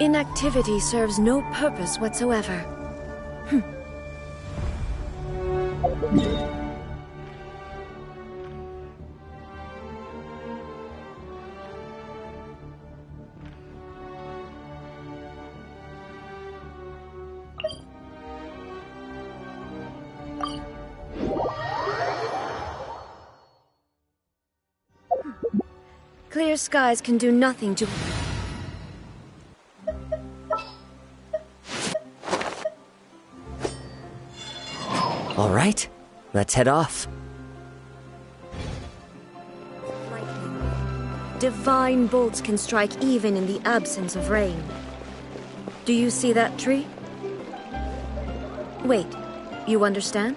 Inactivity serves no purpose whatsoever. Clear skies can do nothing to... All right, let's head off. Divine bolts can strike even in the absence of rain. Do you see that tree? Wait, you understand?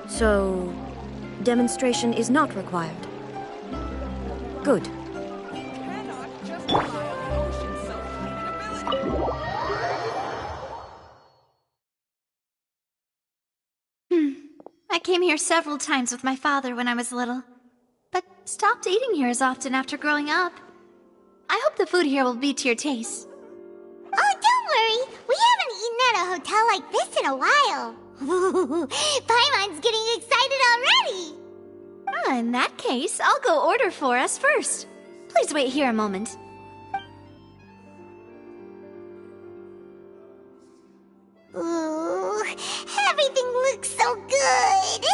So, demonstration is not required. Good. I came here several times with my father when I was little, but stopped eating here as often after growing up. I hope the food here will be to your taste. Oh, don't worry! We haven't eaten at a hotel like this in a while. Paimon's getting excited already! In that case, I'll go order for us first. Please wait here a moment. Ooh, everything looks so good!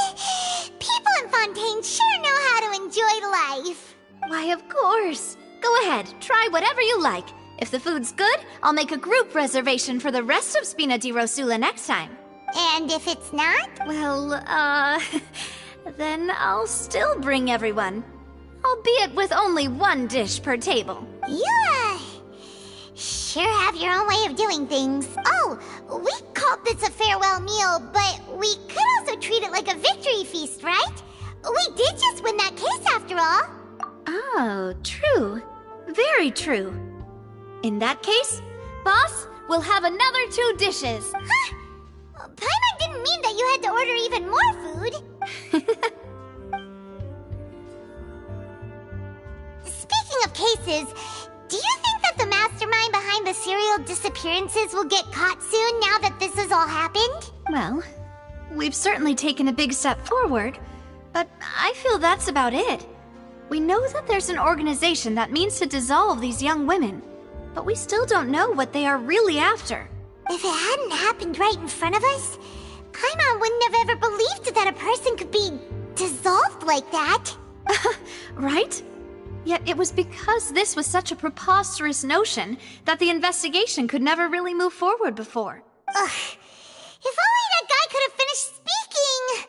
People in Fontaine sure know how to enjoy life! Why, of course. Go ahead, try whatever you like. If the food's good, I'll make a group reservation for the rest of Spina di Rosula next time. And if it's not? Well, then I'll still bring everyone. Albeit with only one dish per table. You, sure have your own way of doing things. Oh, we called this a farewell meal, but we could also treat it like a victory feast, right? We did just win that case after all. Oh, true. Very true. In that case, boss, we'll have another 2 dishes. Huh? Paimon didn't mean that you had to order even more food. Speaking of cases, do you think that the mastermind behind the serial disappearances will get caught soon now that this has all happened? Well, we've certainly taken a big step forward, but I feel that's about it. We know that there's an organization that means to dissolve these young women, but we still don't know what they are really after. If it hadn't happened right in front of us, Paimon wouldn't have ever believed that a person could be dissolved like that. Right? Yet it was because this was such a preposterous notion that the investigation could never really move forward before. Ugh. If only that guy could have finished speaking!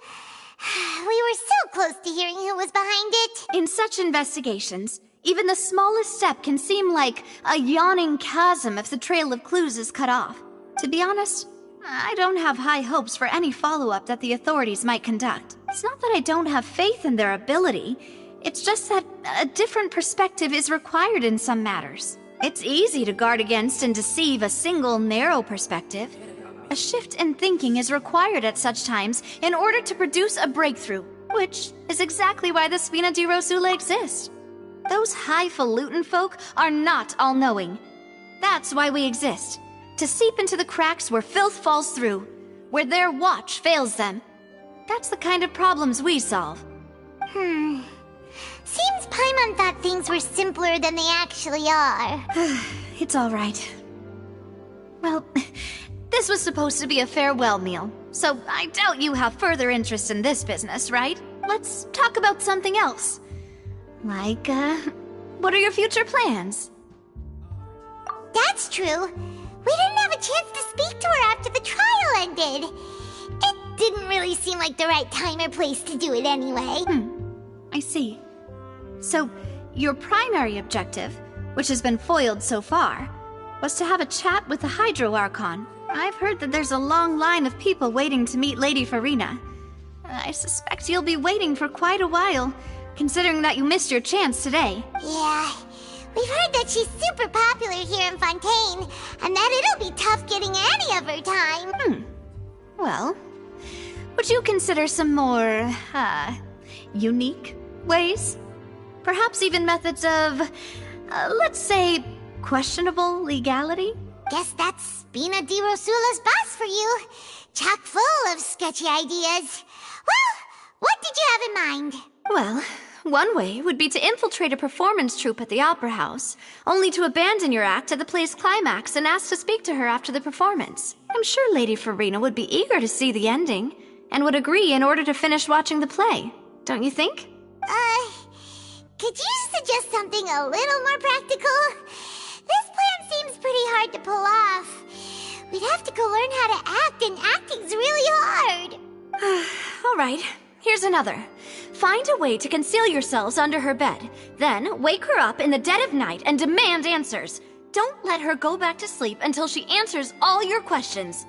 We were so close to hearing who was behind it. In such investigations, even the smallest step can seem like a yawning chasm if the trail of clues is cut off. To be honest, I don't have high hopes for any follow-up that the authorities might conduct. It's not that I don't have faith in their ability. It's just that a different perspective is required in some matters. It's easy to guard against and deceive a single narrow perspective. A shift in thinking is required at such times in order to produce a breakthrough, which is exactly why the Spina di Rosula exists. Those highfalutin folk are not all-knowing. That's why we exist. To seep into the cracks where filth falls through, where their watch fails them. That's the kind of problems we solve. Seems Paimon thought things were simpler than they actually are. It's all right. Well, this was supposed to be a farewell meal, so I doubt you have further interest in this business, right? Let's talk about something else. Like, what are your future plans? That's true. We didn't have a chance to speak to her after the trial ended. It didn't really seem like the right time or place to do it anyway. I see. So, your primary objective, which has been foiled so far, was to have a chat with the Hydro Archon. I've heard that there's a long line of people waiting to meet Lady Farina. I suspect you'll be waiting for quite a while, considering that you missed your chance today. Yeah, we've heard that she's super popular here in Fontaine, and that it'll be tough getting any of her time. Well, would you consider some more, unique ways? Perhaps even methods of, let's say, questionable legality? Guess that's Spina di Rosula's boss for you. Chock full of sketchy ideas. Well, what did you have in mind? Well, one way would be to infiltrate a performance troupe at the Opera House, only to abandon your act at the play's climax and ask to speak to her after the performance. I'm sure Lady Farina would be eager to see the ending, and would agree in order to finish watching the play. Don't you think? Could you suggest something a little more practical? This plan seems pretty hard to pull off. We'd have to go learn how to act, and acting's really hard. All right, here's another. Find a way to conceal yourselves under her bed. Then wake her up in the dead of night and demand answers. Don't let her go back to sleep until she answers all your questions.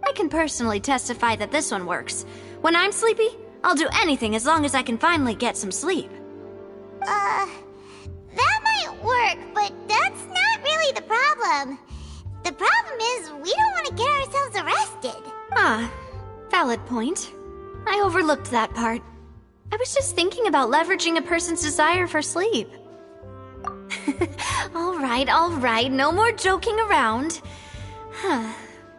I can personally testify that this one works. When I'm sleepy, I'll do anything as long as I can finally get some sleep. That might work, but that's not really the problem. The problem is we don't want to get ourselves arrested. Ah, valid point. I overlooked that part. I was just thinking about leveraging a person's desire for sleep. All right, no more joking around.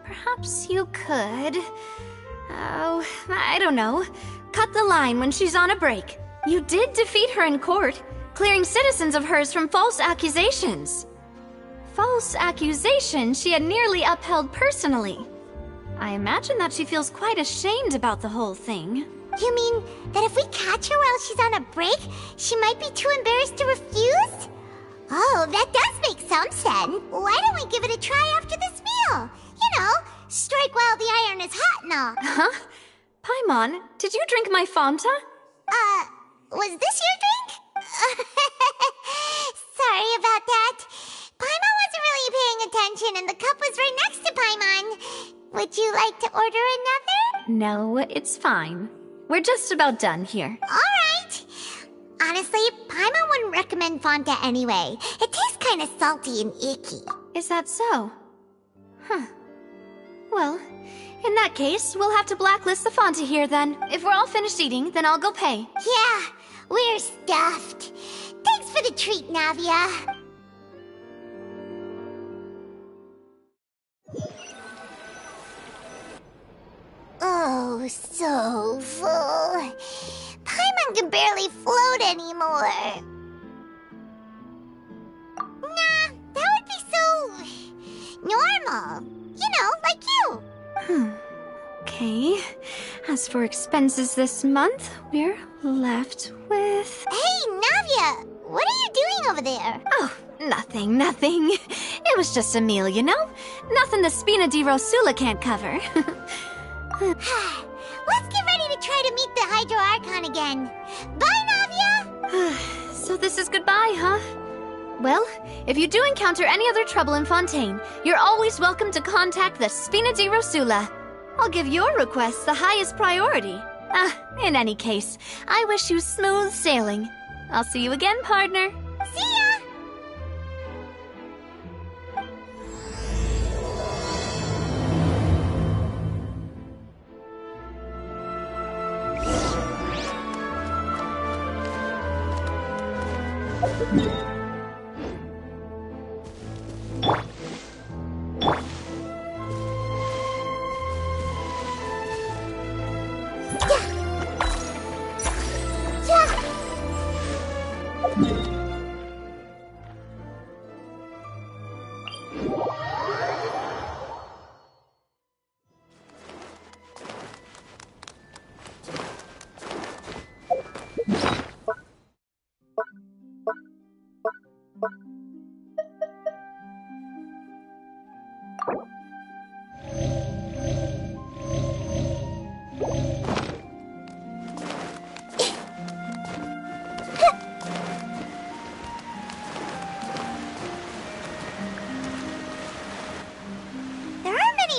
Perhaps you could... Oh, I don't know. Cut the line when she's on a break. You did defeat her in court, clearing citizens of hers from false accusations. False accusations she had nearly upheld personally. I imagine that she feels quite ashamed about the whole thing. You mean that if we catch her while she's on a break, she might be too embarrassed to refuse? Oh, that does make some sense. Why don't we give it a try after this meal? You know, strike while the iron is hot and all. Huh? Paimon, did you drink my Fanta? Was this your drink? Sorry about that. Paimon wasn't really paying attention and the cup was right next to Paimon. Would you like to order another? No, it's fine. We're just about done here. Alright. Honestly, Paimon wouldn't recommend Fanta anyway. It tastes kind of salty and icky. Is that so? Huh. Well, in that case, we'll have to blacklist the Fanta here then. If we're all finished eating, then I'll go pay. Yeah, we're stuffed. Thanks for the treat, Navia. Oh, so full. Paimon can barely float anymore. Nah, that would be so... normal. You know, like you. Okay. As for expenses this month, we're left with... Hey, Navia! What are you doing over there? Oh, nothing. It was just a meal, you know? Nothing the Spina di Rosula can't cover. Let's get ready to try to meet the Hydro Archon again. Bye, Navia! So this is goodbye, huh? Well, if you do encounter any other trouble in Fontaine, you're always welcome to contact the Spina di Rosula. I'll give your request the highest priority. In any case, I wish you smooth sailing. I'll see you again, partner. See ya!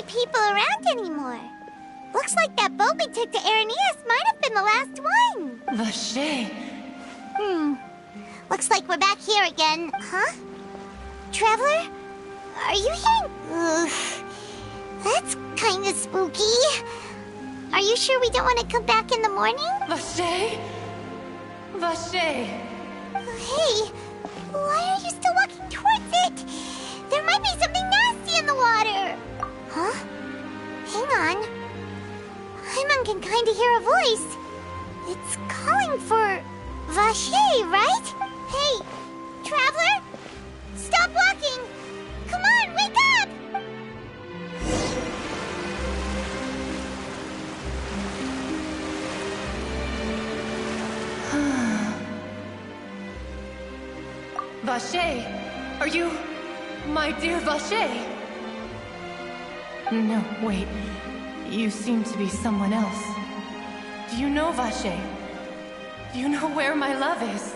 People around anymore. Looks like that boat we took to Araneas might have been the last one. Vache. Looks like we're back here again. Huh? Traveler? are you hearing? Ugh, that's kind of spooky. Are you sure we don't want to come back in the morning? Vache? Vache! Hey, why are you still walking towards it? There might be something nasty in the water. Huh? Hang on. Paimon can kind of hear a voice. It's calling for Vache, right? Hey, traveler? Stop walking! Come on, wake up! Vache! Are you... my dear Vache? No, wait. You seem to be someone else. Do you know Vache? Do you know where my love is?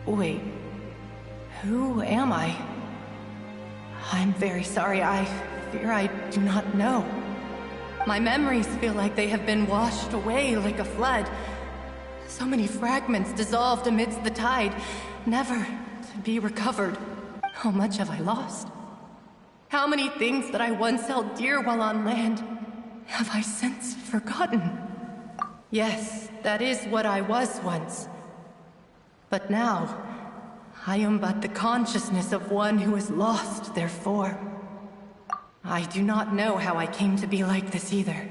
Wait. Who am I? I'm very sorry. I fear I do not know. My memories feel like they have been washed away like a flood. So many fragments dissolved amidst the tide, never to be recovered. How much have I lost? How many things that I once held dear while on land have I since forgotten? Yes, that is what I was once. But now, I am but the consciousness of one who has lost their form. I do not know how I came to be like this either.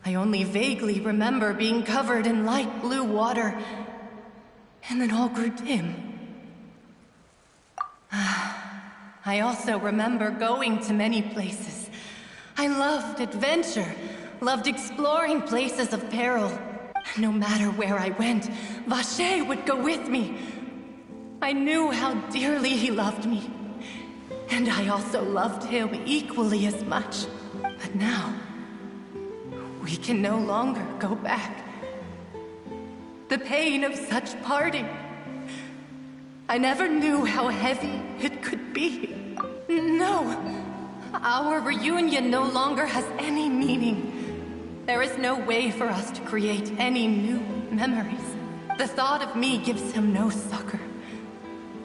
I only vaguely remember being covered in light blue water, and then all grew dim. I also remember going to many places. I loved adventure, loved exploring places of peril. No matter where I went, Vache would go with me. I knew how dearly he loved me, and I also loved him equally as much. But now, we can no longer go back. The pain of such parting. I never knew how heavy it could be. No, our reunion no longer has any meaning. There is no way for us to create any new memories. The thought of me gives him no succor.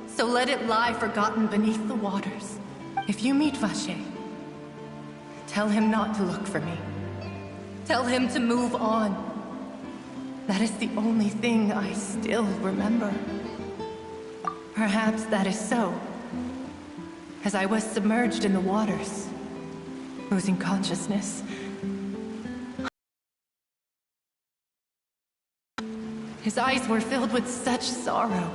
So let it lie forgotten beneath the waters. If you meet Vache, tell him not to look for me. Tell him to move on. That is the only thing I still remember. Perhaps that is so, as I was submerged in the waters, losing consciousness. His eyes were filled with such sorrow,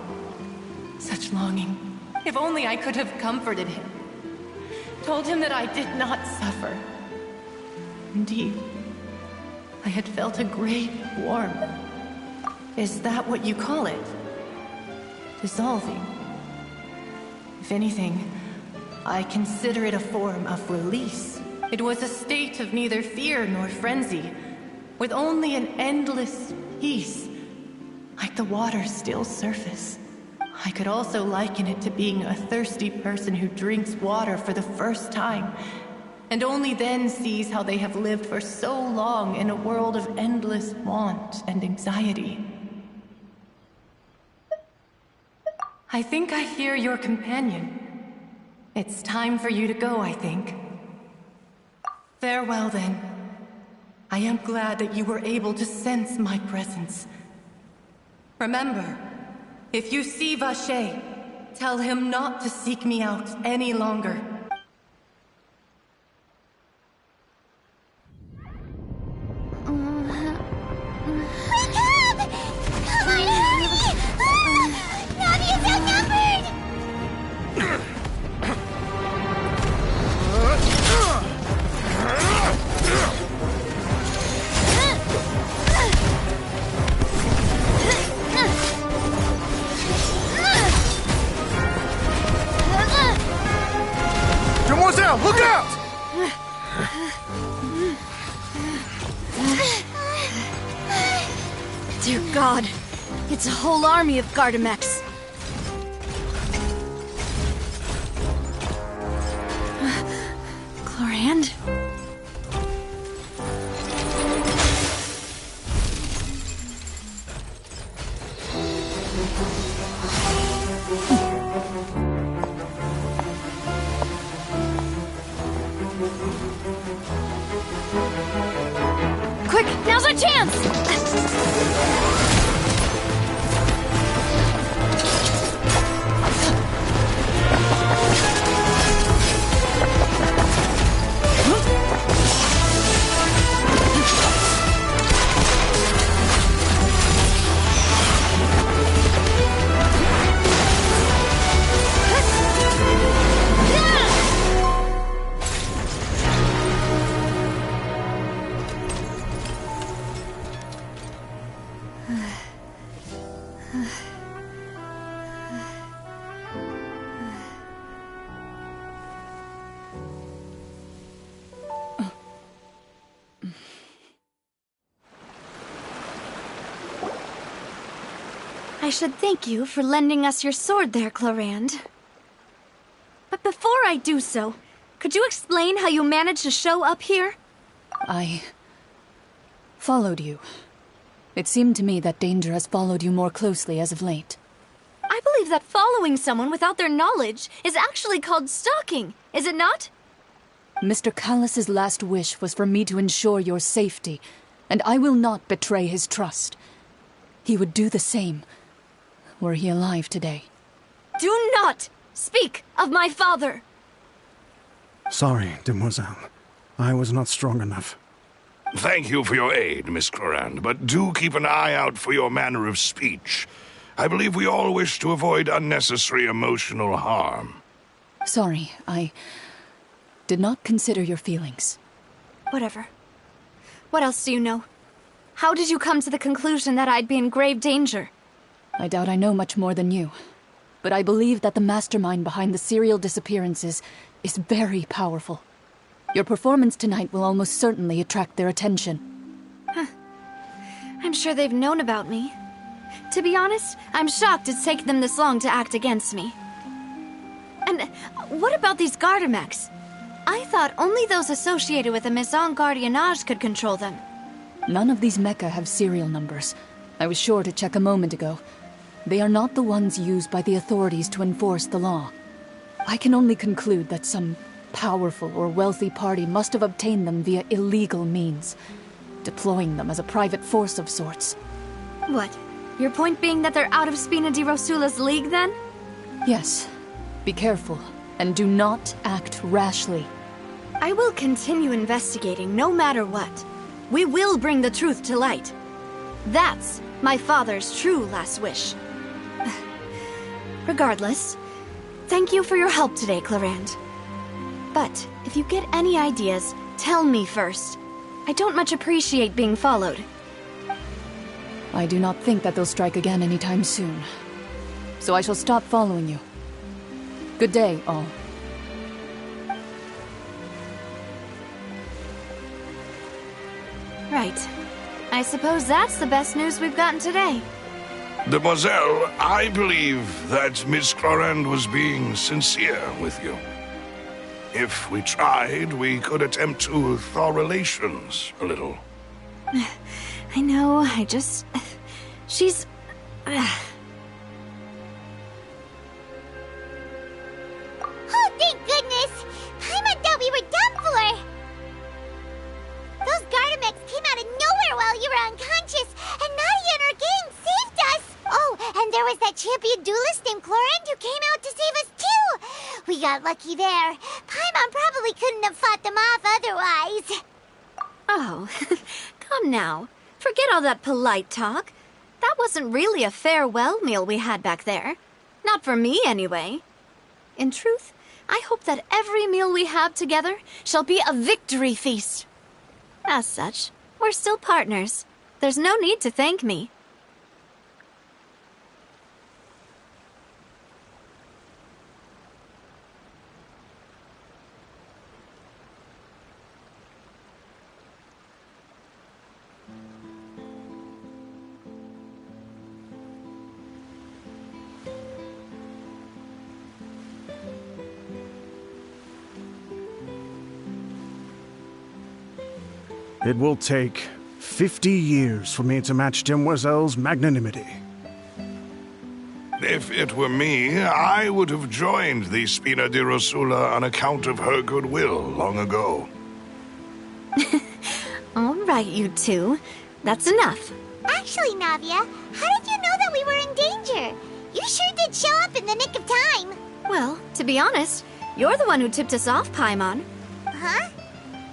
such longing. If only I could have comforted him, told him that I did not suffer. Indeed, I had felt a great warmth. Is that what you call it? Dissolving? If anything, I consider it a form of release. It was a state of neither fear nor frenzy, with only an endless peace, like the water's still surface. I could also liken it to being a thirsty person who drinks water for the first time, and only then sees how they have lived for so long in a world of endless want and anxiety. I think I hear your companion. It's time for you to go, I think. Farewell, then. I am glad that you were able to sense my presence. Remember, if you see Vache, tell him not to seek me out any longer. Demoiselle, look out! Dear God, it's a whole army of Gardamex. Chlorand? chance! I should thank you for lending us your sword there, Clorand. But before I do so, could you explain how you managed to show up here? I followed you. It seemed to me that danger has followed you more closely as of late. I believe that following someone without their knowledge is actually called stalking, is it not? Mr. Callus's last wish was for me to ensure your safety, and I will not betray his trust. He would do the same, were he alive today. Do not speak of my father! Sorry, demoiselle. I was not strong enough. Thank you for your aid, Miss Clorand, but do keep an eye out for your manner of speech. I believe we all wish to avoid unnecessary emotional harm. Sorry, I did not consider your feelings. Whatever. What else do you know? How did you come to the conclusion that I'd be in grave danger? I doubt I know much more than you, but I believe that the mastermind behind the serial disappearances is very powerful. Your performance tonight will almost certainly attract their attention. I'm sure they've known about me. To be honest, I'm shocked it's taken them this long to act against me. And what about these Gardamex? I thought only those associated with the Maison Gardiennage could control them. None of these mecha have serial numbers. I was sure to check a moment ago. They are not the ones used by the authorities to enforce the law. I can only conclude that some powerful or wealthy party must have obtained them via illegal means, deploying them as a private force of sorts. What? Your point being that they're out of Spina di Rosula's league, then? Yes. Be careful, and do not act rashly. I will continue investigating no matter what. We will bring the truth to light. That's my father's true last wish. Regardless, thank you for your help today, Clorand. But if you get any ideas, tell me first. I don't much appreciate being followed. I do not think that they'll strike again anytime soon. So I shall stop following you. Good day, all. Right. I suppose that's the best news we've gotten today. Demoiselle, I believe that Miss Clorand was being sincere with you. If we tried, we could attempt to thaw relations a little. I know, she's... Oh, thank goodness! Paimon thought we were done for! Those Gardamex came out of nowhere while you were unconscious, and Nadia and her gang saved us! Oh, and there was that champion duelist named Clorand who came out to save us too! We got lucky there. Paimon probably couldn't have fought them off otherwise. Oh, come now. Forget all that polite talk. That wasn't really a farewell meal we had back there. Not for me, anyway. In truth, I hope that every meal we have together shall be a victory feast. As such, we're still partners. There's no need to thank me. It will take 50 years for me to match Demoiselle's magnanimity. If it were me, I would have joined the Spina di Rosula on account of her goodwill long ago. All right, you two. That's enough. Actually, Navia, how did you know that we were in danger? You sure did show up in the nick of time. Well, to be honest, you're the one who tipped us off, Paimon. Huh?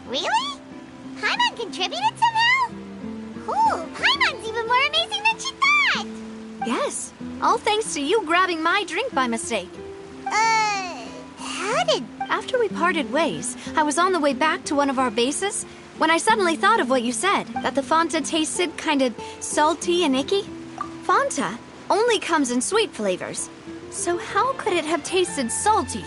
Really? Paimon contributed somehow? Ooh, Paimon's even more amazing than she thought! Yes, all thanks to you grabbing my drink by mistake. How did... After we parted ways, I was on the way back to one of our bases when I suddenly thought of what you said, that the Fanta tasted kind of salty and icky. Fanta only comes in sweet flavors, so how could it have tasted salty?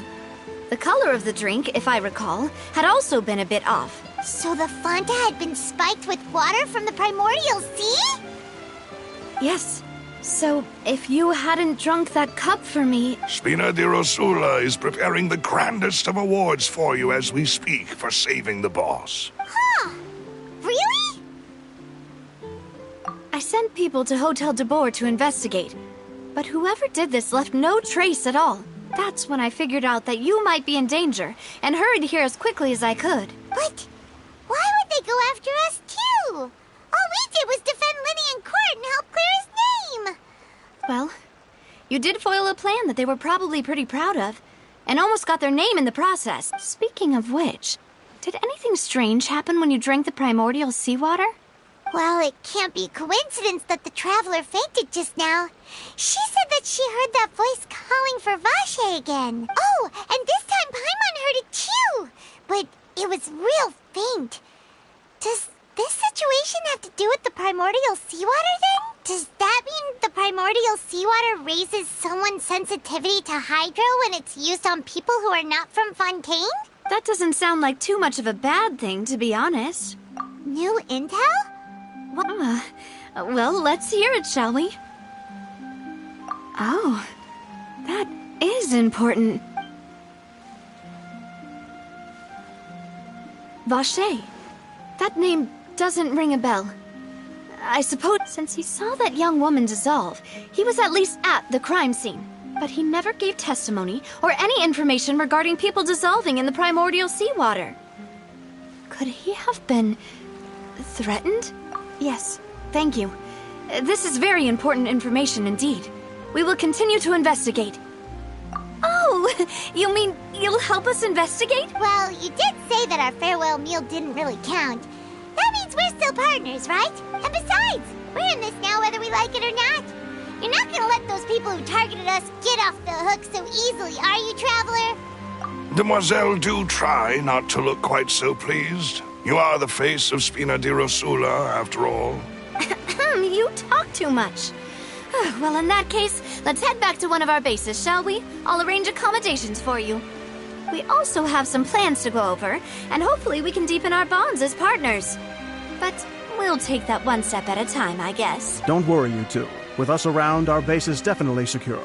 The color of the drink, if I recall, had also been a bit off. So the Fanta had been spiked with water from the primordial sea? Yes. So, if you hadn't drunk that cup for me... Spina di Rosula is preparing the grandest of awards for you as we speak for saving the boss. Huh. Really? I sent people to Hotel de Boer to investigate, but whoever did this left no trace at all. That's when I figured out that you might be in danger and hurried here as quickly as I could. But why would they go after us too? All we did was defend Linny in court and help clear his name. Well, you did foil a plan that they were probably pretty proud of, and almost got their name in the process. Speaking of which, did anything strange happen when you drank the primordial seawater? Well, it can't be coincidence that the traveler fainted just now. She said that she heard that voice calling for Vache again. Oh, and this time Paimon heard it too, but it was real faint. Does this situation have to do with the primordial seawater then? Does that mean the primordial seawater raises someone's sensitivity to hydro when it's used on people who are not from Fontaine? That doesn't sound like too much of a bad thing, to be honest. New intel? Well, let's hear it, shall we? Oh, that is important. Vache. That name doesn't ring a bell. I suppose since he saw that young woman dissolve, he was at least at the crime scene. But he never gave testimony or any information regarding people dissolving in the primordial seawater. Could he have been threatened? Yes, thank you. This is very important information indeed. We will continue to investigate. Oh, you mean you'll help us investigate? Well, you did say that our farewell meal didn't really count. That means we're still partners, right? And besides, we're in this now whether we like it or not. You're not gonna let those people who targeted us get off the hook so easily, are you, Traveler? Demoiselle, do try not to look quite so pleased. You are the face of Spina di Rosula, after all. You talk too much. Well, in that case, let's head back to one of our bases, shall we? I'll arrange accommodations for you. We also have some plans to go over, and hopefully we can deepen our bonds as partners. But we'll take that one step at a time, I guess. Don't worry, you two. With us around, our base is definitely secure.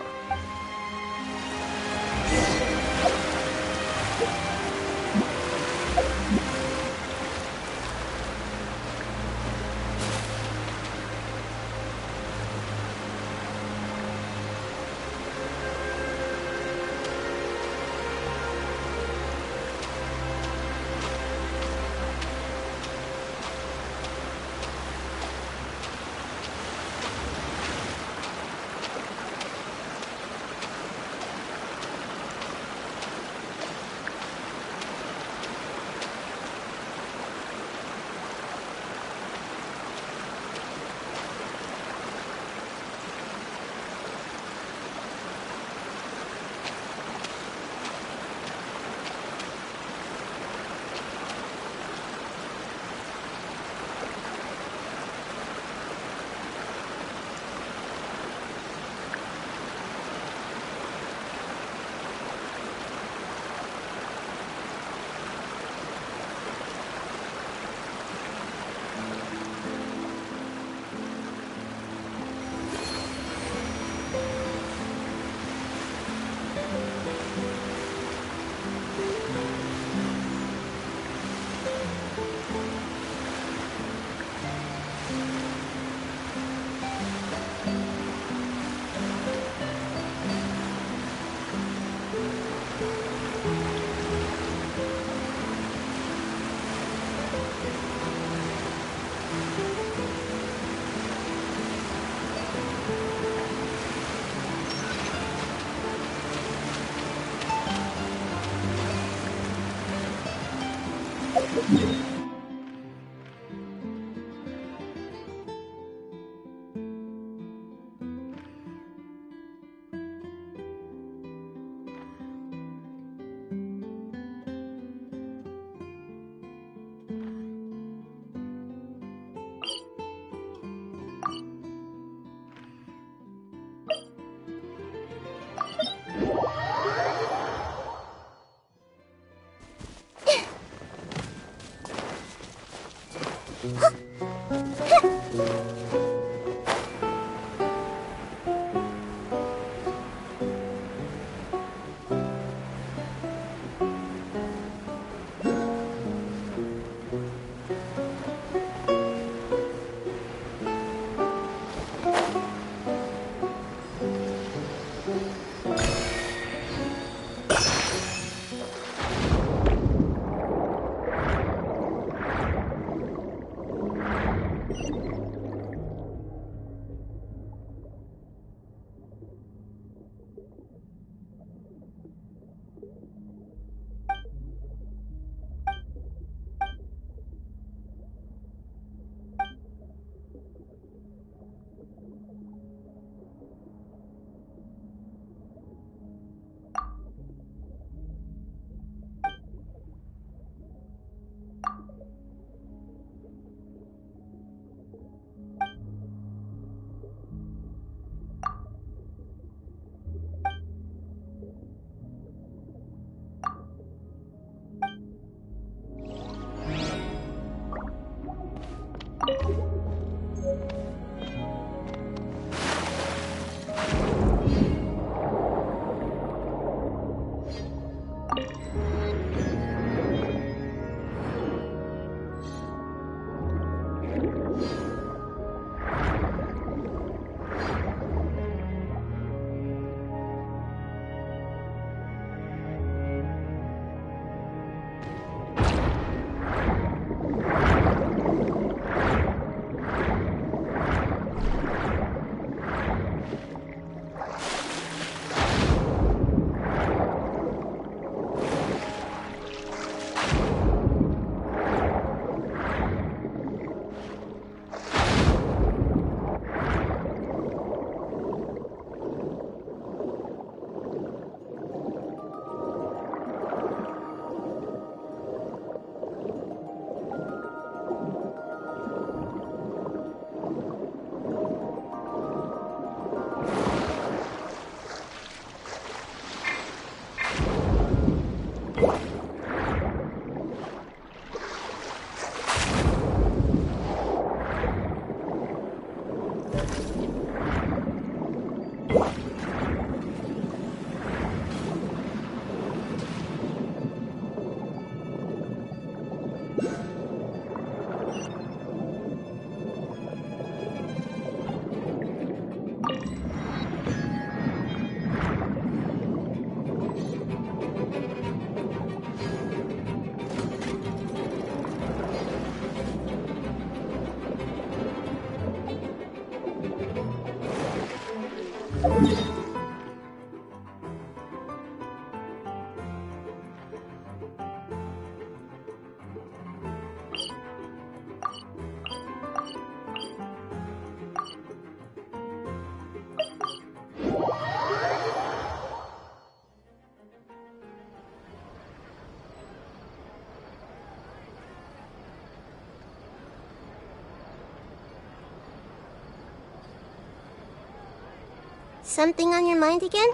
Something on your mind again?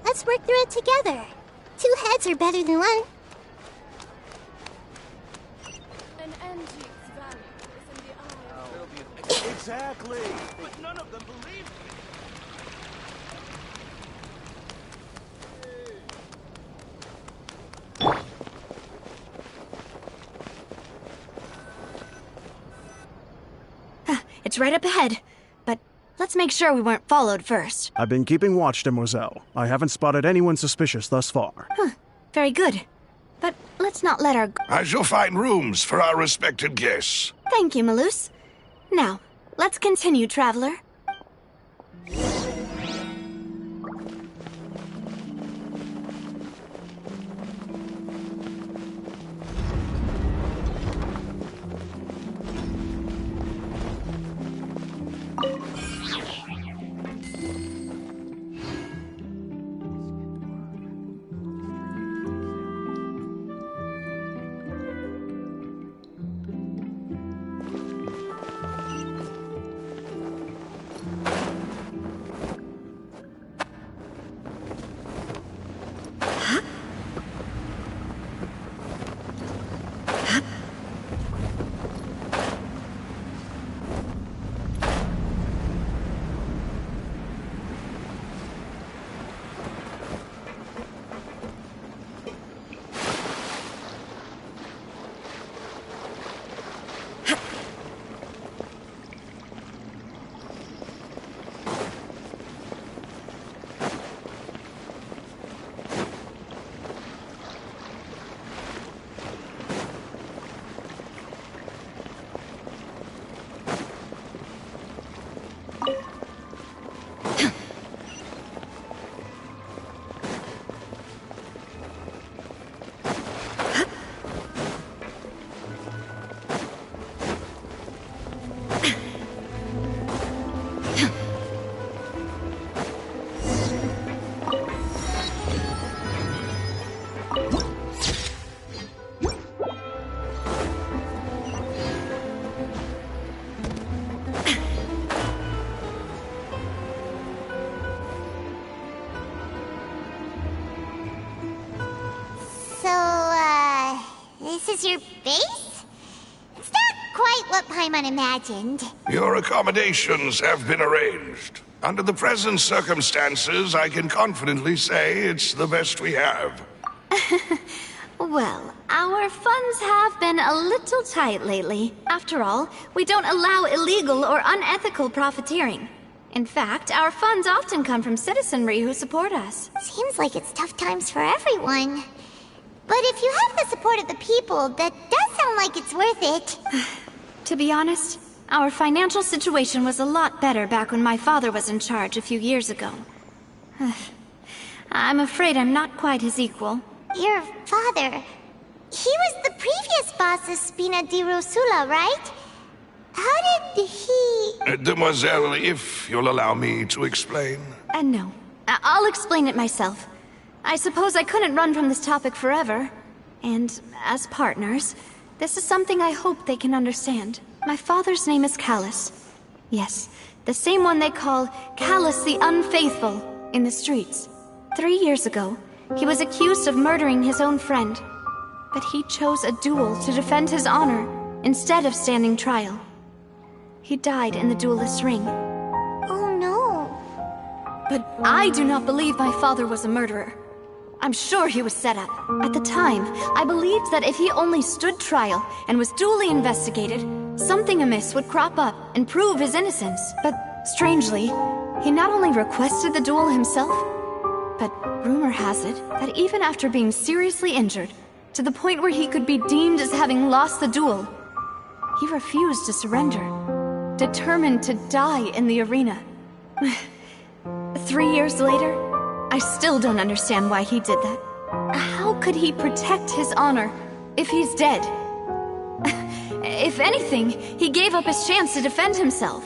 Let's work through it together. 2 heads are better than 1. An antique's value is in the eye. Exactly! But none of them believe me! It's right up ahead, but let's make sure we weren't followed first. I've been keeping watch, demoiselle. I haven't spotted anyone suspicious thus far. Very good. But let's not let our... I shall find rooms for our respected guests. Thank you, Malus. Now, let's continue, traveler. This is your base? It's not quite what Paimon imagined. Your accommodations have been arranged. Under the present circumstances, I can confidently say it's the best we have. Well, our funds have been a little tight lately. After all, we don't allow illegal or unethical profiteering. In fact, our funds often come from citizenry who support us. Seems like it's tough times for everyone. But if you have the support of the people, that does sound like it's worth it. To be honest, our financial situation was a lot better back when my father was in charge a few years ago. I'm afraid I'm not quite his equal. Your father... he was the previous boss of Spina di Rosula, right? How did he... Demoiselle, if you'll allow me to explain. No. I'll explain it myself. I suppose I couldn't run from this topic forever. And as partners, this is something I hope they can understand. My father's name is Callus. Yes, the same one they call Callus the Unfaithful in the streets. 3 years ago, he was accused of murdering his own friend. But he chose a duel to defend his honor instead of standing trial. He died in the duelist's ring. Oh no. But I do not believe my father was a murderer. I'm sure he was set up. At the time, I believed that if he only stood trial and was duly investigated, something amiss would crop up and prove his innocence. But strangely, he not only requested the duel himself, but rumor has it that even after being seriously injured, to the point where he could be deemed as having lost the duel, he refused to surrender, determined to die in the arena. 3 years later, I still don't understand why he did that. How could he protect his honor if he's dead? If anything, he gave up his chance to defend himself.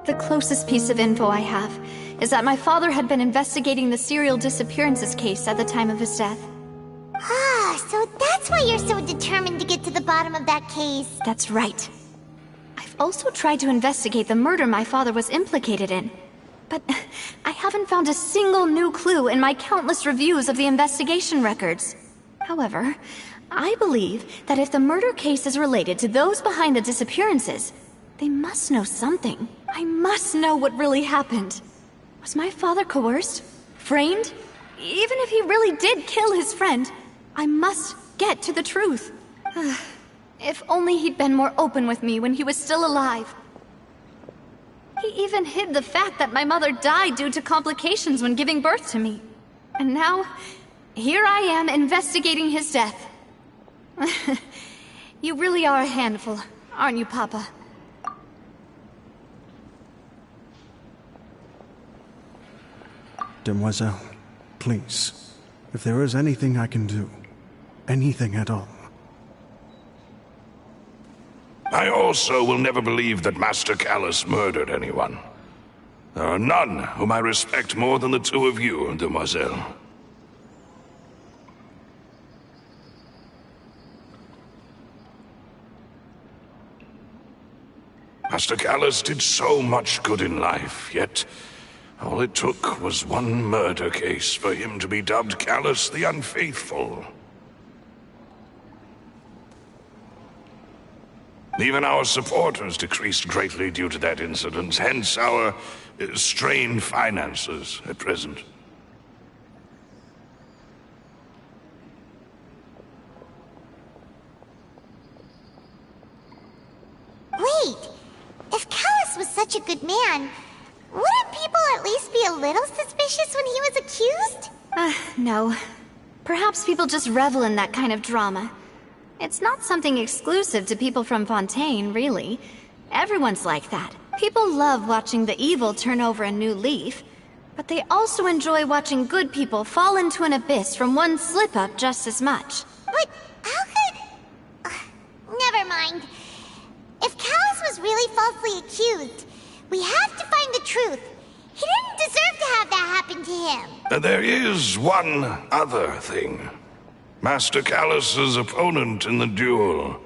The closest piece of info I have is that my father had been investigating the serial disappearances case at the time of his death. Ah, so that's why you're so determined to get to the bottom of that case. That's right. I've also tried to investigate the murder my father was implicated in. But I haven't found a single new clue in my countless reviews of the investigation records. However, I believe that if the murder case is related to those behind the disappearances, they must know something. I must know what really happened. Was my father coerced? Framed? Even if he really did kill his friend, I must get to the truth. If only he'd been more open with me when he was still alive. He even hid the fact that my mother died due to complications when giving birth to me. And now, here I am investigating his death. You really are a handful, aren't you, Papa? Demoiselle, please, if there is anything I can do, anything at all. I also will never believe that Master Callus murdered anyone. There are none whom I respect more than the two of you, Demoiselle. Master Callus did so much good in life, yet all it took was one murder case for him to be dubbed Callus the Unfaithful. Even our supporters decreased greatly due to that incident, hence our strained finances at present. Wait, if Callus was such a good man, wouldn't people at least be a little suspicious when he was accused? No. Perhaps people just revel in that kind of drama. It's not something exclusive to people from Fontaine, really. Everyone's like that. People love watching the evil turn over a new leaf, but they also enjoy watching good people fall into an abyss from one slip-up just as much. But how could... never mind. If Callus was really falsely accused, we have to find the truth. He didn't deserve to have that happen to him. There is one other thing. Master Callus's opponent in the duel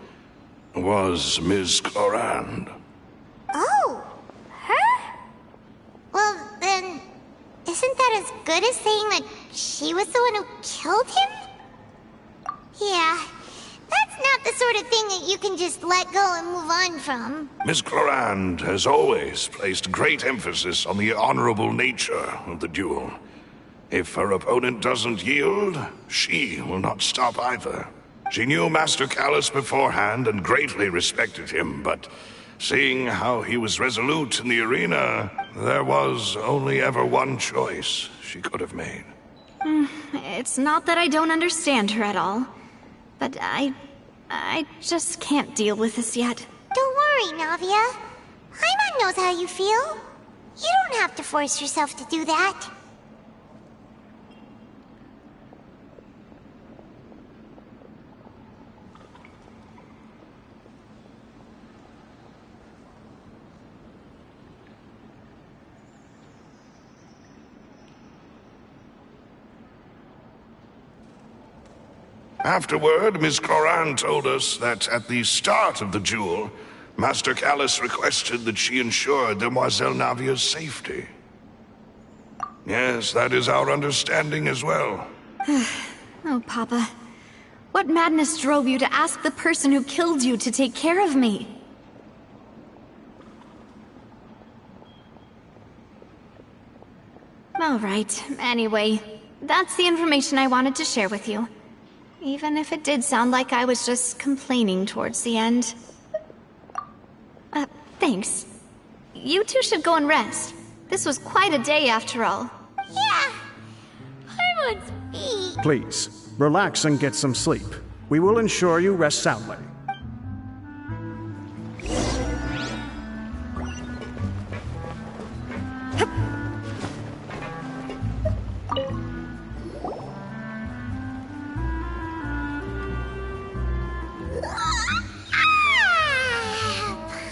was Ms. Clorand. Oh, her? Well, then, isn't that as good as saying that she was the one who killed him? Yeah, that's not the the sort of thing that you can just let go and move on from. Miss Clorand has always placed great emphasis on the honorable nature of the duel. If her opponent doesn't yield, she will not stop either. She knew Master Callus beforehand and greatly respected him, but seeing how he was resolute in the arena, there was only ever one choice she could have made. It's not that I don't understand her at all, but I just can't deal with this yet. Don't worry, Navia. Paimon knows how you feel. You don't have to force yourself to do that. Afterward, Miss Clorand told us that at the start of the duel, Master Callus requested that she ensure Demoiselle Navia's safety. Yes, that is our understanding as well. Oh, Papa. What madness drove you to ask the person who killed you to take care of me? All right. Anyway, that's the information I wanted to share with you. Even if it did sound like I was just complaining towards the end. Thanks. You two should go and rest. This was quite a day after all. Yeah. Paimon's feet. Please, relax and get some sleep. We will ensure you rest soundly.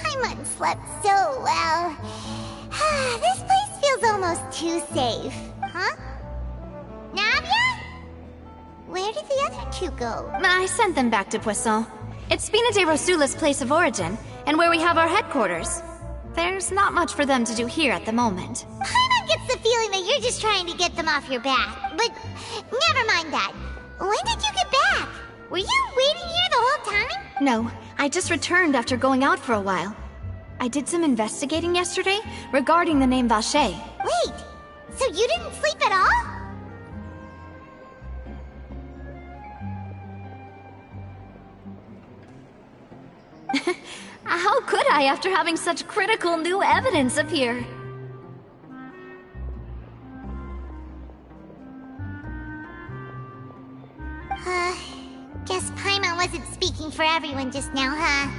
Paimon slept so well. This place feels almost too safe. Huh? Navia? Where did the other two go? I sent them back to Poisson. It's Spina de Rosula's place of origin, and where we have our headquarters. There's not much for them to do here at the moment. Paimon gets the feeling that you're just trying to get them off your back. But never mind that. When did you get back? Were you waiting here the whole time? No, I just returned after going out for a while. I did some investigating yesterday regarding the name Vacher. Wait, so you didn't sleep at all? How could I after having such critical new evidence appear? Guess Paimon wasn't speaking for everyone just now, huh?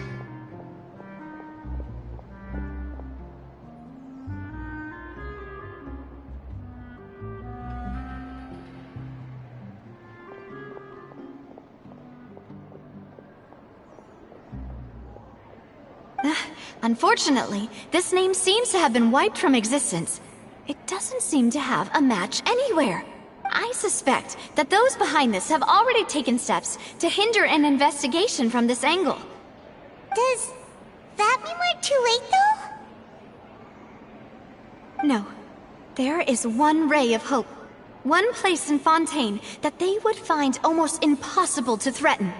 Unfortunately, this name seems to have been wiped from existence. It doesn't seem to have a match anywhere. I suspect that those behind this have already taken steps to hinder an investigation from this angle. Does that mean we're too late, though? No. There is one ray of hope. One place in Fontaine that they would find almost impossible to threaten,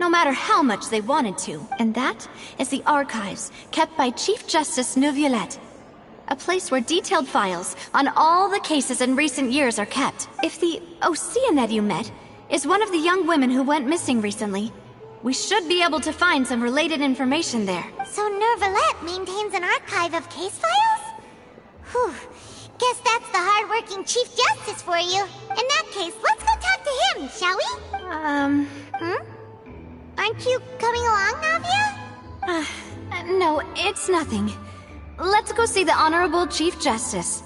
no matter how much they wanted to. And that is the archives kept by Chief Justice Neuvillette. A place where detailed files on all the cases in recent years are kept. If the Oceanid you met is one of the young women who went missing recently, we should be able to find some related information there. So Neuvillette maintains an archive of case files? Whew. Guess that's the hard-working Chief Justice for you. In that case, let's go talk to him, shall we? Aren't you coming along, Navia? No, it's nothing. Let's go see the Honorable Chief Justice.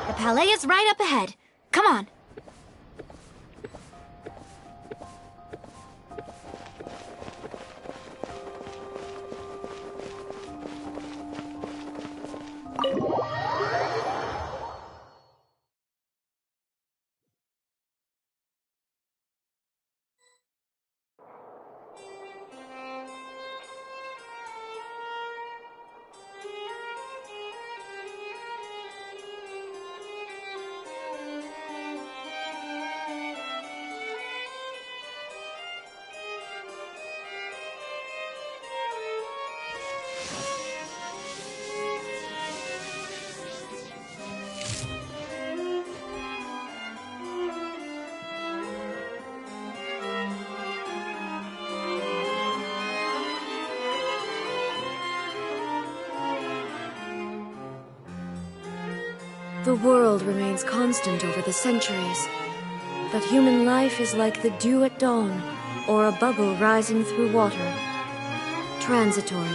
The Palais is right up ahead. Come on. The world remains constant over the centuries, but human life is like the dew at dawn, or a bubble rising through water. Transitory.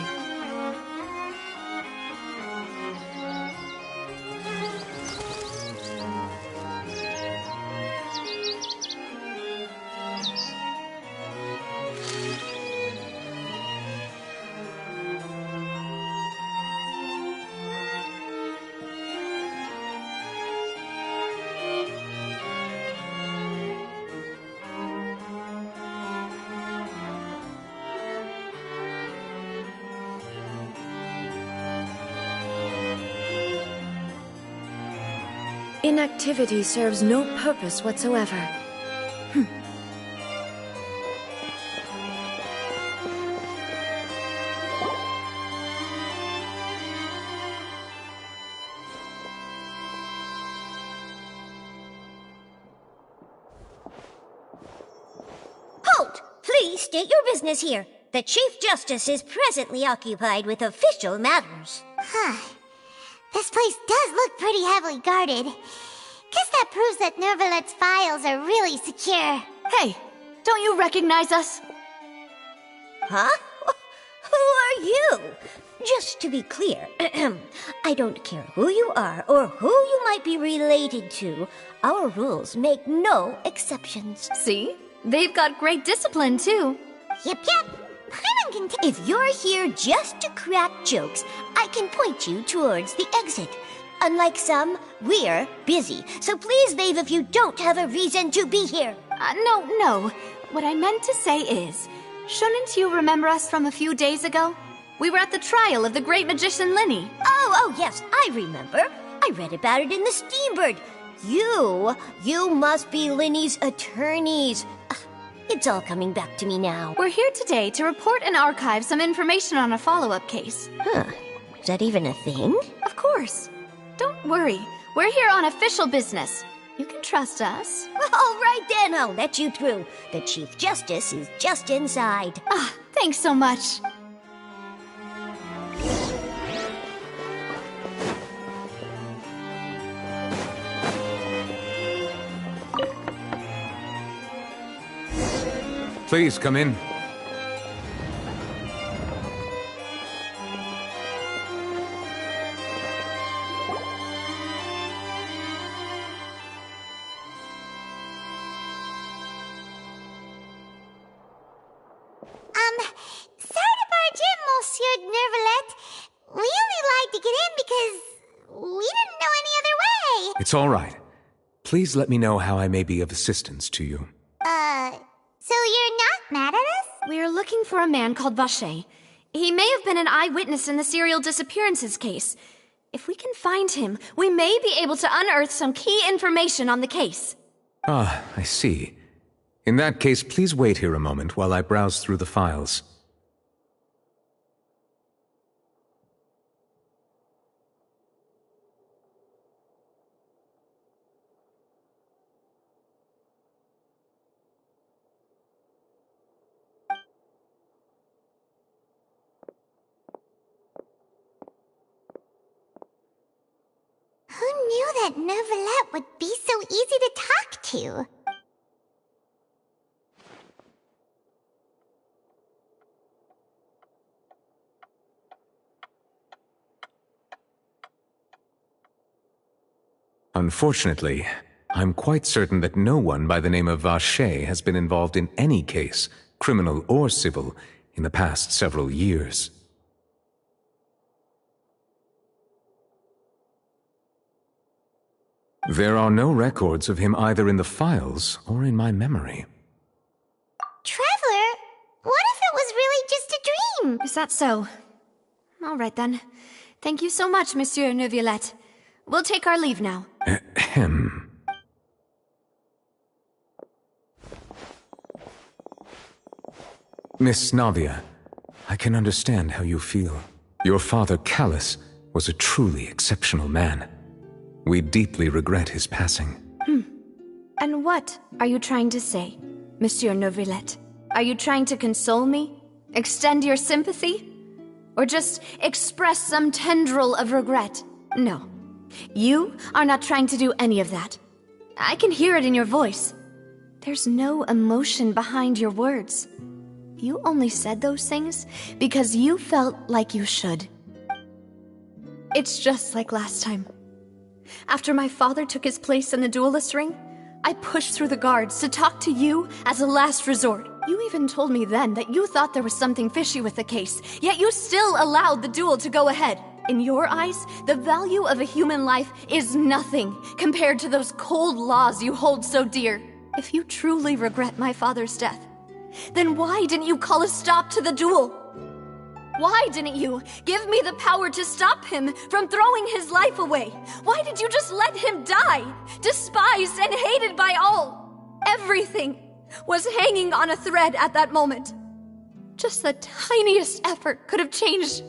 Inactivity serves no purpose whatsoever. Halt! Please state your business here. The Chief Justice is presently occupied with official matters. This place does look pretty heavily guarded. Guess that proves that Nervalet's files are really secure. Hey, don't you recognize us? Huh? Who are you? Just to be clear, I don't care who you are or who you might be related to. Our rules make no exceptions. See? They've got great discipline, too. Yep. If you're here just to crack jokes, I can point you towards the exit. Unlike some, we're busy, so please leave if you don't have a reason to be here. No. What I meant to say is, shouldn't you remember us from a few days ago? We were at the trial of the great magician Linny. Oh, yes, I remember. I read about it in the Steambird. You must be Linny's attorneys. It's all coming back to me now. We're here today to report and archive some information on a follow-up case. Is that even a thing? Of course. Don't worry. We're here on official business. You can trust us. All right then, I'll let you through. The Chief Justice is just inside. Thanks so much. Please come in. Sorry to barge in, Monsieur Nervalet. We only lied to get in because we didn't know any other way. It's all right. Please let me know how I may be of assistance to you. So you're not mad at us? We're looking for a man called Vacher. He may have been an eyewitness in the serial disappearances case. If we can find him, we may be able to unearth some key information on the case. Ah, I see. In that case, please wait here a moment while I browse through the files. Who knew that Nervalet would be so easy to talk to? Unfortunately, I'm quite certain that no one by the name of Vacher has been involved in any case, criminal or civil, in the past several years. There are no records of him either in the files or in my memory. Traveler, what if it was really just a dream? Is that so? All right then. Thank you so much, Monsieur Neuvillette. We'll take our leave now. Ahem. Miss Navia, I can understand how you feel. Your father, Callus, was a truly exceptional man. We deeply regret his passing. And what are you trying to say, Monsieur Neuvillette? Are you trying to console me? Extend your sympathy? Or just express some tendril of regret? No. You are not trying to do any of that. I can hear it in your voice. There's no emotion behind your words. You only said those things because you felt like you should. It's just like last time. After my father took his place in the duelist ring, I pushed through the guards to talk to you as a last resort. You even told me then that you thought there was something fishy with the case, yet you still allowed the duel to go ahead. In your eyes, the value of a human life is nothing compared to those cold laws you hold so dear. If you truly regret my father's death, then why didn't you call a stop to the duel? Why didn't you give me the power to stop him from throwing his life away? Why did you just let him die, despised and hated by all? Everything was hanging on a thread at that moment. Just the tiniest effort could have changed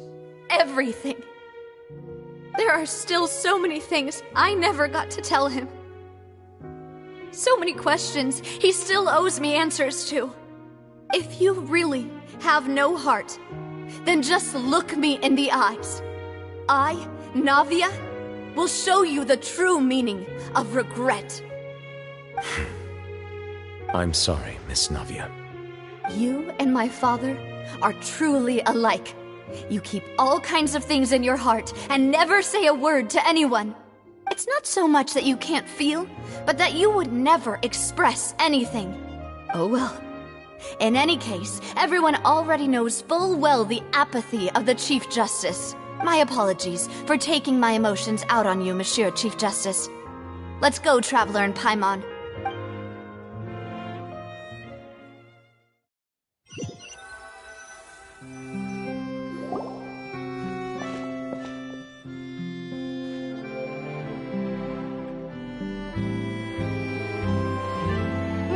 everything. There are still so many things I never got to tell him. So many questions he still owes me answers to. If you really have no heart, then just look me in the eyes. I, Navia, will show you the true meaning of regret. I'm sorry, Miss Navia. You and my father are truly alike. You keep all kinds of things in your heart and never say a word to anyone. It's not so much that you can't feel, but that you would never express anything. Oh well. In any case, everyone already knows full well the apathy of the Chief Justice. My apologies for taking my emotions out on you, Monsieur Chief Justice. Let's go, Traveler and Paimon.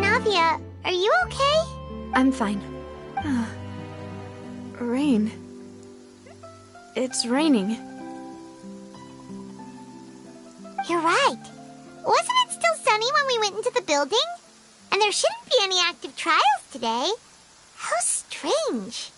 Navia, are you okay? I'm fine. Rain. It's raining. You're right. Wasn't it still sunny when we went into the building? And there shouldn't be any active trials today. How strange.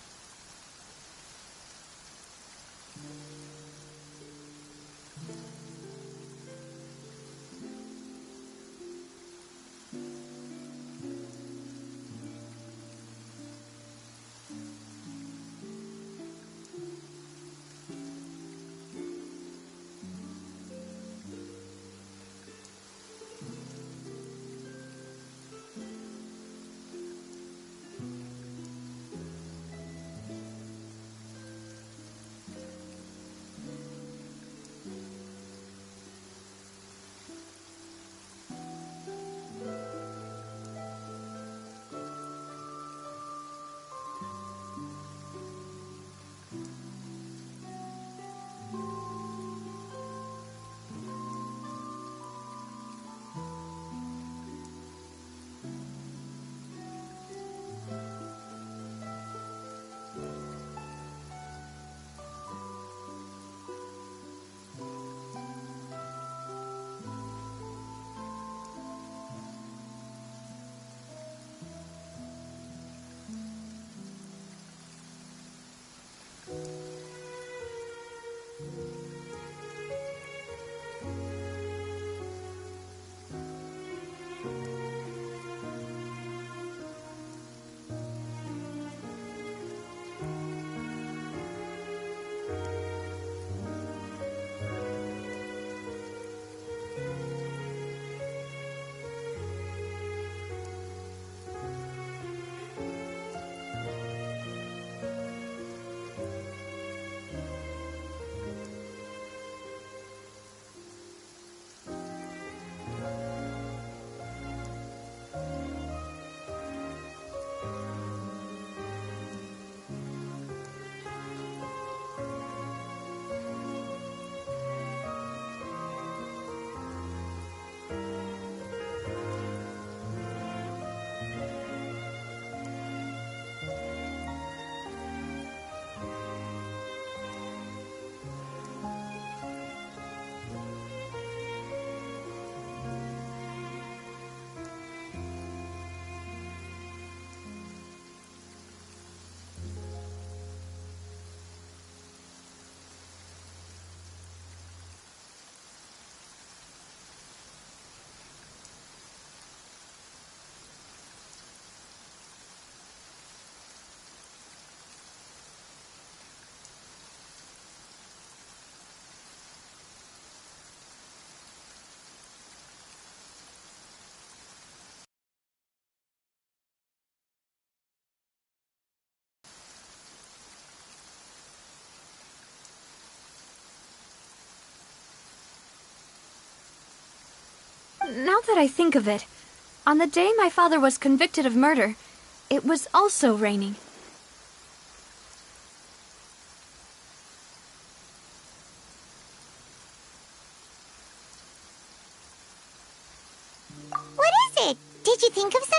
Now that I think of it, on the day my father was convicted of murder, it was also raining. What is it? Did you think of something?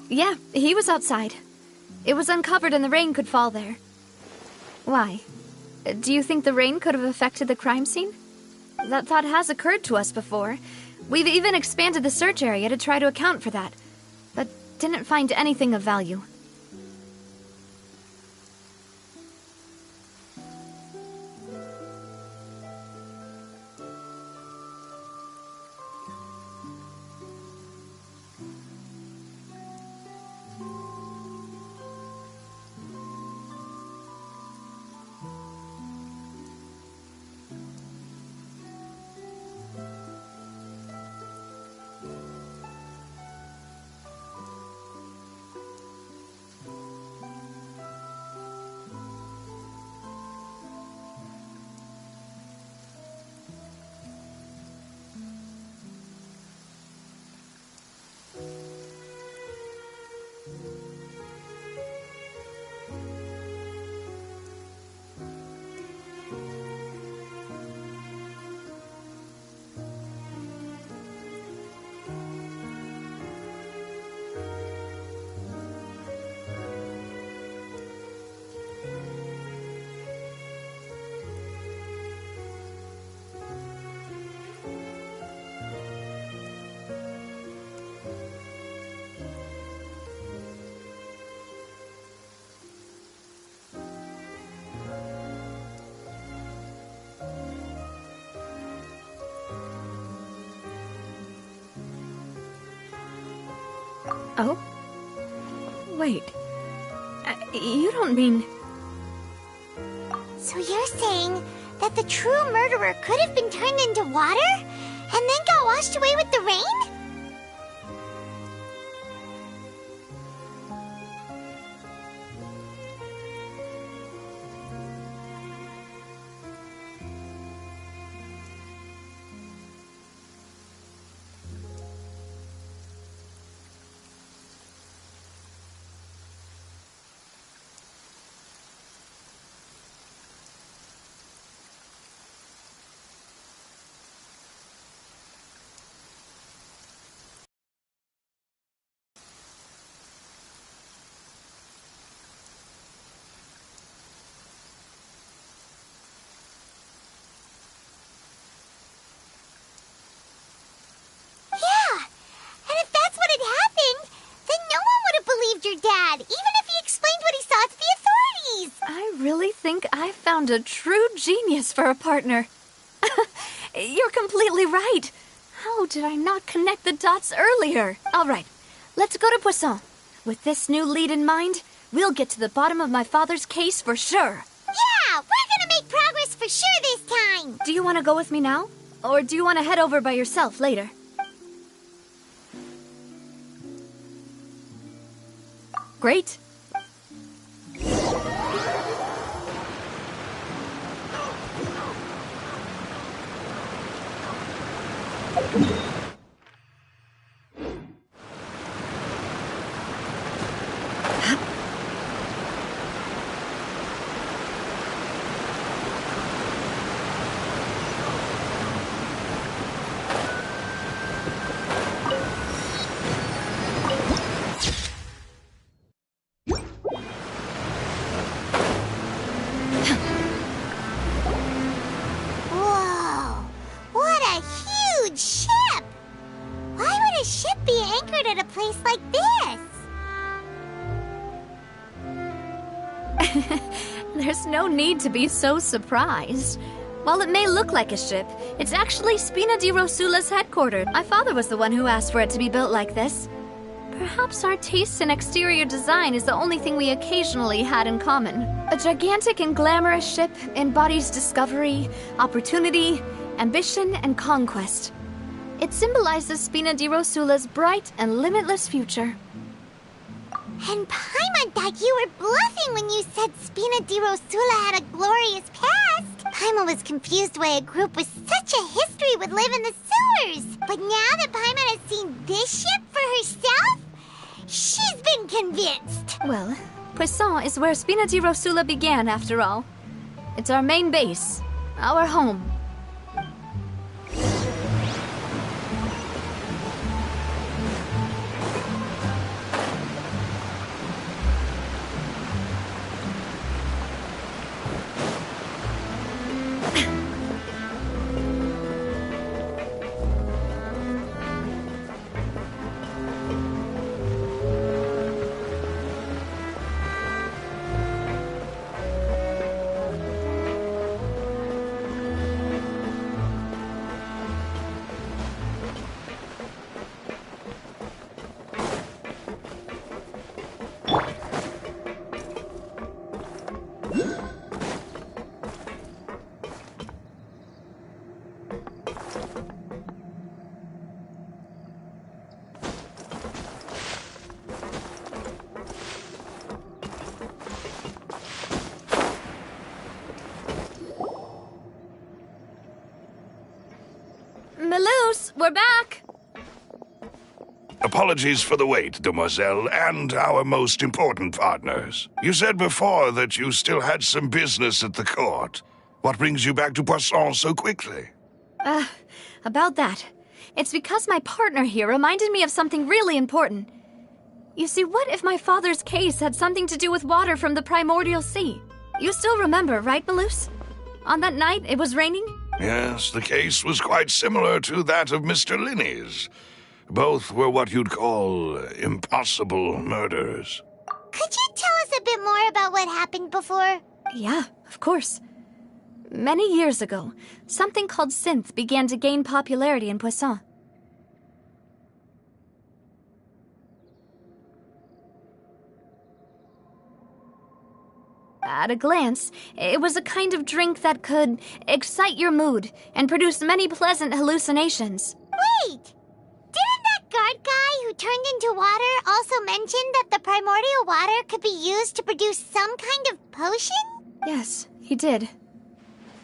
Yeah, he was outside. It was uncovered and the rain could fall there. Why? Do you think the rain could have affected the crime scene? That thought has occurred to us before. We've even expanded the search area to try to account for that, but didn't find anything of value. Oh? Wait. You don't mean... So you're saying that the true murderer could have been turned into water and then got washed away with the rain? Your dad, even if he explained what he saw to the authorities. I really think I found a true genius for a partner. You're completely right. How did I not connect the dots earlier? All right, let's go to Poisson. With this new lead in mind, we'll get to the bottom of my father's case for sure. Yeah, we're gonna make progress for sure this time. Do you want to go with me now? Or do you want to head over by yourself later? Great. There's no need to be so surprised. While it may look like a ship, it's actually Spina di Rosula's headquarters. My father was the one who asked for it to be built like this. Perhaps our taste in exterior design is the only thing we occasionally had in common. A gigantic and glamorous ship embodies discovery, opportunity, ambition, and conquest. It symbolizes Spina di Rosula's bright and limitless future. And Paimon thought you were bluffing when you said Spina di Rosula had a glorious past. Paimon was confused why a group with such a history would live in the sewers. But now that Paimon has seen this ship for herself, she's been convinced. Well, Poisson is where Spina di Rosula began, after all. It's our main base, our home. Melus, we're back! Apologies for the wait, demoiselle, and our most important partners. You said before that you still had some business at the court. What brings you back to Poisson so quickly? About that. It's because my partner here reminded me of something really important. You see, what if my father's case had something to do with water from the primordial sea? You still remember, right, Melus? On that night, it was raining? Yes, the case was quite similar to that of Mr. Linney's. Both were what you'd call impossible murders. Could you tell us a bit more about what happened before? Yeah, of course. Many years ago, something called synth began to gain popularity in Poisson. At a glance, it was a kind of drink that could excite your mood and produce many pleasant hallucinations. Wait! Didn't that guard guy who turned into water also mention that the primordial water could be used to produce some kind of potion? Yes, he did.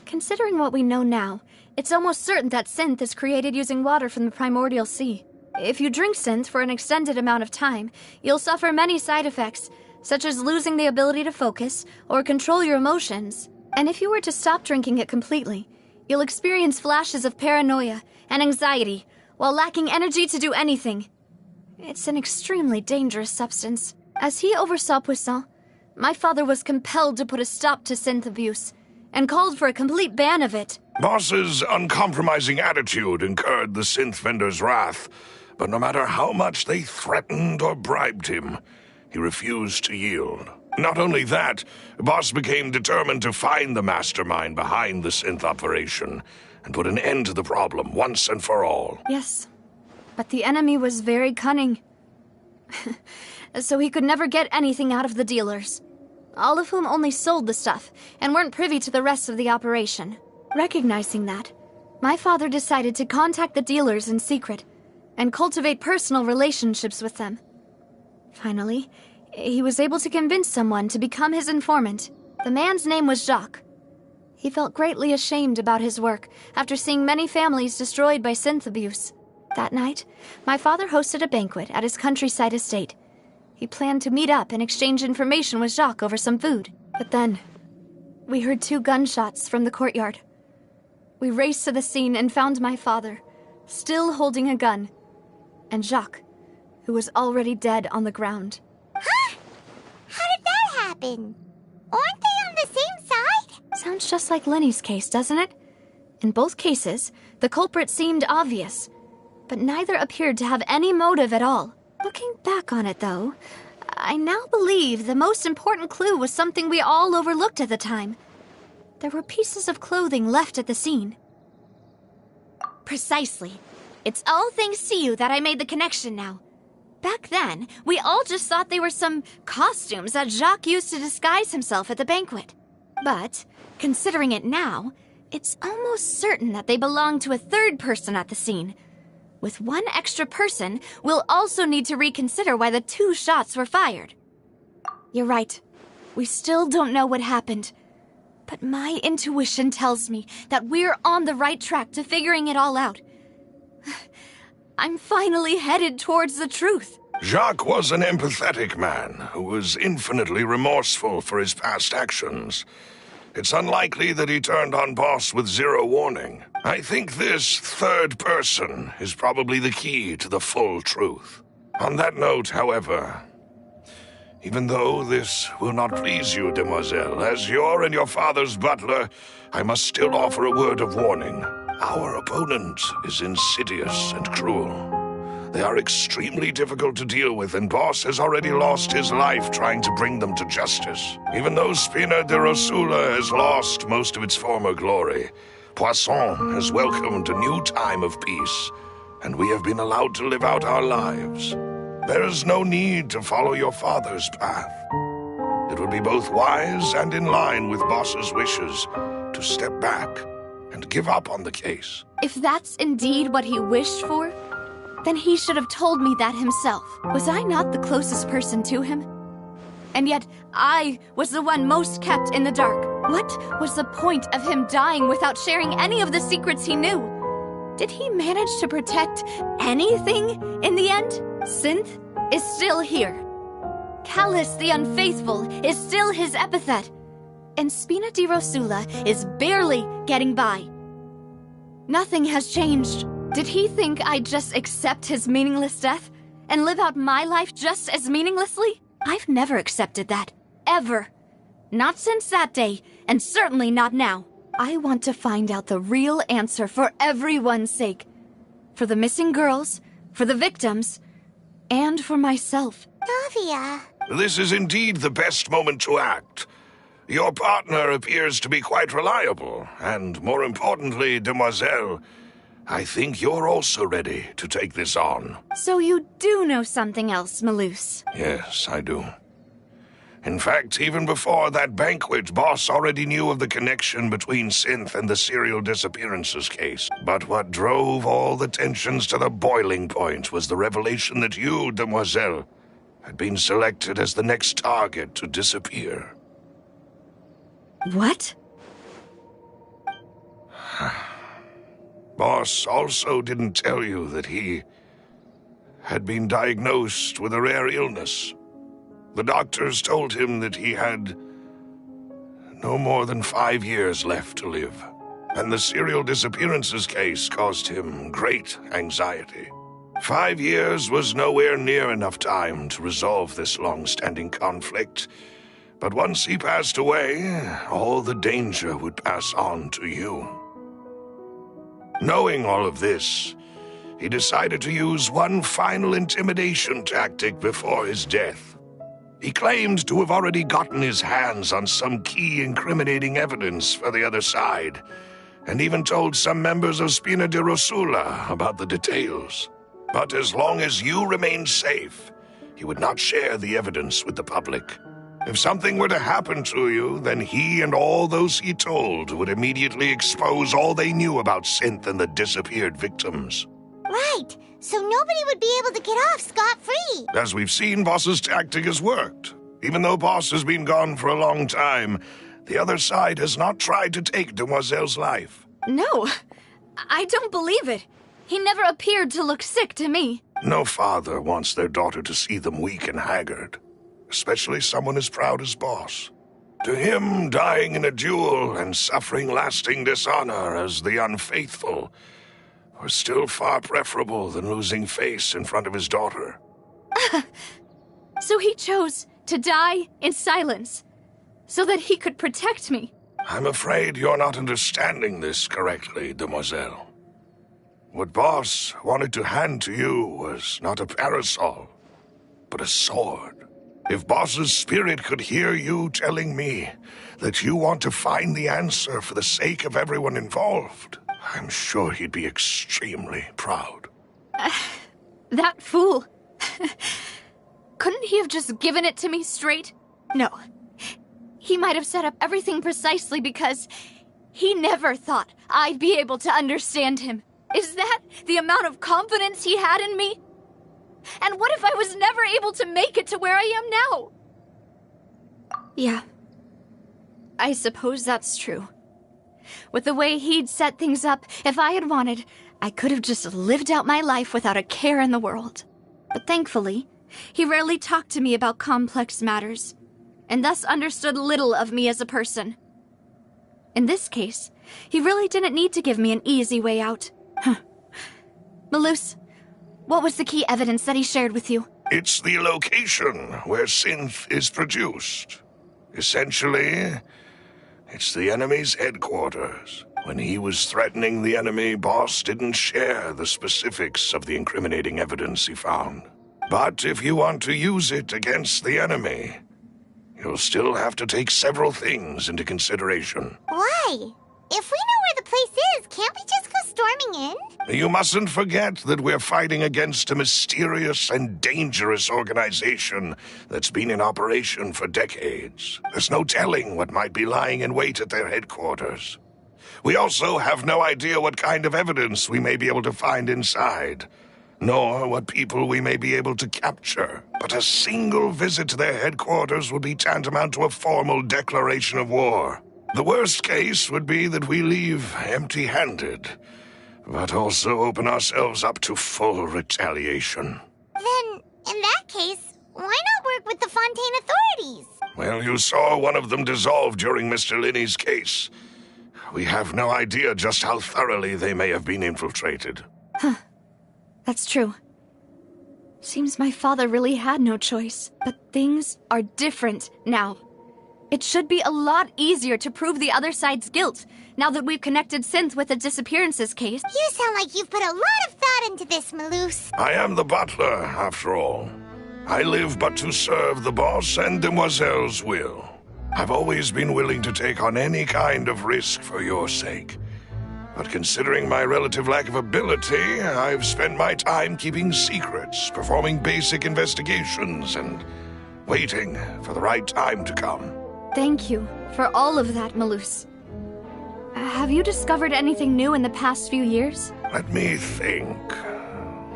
Considering what we know now, it's almost certain that synth is created using water from the primordial sea. If you drink synth for an extended amount of time, you'll suffer many side effects, such as losing the ability to focus or control your emotions. And if you were to stop drinking it completely, you'll experience flashes of paranoia and anxiety while lacking energy to do anything. It's an extremely dangerous substance. As he oversaw Poisson, my father was compelled to put a stop to synth abuse and called for a complete ban of it. Boss's uncompromising attitude incurred the synth vendor's wrath, but no matter how much they threatened or bribed him, he refused to yield. Not only that, Boss became determined to find the mastermind behind the synth operation and put an end to the problem once and for all. Yes, but the enemy was very cunning. So he could never get anything out of the dealers, all of whom only sold the stuff and weren't privy to the rest of the operation. Recognizing that, my father decided to contact the dealers in secret and cultivate personal relationships with them. Finally, he was able to convince someone to become his informant. The man's name was Jacques. He felt greatly ashamed about his work after seeing many families destroyed by synth abuse. That night, my father hosted a banquet at his countryside estate. He planned to meet up and exchange information with Jacques over some food. But then, we heard 2 gunshots from the courtyard. We raced to the scene and found my father, still holding a gun, and Jacques, who was already dead on the ground. Huh? How did that happen? Aren't they on the same side? Sounds just like Lenny's case, doesn't it? In both cases, the culprit seemed obvious, but neither appeared to have any motive at all. Looking back on it, though, I now believe the most important clue was something we all overlooked at the time. There were pieces of clothing left at the scene. Precisely. It's all thanks to you that I made the connection now. Back then, we all just thought they were some costumes that Jacques used to disguise himself at the banquet. But, considering it now, it's almost certain that they belong to a third person at the scene. With one extra person, we'll also need to reconsider why the 2 shots were fired. You're right. We still don't know what happened. But my intuition tells me that we're on the right track to figuring it all out. I'm finally headed towards the truth. Jacques was an empathetic man who was infinitely remorseful for his past actions. It's unlikely that he turned on Boss with 0 warning. I think this 3rd person is probably the key to the full truth. On that note, however, even though this will not please you, demoiselle, as your and your father's butler, I must still offer a word of warning. Our opponent is insidious and cruel. They are extremely difficult to deal with, and Boss has already lost his life trying to bring them to justice. Even though Spina de Rosula has lost most of its former glory, Poisson has welcomed a new time of peace, and we have been allowed to live out our lives. There is no need to follow your father's path. It would be both wise and in line with Boss's wishes to step back and give up on the case. If that's indeed what he wished for, then he should have told me that himself. Was I not the closest person to him? And yet, I was the one most kept in the dark. What was the point of him dying without sharing any of the secrets he knew? Did he manage to protect anything in the end? Synth is still here. Callus the Unfaithful is still his epithet. And Spina di Rosula is barely getting by. Nothing has changed. Did he think I'd just accept his meaningless death and live out my life just as meaninglessly? I've never accepted that. Ever. Not since that day, and certainly not now. I want to find out the real answer for everyone's sake. For the missing girls, for the victims, and for myself. Navia. This is indeed the best moment to act. Your partner appears to be quite reliable, and more importantly, demoiselle, I think you're also ready to take this on. So you do know something else, Malus? Yes, I do. In fact, even before that banquet, Boss already knew of the connection between Synth and the serial disappearances case. But what drove all the tensions to the boiling point was the revelation that you, demoiselle, had been selected as the next target to disappear. What? Boss also didn't tell you that he had been diagnosed with a rare illness. The doctors told him that he had no more than 5 years left to live, and the serial disappearances case caused him great anxiety. 5 years was nowhere near enough time to resolve this long-standing conflict, but once he passed away, all the danger would pass on to you. Knowing all of this, he decided to use one final intimidation tactic before his death. He claimed to have already gotten his hands on some key incriminating evidence for the other side, and even told some members of Spina di Rosula about the details. But as long as you remained safe, he would not share the evidence with the public. If something were to happen to you, then he and all those he told would immediately expose all they knew about Synth and the disappeared victims. Right, so nobody would be able to get off scot-free. As we've seen, Boss's tactic has worked. Even though Boss has been gone for a long time, the other side has not tried to take Demoiselle's life. No, I don't believe it. He never appeared to look sick to me. No father wants their daughter to see them weak and haggard, especially someone as proud as Boss. To him, dying in a duel and suffering lasting dishonor as the unfaithful was still far preferable than losing face in front of his daughter. So he chose to die in silence, so that he could protect me. I'm afraid you're not understanding this correctly, demoiselle. What Boss wanted to hand to you was not a parasol, but a sword. If Boss's spirit could hear you telling me that you want to find the answer for the sake of everyone involved, I'm sure he'd be extremely proud. That fool. Couldn't he have just given it to me straight? No. He might have set up everything precisely because he never thought I'd be able to understand him. Is that the amount of confidence he had in me? And what if I was never able to make it to where I am now? Yeah. I suppose that's true. With the way he'd set things up, if I had wanted, I could have just lived out my life without a care in the world. But thankfully, he rarely talked to me about complex matters, and thus understood little of me as a person. In this case, he really didn't need to give me an easy way out. Malus, what was the key evidence that he shared with you? It's the location where synth is produced. Essentially, it's the enemy's headquarters. When he was threatening the enemy, Boss didn't share the specifics of the incriminating evidence he found. But if you want to use it against the enemy, you'll still have to take several things into consideration. Why? If we know where the place is, can't we just go storming in? You mustn't forget that we're fighting against a mysterious and dangerous organization that's been in operation for decades. There's no telling what might be lying in wait at their headquarters. We also have no idea what kind of evidence we may be able to find inside, nor what people we may be able to capture. But a single visit to their headquarters would be tantamount to a formal declaration of war. The worst case would be that we leave empty-handed, but also open ourselves up to full retaliation. Then, in that case, why not work with the Fontaine authorities? Well, you saw one of them dissolve during Mr. Linney's case. We have no idea just how thoroughly they may have been infiltrated. Huh. That's true. Seems my father really had no choice. But things are different now. It should be a lot easier to prove the other side's guilt, now that we've connected Synth with the disappearances case. You sound like you've put a lot of thought into this, Malus. I am the butler, after all. I live but to serve the boss and Demoiselle's will. I've always been willing to take on any kind of risk for your sake. But considering my relative lack of ability, I've spent my time keeping secrets, performing basic investigations, and waiting for the right time to come. Thank you for all of that, Malus. Have you discovered anything new in the past few years? Let me think.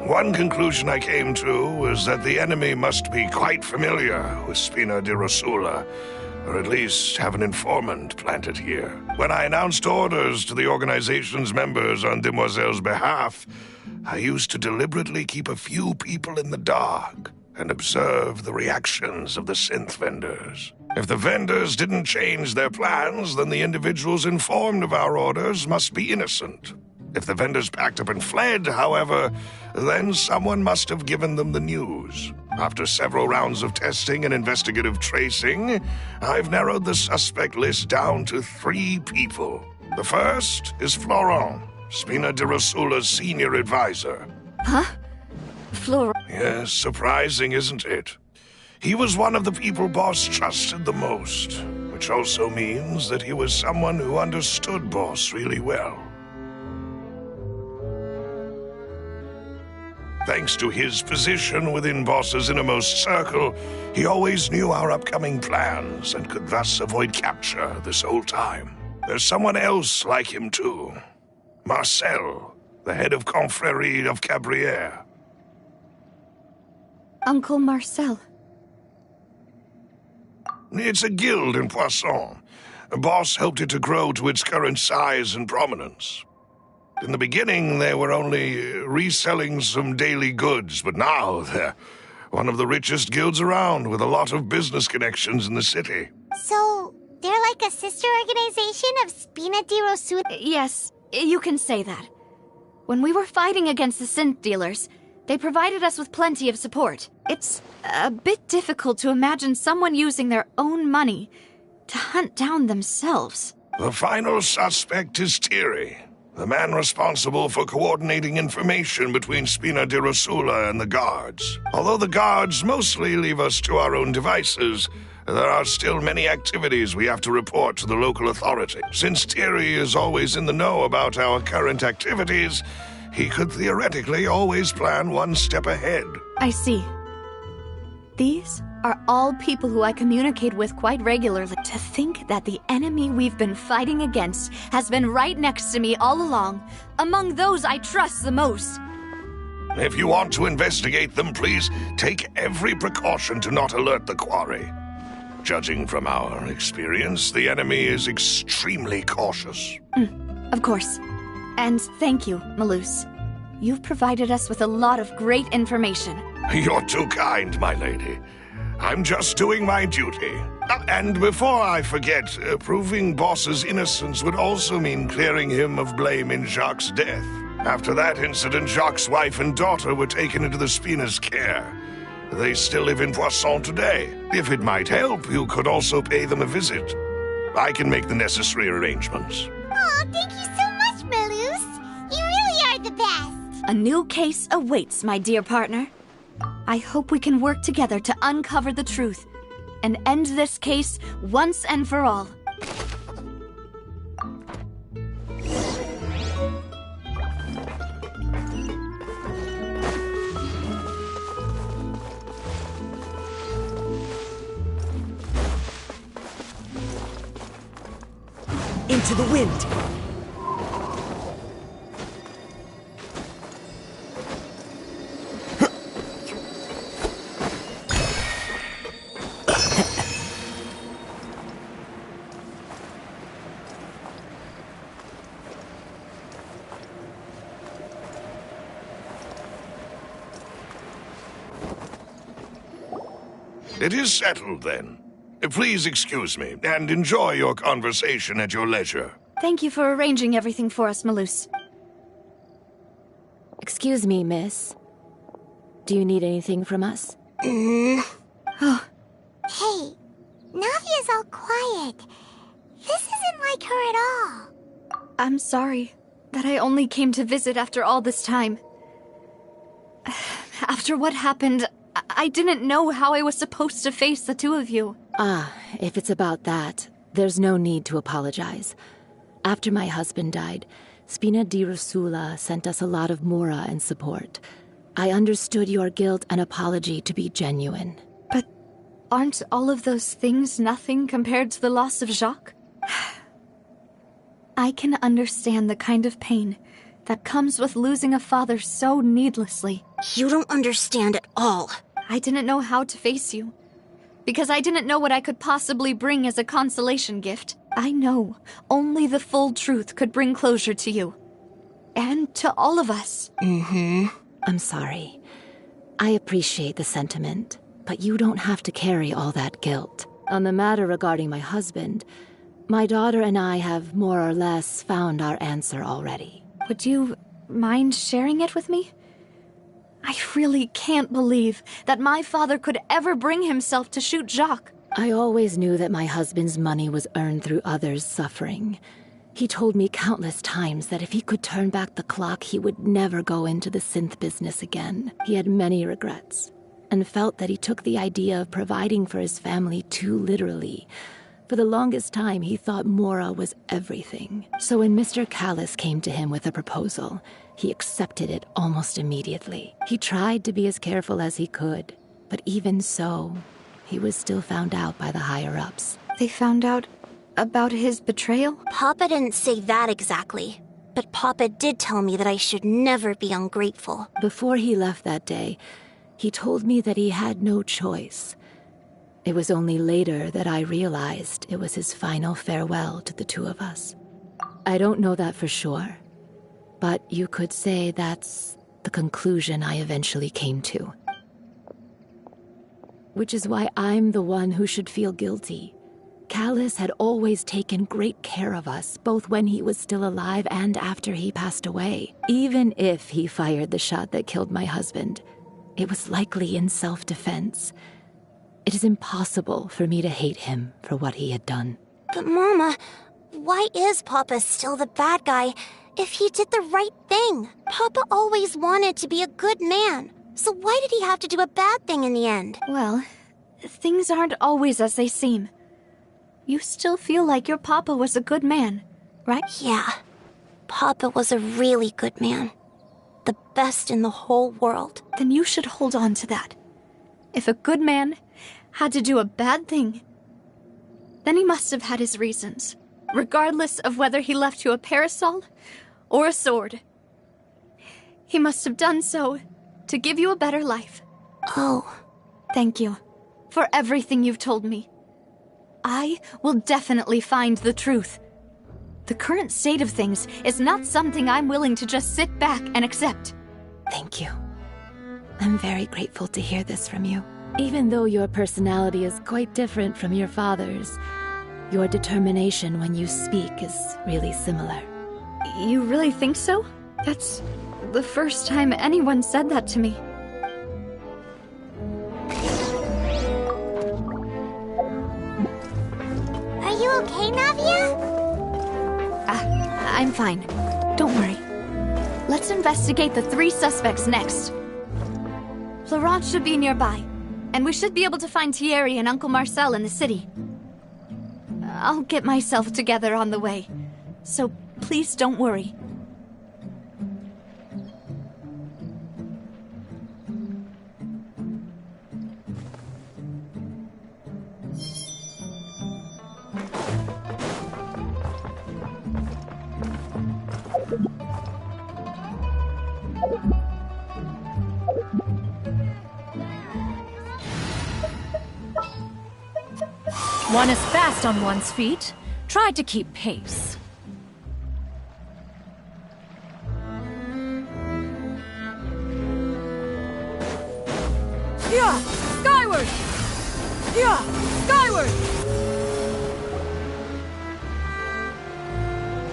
One conclusion I came to was that the enemy must be quite familiar with Spina di Rosula, or at least have an informant planted here. When I announced orders to the organization's members on Demoiselle's behalf, I used to deliberately keep a few people in the dark and observe the reactions of the synth vendors. If the vendors didn't change their plans, then the individuals informed of our orders must be innocent. If the vendors packed up and fled, however, then someone must have given them the news. After several rounds of testing and investigative tracing, I've narrowed the suspect list down to 3 people. The first is Florent, Spina di Rosula's senior advisor. Huh? Florent? Yes, surprising, isn't it? He was one of the people Boss trusted the most, which also means that he was someone who understood Boss really well. Thanks to his position within Boss's innermost circle, he always knew our upcoming plans and could thus avoid capture this whole time. There's someone else like him too. Marcel, the head of Confrérie of Cabrières. Uncle Marcel. It's a guild in Poisson. Boss helped it to grow to its current size and prominence. In the beginning, they were only reselling some daily goods, but now they're one of the richest guilds around with a lot of business connections in the city. So, they're like a sister organization of Spina di Rosula? Yes, you can say that. When we were fighting against the synth dealers, they provided us with plenty of support. It's a bit difficult to imagine someone using their own money to hunt down themselves. The final suspect is Thierry, the man responsible for coordinating information between Spina di Rosula and the guards. Although the guards mostly leave us to our own devices, there are still many activities we have to report to the local authority. Since Thierry is always in the know about our current activities, he could theoretically always plan one step ahead. I see. These are all people who I communicate with quite regularly. To think that the enemy we've been fighting against has been right next to me all along, among those I trust the most. If you want to investigate them, please take every precaution to not alert the quarry. Judging from our experience, the enemy is extremely cautious. Of course. And thank you, Malus. You've provided us with a lot of great information. You're too kind, my lady. I'm just doing my duty. And before I forget, proving Boss's innocence would also mean clearing him of blame in Jacques' death. After that incident, Jacques' wife and daughter were taken into the Spina's care. They still live in Poisson today. If it might help, you could also pay them a visit. I can make the necessary arrangements. Oh, thank you so much, Malus. You really are the best. A new case awaits, my dear partner. I hope we can work together to uncover the truth and end this case once and for all. Into the wind! It is settled, then. Please excuse me, and enjoy your conversation at your leisure. Thank you for arranging everything for us, Malus. Excuse me, miss. Do you need anything from us? Oh, Hey, Navia's all quiet. This isn't like her at all. I'm sorry that I only came to visit after all this time. After what happened, I didn't know how I was supposed to face the two of you. If it's about that, there's no need to apologize. After my husband died, Spina di Rosula sent us a lot of mora and support. I understood your guilt and apology to be genuine. But aren't all of those things nothing compared to the loss of Jacques? I can understand the kind of pain that comes with losing a father so needlessly. You don't understand at all. I didn't know how to face you, because I didn't know what I could possibly bring as a consolation gift. I know only the full truth could bring closure to you. And to all of us. I'm sorry. I appreciate the sentiment, but you don't have to carry all that guilt. On the matter regarding my husband, my daughter and I have more or less found our answer already. Would you mind sharing it with me? I really can't believe that my father could ever bring himself to shoot Jacques. I always knew that my husband's money was earned through others' suffering. He told me countless times that if he could turn back the clock, he would never go into the synth business again. He had many regrets, and felt that he took the idea of providing for his family too literally. For the longest time, he thought Mora was everything. So when Mr. Callis came to him with a proposal, he accepted it almost immediately. He tried to be as careful as he could, but even so, he was still found out by the higher-ups. They found out about his betrayal? Papa didn't say that exactly, but Papa did tell me that I should never be ungrateful. Before he left that day, he told me that he had no choice. It was only later that I realized it was his final farewell to the two of us. I don't know that for sure, but you could say that's the conclusion I eventually came to. Which is why I'm the one who should feel guilty. Callis had always taken great care of us, both when he was still alive and after he passed away. Even if he fired the shot that killed my husband, it was likely in self-defense. It is impossible for me to hate him for what he had done. But Mama, why is Papa still the bad guy if he did the right thing? Papa always wanted to be a good man. So why did he have to do a bad thing in the end? Well, things aren't always as they seem. You still feel like your papa was a good man, right? Yeah. Papa was a really good man. The best in the whole world. Then you should hold on to that. If a good man had to do a bad thing, then he must have had his reasons, regardless of whether he left you a parasol or a sword. He must have done so to give you a better life. Oh, thank you for everything you've told me. I will definitely find the truth. The current state of things is not something I'm willing to just sit back and accept. Thank you. I'm very grateful to hear this from you. Even though your personality is quite different from your father's, your determination when you speak is really similar. You really think so? That's the first time anyone said that to me. Are you okay, Navia? I'm fine. Don't worry. Let's investigate the 3 suspects next. Florent should be nearby, and we should be able to find Thierry and Uncle Marcel in the city. I'll get myself together on the way, so please don't worry. One is fast on one's feet. Try to keep pace. Yeah! Skyward! Yeah! Skyward!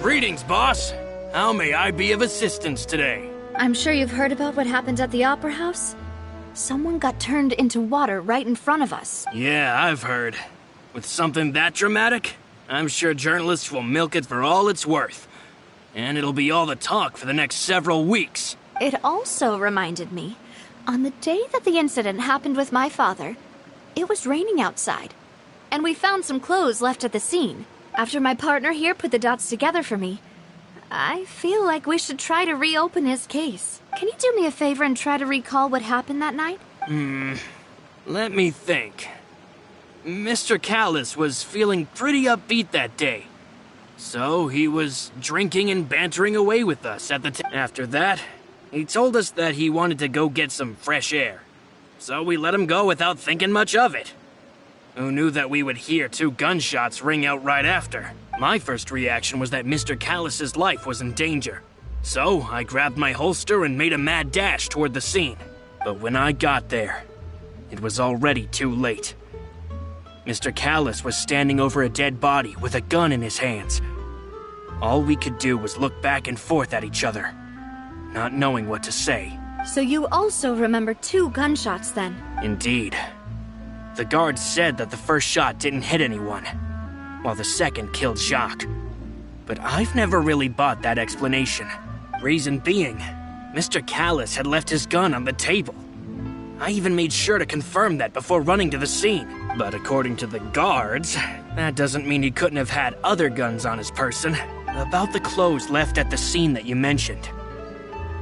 Greetings, boss. How may I be of assistance today? I'm sure you've heard about what happened at the Opera House. Someone got turned into water right in front of us. Yeah, I've heard. With something that dramatic, I'm sure journalists will milk it for all it's worth. And it'll be all the talk for the next several weeks. It also reminded me, on the day that the incident happened with my father, it was raining outside. And we found some clothes left at the scene. After my partner here put the dots together for me, I feel like we should try to reopen his case. Can you do me a favor and try to recall what happened that night? Let me think. Mr. Callis was feeling pretty upbeat that day. So he was drinking and bantering away with us at the After that, he told us that he wanted to go get some fresh air. So we let him go without thinking much of it. Who knew that we would hear 2 gunshots ring out right after? My first reaction was that Mr. Callis's life was in danger. So I grabbed my holster and made a mad dash toward the scene. But when I got there, it was already too late. Mr. Callis was standing over a dead body with a gun in his hands. All we could do was look back and forth at each other, not knowing what to say. So you also remember 2 gunshots then? Indeed. The guard said that the first shot didn't hit anyone, while the second killed Jacques. But I've never really bought that explanation. Reason being, Mr. Callis had left his gun on the table. I even made sure to confirm that before running to the scene. But according to the guards, that doesn't mean he couldn't have had other guns on his person. About the clothes left at the scene that you mentioned,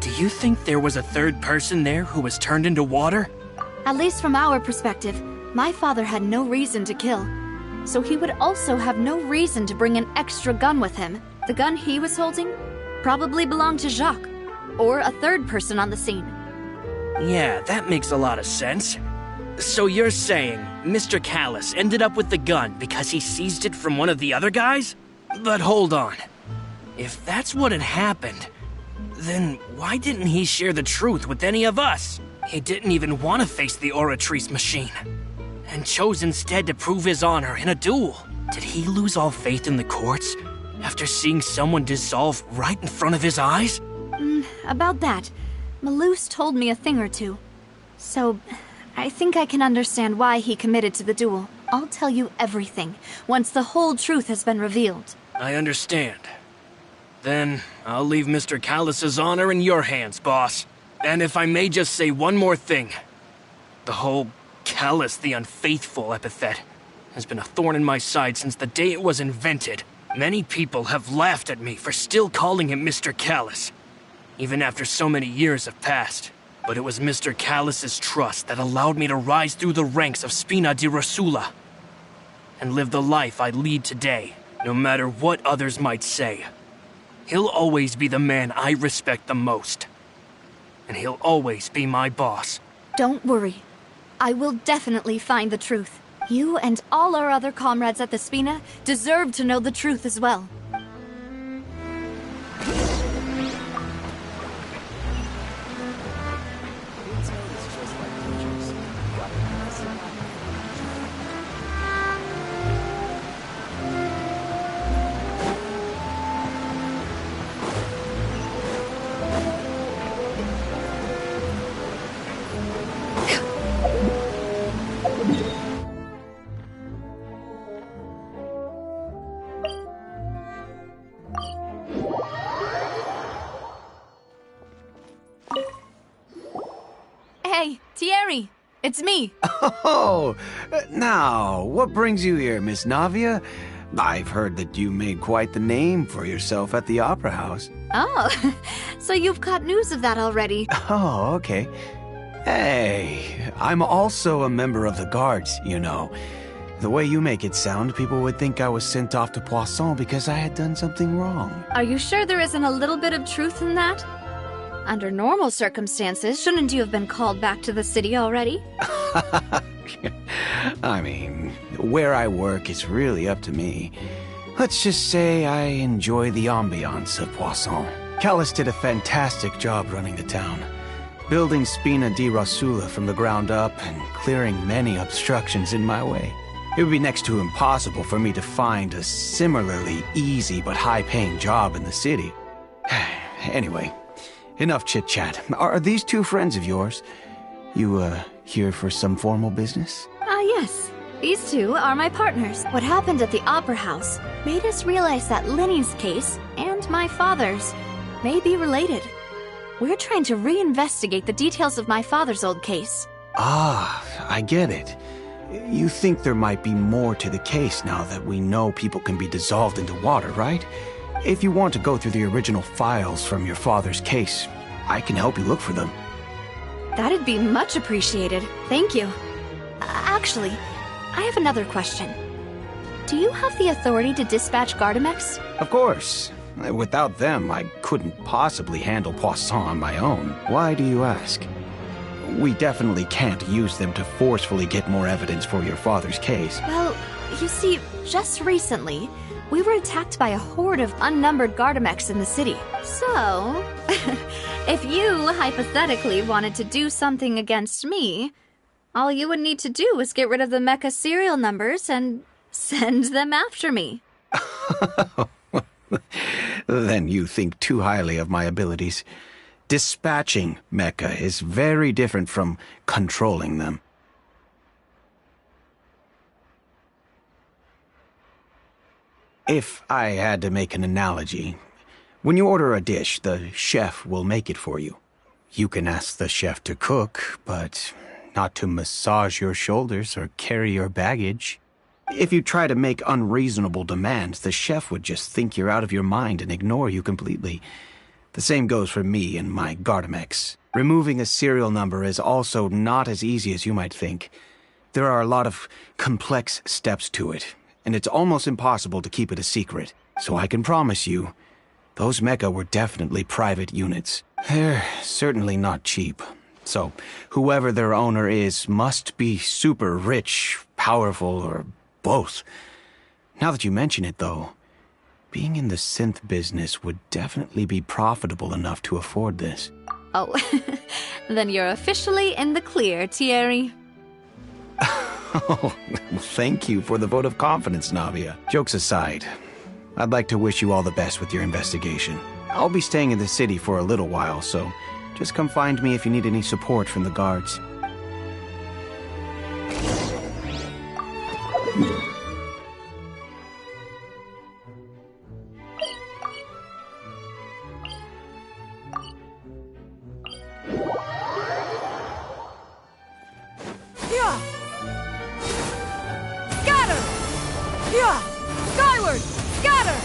do you think there was a 3rd person there who was turned into water? At least from our perspective, my father had no reason to kill. So he would also have no reason to bring an extra gun with him. The gun he was holding probably belonged to Jacques, or a 3rd person on the scene. Yeah, that makes a lot of sense. So you're saying Mr. Callis ended up with the gun because he seized it from one of the other guys? But hold on. If that's what had happened, then why didn't he share the truth with any of us? He didn't even want to face the Oratrice machine, and chose instead to prove his honor in a duel. Did he lose all faith in the courts after seeing someone dissolve right in front of his eyes? About that, Malouse told me a thing or two. So, I think I can understand why he committed to the duel. I'll tell you everything, once the whole truth has been revealed. I understand. Then, I'll leave Mr. Callis's honor in your hands, boss. And if I may just say one more thing. The whole Callis the Unfaithful epithet has been a thorn in my side since the day it was invented. Many people have laughed at me for still calling him Mr. Callis, even after so many years have passed. But it was Mr. Callus's trust that allowed me to rise through the ranks of Spina di Rosula and live the life I lead today, no matter what others might say. He'll always be the man I respect the most. And he'll always be my boss. Don't worry. I will definitely find the truth. You and all our other comrades at the Spina deserve to know the truth as well. Hey, Thierry, it's me. Oh, now, what brings you here, Miss Navia? I've heard that you made quite the name for yourself at the Opera House. Oh, so you've got news of that already. Oh, okay. Hey, I'm also a member of the Guards, you know. The way you make it sound, people would think I was sent off to Poisson because I had done something wrong. Are you sure there isn't a little bit of truth in that? Under normal circumstances, shouldn't you have been called back to the city already? I mean, where I work is really up to me. Let's just say I enjoy the ambiance of Poisson. Callus did a fantastic job running the town, building Spina di Rosula from the ground up and clearing many obstructions in my way. It would be next to impossible for me to find a similarly easy but high-paying job in the city. Anyway, enough chit-chat. Are these two friends of yours? You, here for some formal business? Yes. These two are my partners. What happened at the Opera House made us realize that Linny's case and my father's may be related. We're trying to reinvestigate the details of my father's old case. Ah, I get it. You think there might be more to the case now that we know people can be dissolved into water, right? If you want to go through the original files from your father's case, I can help you look for them. That'd be much appreciated. Thank you. Actually, I have another question. Do you have the authority to dispatch Gardamex? Of course. Without them, I couldn't possibly handle Poisson on my own. Why do you ask? We definitely can't use them to forcefully get more evidence for your father's case. Well, you see, just recently, we were attacked by a horde of unnumbered Gardamex in the city. So, if you hypothetically wanted to do something against me, all you would need to do is get rid of the mecha serial numbers and send them after me. Then you think too highly of my abilities. Dispatching mecha is very different from controlling them. If I had to make an analogy, when you order a dish, the chef will make it for you. You can ask the chef to cook, but not to massage your shoulders or carry your baggage. If you try to make unreasonable demands, the chef would just think you're out of your mind and ignore you completely. The same goes for me and my Gardamex. Removing a serial number is also not as easy as you might think. There are a lot of complex steps to it, and it's almost impossible to keep it a secret. So I can promise you, those mecha were definitely private units. They're certainly not cheap. So whoever their owner is must be super rich, powerful, or both. Now that you mention it, though, being in the synth business would definitely be profitable enough to afford this. Oh, then you're officially in the clear, Thierry. Oh, thank you for the vote of confidence, Navia. Jokes aside, I'd like to wish you all the best with your investigation. I'll be staying in the city for a little while, so just come find me if you need any support from the guards. Scatter! Yeah! Skyward! Scatter!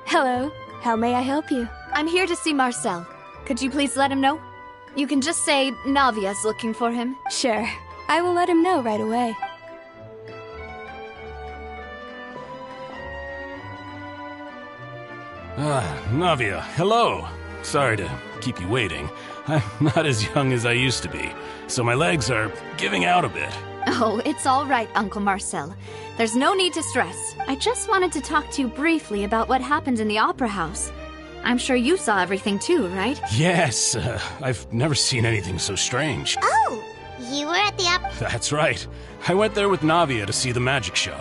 Hello. How may I help you? I'm here to see Marcel. Could you please let him know? You can just say Navia's looking for him. Sure. I will let him know right away. Navia, hello. Sorry to keep you waiting. I'm not as young as I used to be, so my legs are giving out a bit. Oh, it's all right, Uncle Marcel. There's no need to stress. I just wanted to talk to you briefly about what happened in the Opera House. I'm sure you saw everything too, right? Yes, I've never seen anything so strange. Oh, you were at the That's right. I went there with Navia to see the magic show.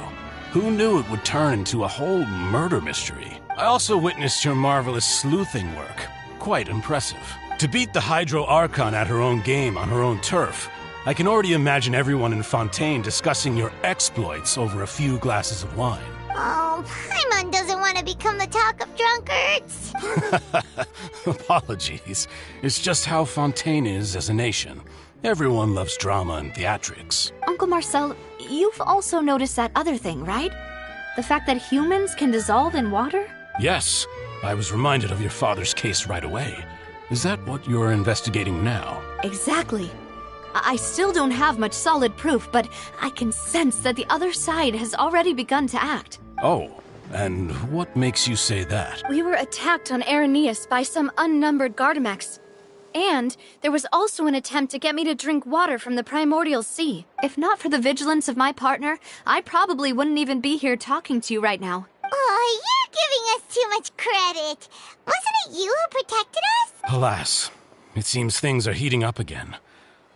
Who knew it would turn into a whole murder mystery? I also witnessed your marvelous sleuthing work. Quite impressive. To beat the Hydro Archon at her own game on her own turf, I can already imagine everyone in Fontaine discussing your exploits over a few glasses of wine. Oh, Paimon doesn't want to become the talk of drunkards. Apologies. It's just how Fontaine is as a nation. Everyone loves drama and theatrics. Uncle Marcel, you've also noticed that other thing, right? The fact that humans can dissolve in water? Yes, I was reminded of your father's case right away. Is that what you're investigating now? Exactly. I still don't have much solid proof, but I can sense that the other side has already begun to act. Oh, and what makes you say that? We were attacked on Araneus by some unnumbered Gardamex. And there was also an attempt to get me to drink water from the primordial sea. If not for the vigilance of my partner, I probably wouldn't even be here talking to you right now. Oh, you're giving us too much credit. Wasn't it you who protected us? Alas, it seems things are heating up again.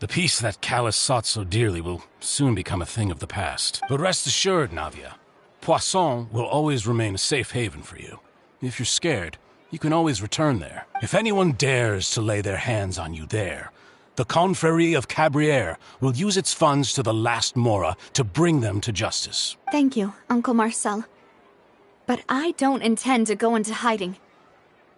The peace that Callus sought so dearly will soon become a thing of the past. But rest assured, Navia, Poisson will always remain a safe haven for you. If you're scared, you can always return there. If anyone dares to lay their hands on you there, the Confrérie of Cabrières will use its funds to the last Mora to bring them to justice. Thank you, Uncle Marcel. But I don't intend to go into hiding.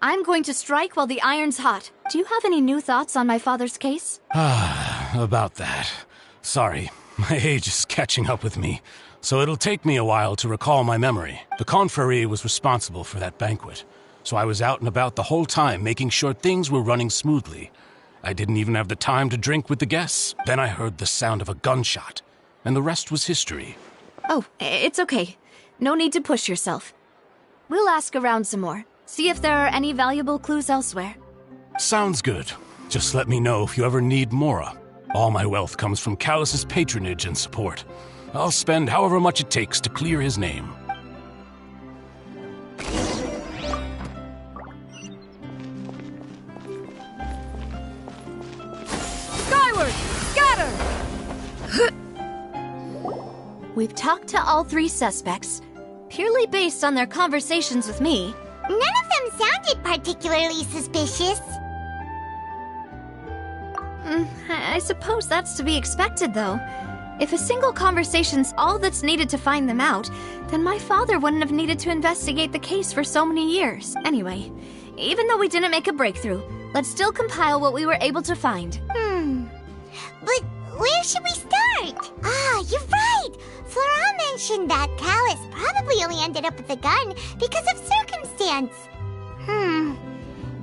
I'm going to strike while the iron's hot. Do you have any new thoughts on my father's case? About that. Sorry, my age is catching up with me, so it'll take me a while to recall my memory. The Confrérie was responsible for that banquet, so I was out and about the whole time making sure things were running smoothly. I didn't even have the time to drink with the guests. Then I heard the sound of a gunshot, and the rest was history. Oh, it's okay. No need to push yourself. We'll ask around some more. See if there are any valuable clues elsewhere. Sounds good. Just let me know if you ever need Mora. All my wealth comes from Callus's patronage and support. I'll spend however much it takes to clear his name. Skyward! Scatter! We've talked to all three suspects, purely based on their conversations with me. None of them sounded particularly suspicious. I suppose that's to be expected, though. If a single conversation's all that's needed to find them out, then my father wouldn't have needed to investigate the case for so many years. Anyway, even though we didn't make a breakthrough, let's still compile what we were able to find. But where should we start? Ah, you're right! Flora mentioned that Callus probably only ended up with the gun because of circumstance.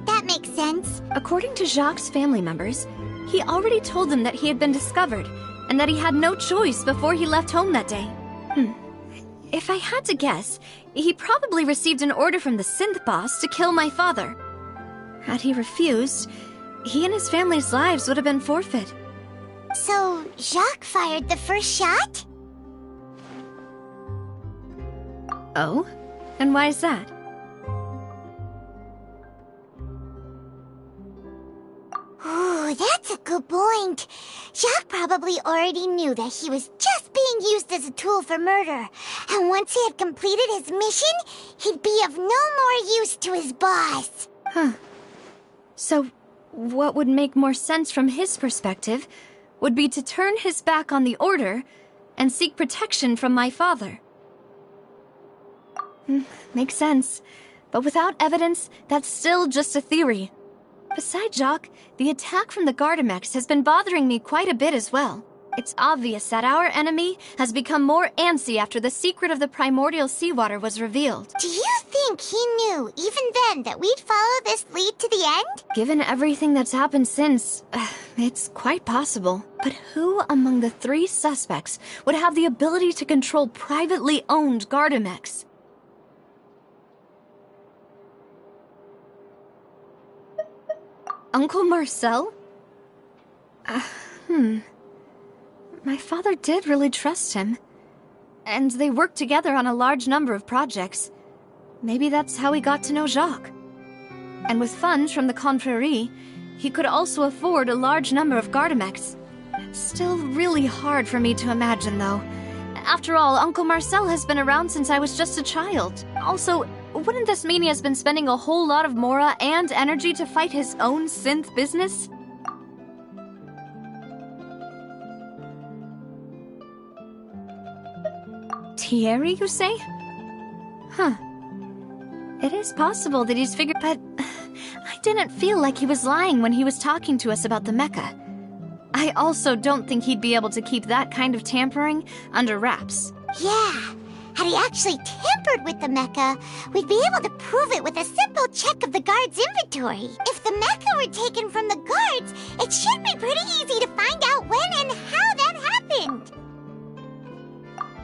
That makes sense. According to Jacques' family members, he already told them that he had been discovered, and that he had no choice before he left home that day. If I had to guess, he probably received an order from the synth boss to kill my father. Had he refused, he and his family's lives would have been forfeit. So, Jacques fired the first shot? Oh? And why is that? Ooh, that's a good point. Jacques probably already knew that he was just being used as a tool for murder. And once he had completed his mission, he'd be of no more use to his boss. So, what would make more sense from his perspective would be to turn his back on the order and seek protection from my father. Makes sense. But without evidence, that's still just a theory. Besides Jacques, the attack from the Gardamex has been bothering me quite a bit as well. It's obvious that our enemy has become more antsy after the secret of the primordial seawater was revealed. Do you think he knew, even then, that we'd follow this lead to the end? Given everything that's happened since, it's quite possible. But who among the 3 suspects would have the ability to control privately owned Gardamex? Uncle Marcel? My father did really trust him. And they worked together on a large number of projects. Maybe that's how he got to know Jacques. And with funds from the Confrérie, he could also afford a large number of Gardamex. It's still really hard for me to imagine, though. After all, Uncle Marcel has been around since I was just a child. Also, wouldn't this mean he has been spending a whole lot of mora and energy to fight his own synth business? Thierry, you say? Huh. It is possible that he's figured, but I didn't feel like he was lying when he was talking to us about the mecha. I also don't think he'd be able to keep that kind of tampering under wraps. Yeah. Had he actually tampered with the mecha, we'd be able to prove it with a simple check of the guard's inventory. If the mecha were taken from the guards, it should be pretty easy to find out when and how that happened.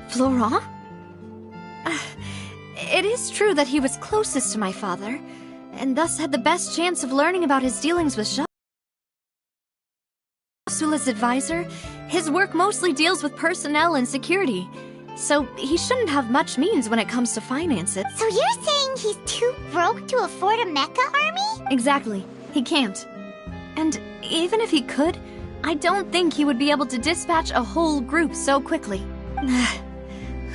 Florent? It is true that he was closest to my father, and thus had the best chance of learning about his dealings with Jacques. Sula's advisor, his work mostly deals with personnel and security, so he shouldn't have much means when it comes to finances. So you're saying he's too broke to afford a mecha army? Exactly. He can't. And even if he could, I don't think he would be able to dispatch a whole group so quickly.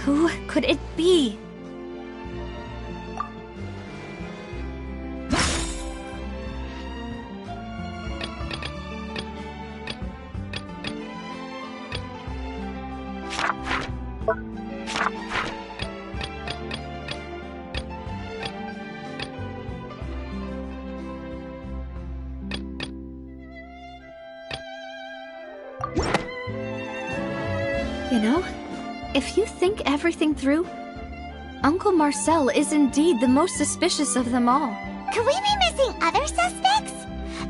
Who could it be? You know, if you think everything through, Uncle Marcel is indeed the most suspicious of them all. Could we be missing other suspects?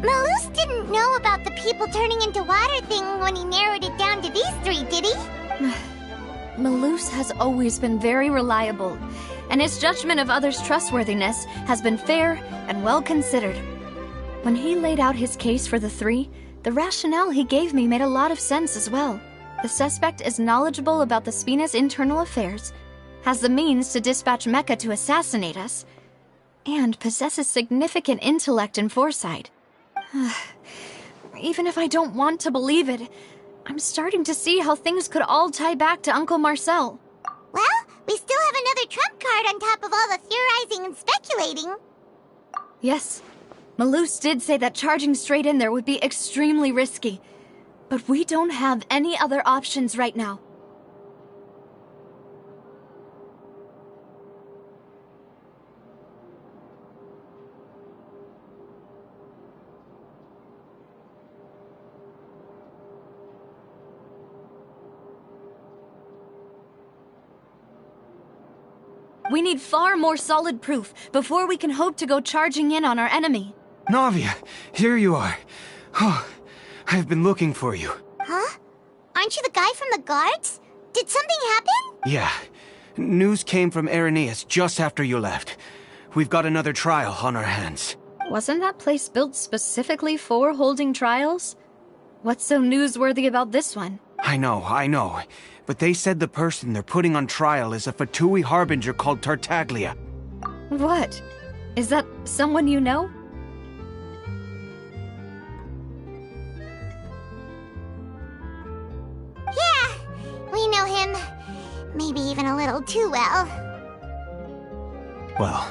Malus didn't know about the people turning into water thing when he narrowed it down to these 3, did he? Malus has always been very reliable, and his judgment of others' trustworthiness has been fair and well considered. When he laid out his case for the 3, the rationale he gave me made a lot of sense as well. The suspect is knowledgeable about the Spina's internal affairs, has the means to dispatch Mecha to assassinate us, and possesses significant intellect and foresight. Even if I don't want to believe it, I'm starting to see how things could all tie back to Uncle Marcel. Well, we still have another trump card on top of all the theorizing and speculating. Yes, Malus did say that charging straight in there would be extremely risky. But we don't have any other options right now. We need far more solid proof before we can hope to go charging in on our enemy. Navia, here you are. Oh, I've been looking for you. Huh? Aren't you the guy from the guards? Did something happen? Yeah. News came from Irenaeus just after you left. We've got another trial on our hands. Wasn't that place built specifically for holding trials? What's so newsworthy about this one? I know. But they said the person they're putting on trial is a Fatui harbinger called Tartaglia. What? Is that someone you know? Yeah, we know him. Maybe even a little too well. Well,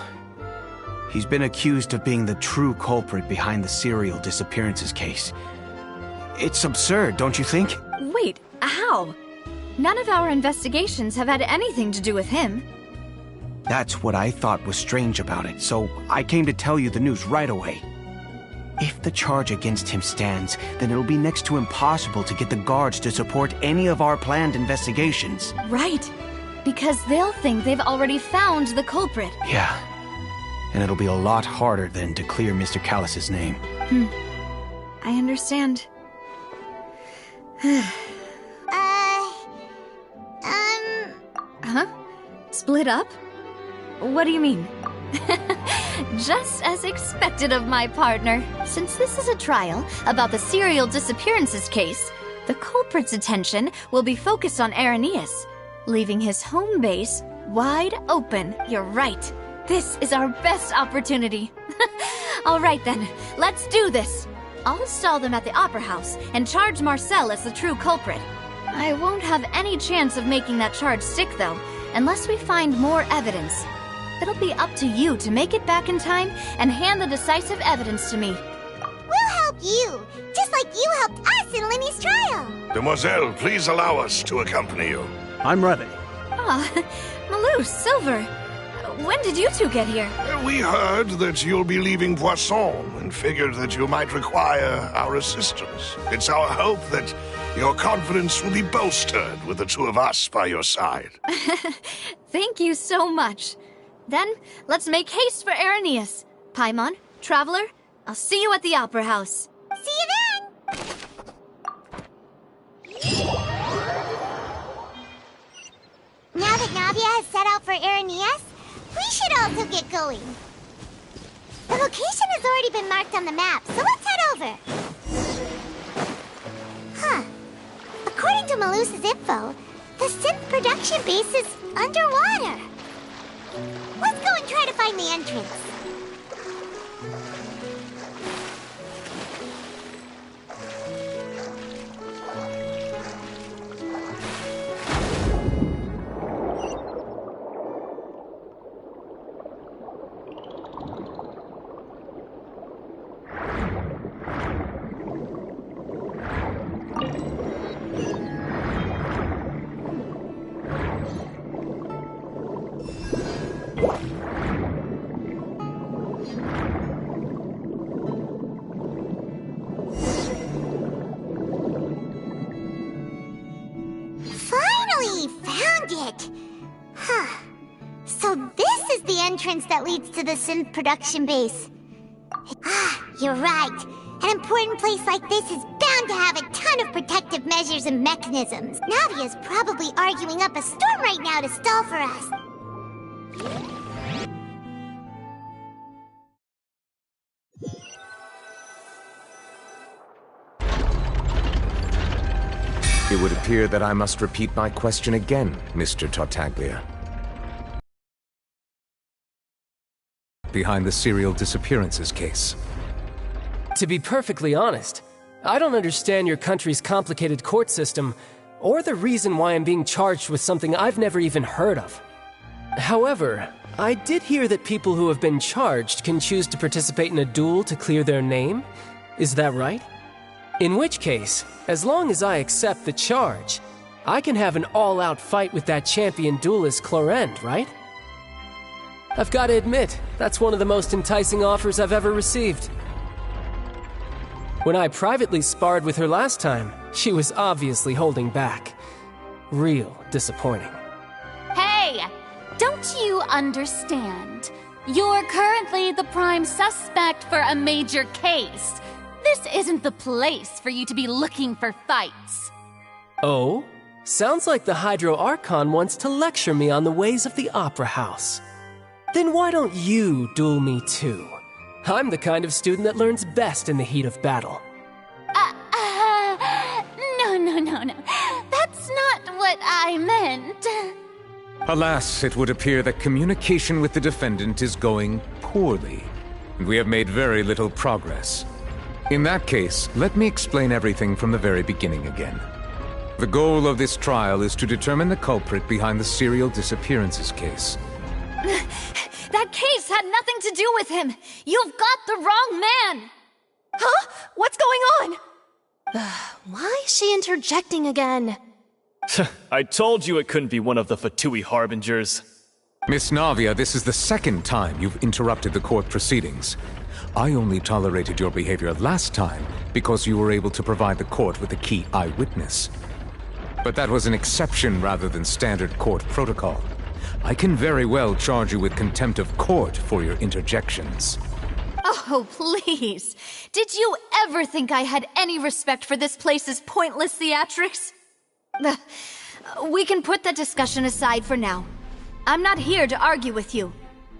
he's been accused of being the true culprit behind the serial disappearances case. It's absurd, don't you think? Wait, how? None of our investigations have had anything to do with him. That's what I thought was strange about it, so I came to tell you the news right away. If the charge against him stands, then it'll be next to impossible to get the guards to support any of our planned investigations. Right. Because they'll think they've already found the culprit. Yeah. And it'll be a lot harder then to clear Mr. Callus's name. I understand. Huh? Split up? What do you mean? Just as expected of my partner. Since this is a trial about the serial disappearances case, the culprit's attention will be focused on Irenaeus, leaving his home base wide open. You're right. This is our best opportunity. All right then, let's do this. I'll stall them at the Opera House and charge Marcel as the true culprit. I won't have any chance of making that charge stick, though, unless we find more evidence. It'll be up to you to make it back in time and hand the decisive evidence to me. We'll help you, just like you helped us in Lenny's trial. Demoiselle, please allow us to accompany you. I'm ready. Ah, Malou, Silver, when did you two get here? We heard that you'll be leaving Poisson and figured that you might require our assistance. It's our hope that your confidence will be bolstered with the two of us by your side. Thank you so much. Then, let's make haste for Irenaeus. Paimon, Traveler, I'll see you at the Opera House. See you then! Now that Navia has set out for Irenaeus, we should also get going. The location has already been marked on the map, so let's head over. Huh. According to Malus's info, the synth production base is underwater. Let's go and try to find the entrance. That leads to the synth production base. Ah, you're right. An important place like this is bound to have a ton of protective measures and mechanisms. Navia's probably arguing up a storm right now to stall for us. It would appear that I must repeat my question again, Mr. Tartaglia. Behind the serial disappearances case. To be perfectly honest, I don't understand your country's complicated court system, or the reason why I'm being charged with something I've never even heard of. However, I did hear that people who have been charged can choose to participate in a duel to clear their name. Is that right? In which case, as long as I accept the charge, I can have an all-out fight with that champion duelist Clorend, right? I've got to admit, that's one of the most enticing offers I've ever received. When I privately sparred with her last time, she was obviously holding back. Real disappointing. Hey! Don't you understand? You're currently the prime suspect for a major case. This isn't the place for you to be looking for fights. Oh? Sounds like the Hydro Archon wants to lecture me on the ways of the Opera House. Then why don't you duel me too? I'm the kind of student that learns best in the heat of battle. No. That's not what I meant. Alas, it would appear that communication with the defendant is going poorly, and we have made very little progress. In that case, let me explain everything from the very beginning again. The goal of this trial is to determine the culprit behind the serial disappearances case. That case had nothing to do with him! You've got the wrong man! Huh? What's going on? Why is she interjecting again? I told you it couldn't be one of the Fatui Harbingers. Miss Navia, this is the second time you've interrupted the court proceedings. I only tolerated your behavior last time because you were able to provide the court with a key eyewitness. But that was an exception rather than standard court protocol. I can very well charge you with contempt of court for your interjections. Oh, please. Did you ever think I had any respect for this place's pointless theatrics? We can put that discussion aside for now. I'm not here to argue with you.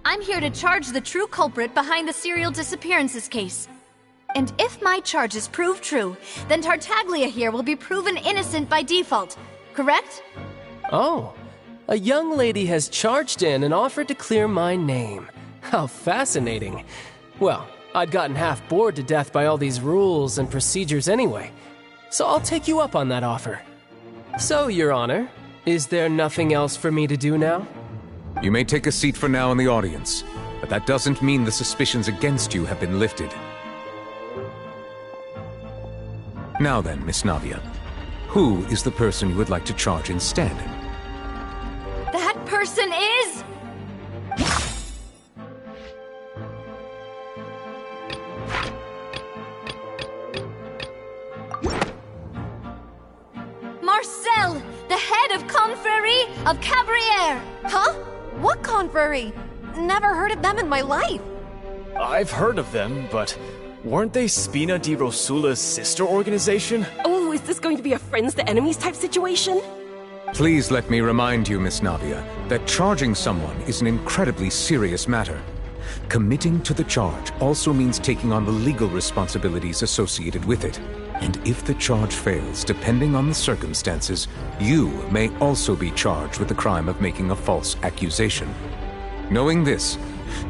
I'm here to charge the true culprit behind the serial disappearances case. And if my charges prove true, then Tartaglia here will be proven innocent by default, correct? Oh, a young lady has charged in and offered to clear my name. How fascinating. Well, I'd gotten half bored to death by all these rules and procedures anyway, so I'll take you up on that offer. So, Your Honor, is there nothing else for me to do now? You may take a seat for now in the audience, but that doesn't mean the suspicions against you have been lifted. Now then, Miss Navia, who is the person you would like to charge instead? That person is... Marcel, the head of Confrérie of Cabrières! Huh? What confrérie? Never heard of them in my life. I've heard of them, but weren't they Spina di Rosula's sister organization? Oh, is this going to be a friends to enemies type situation? Please let me remind you, Miss Navia, that charging someone is an incredibly serious matter. Committing to the charge also means taking on the legal responsibilities associated with it. And if the charge fails, depending on the circumstances, you may also be charged with the crime of making a false accusation. Knowing this,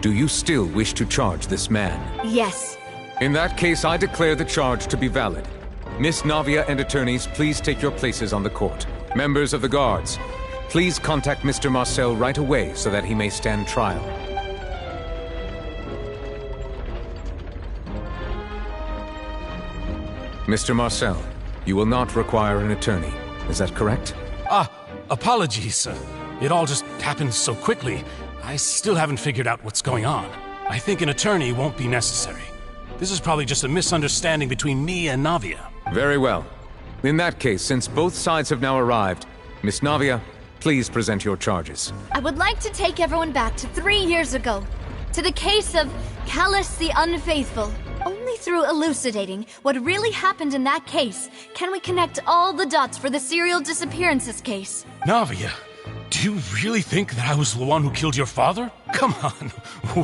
do you still wish to charge this man? Yes. In that case, I declare the charge to be valid. Miss Navia and attorneys, please take your places on the court. Members of the guards, please contact Mr. Marcel right away so that he may stand trial. Mr. Marcel, you will not require an attorney. Is that correct? Apologies, sir. It all just happened so quickly. I still haven't figured out what's going on. I think an attorney won't be necessary. This is probably just a misunderstanding between me and Navia. Very well. In that case, since both sides have now arrived, Miss Navia, please present your charges. I would like to take everyone back to 3 years ago, to the case of Callus the Unfaithful. Only through elucidating what really happened in that case can we connect all the dots for the serial disappearances case. Navia, do you really think that I was the one who killed your father? Come on,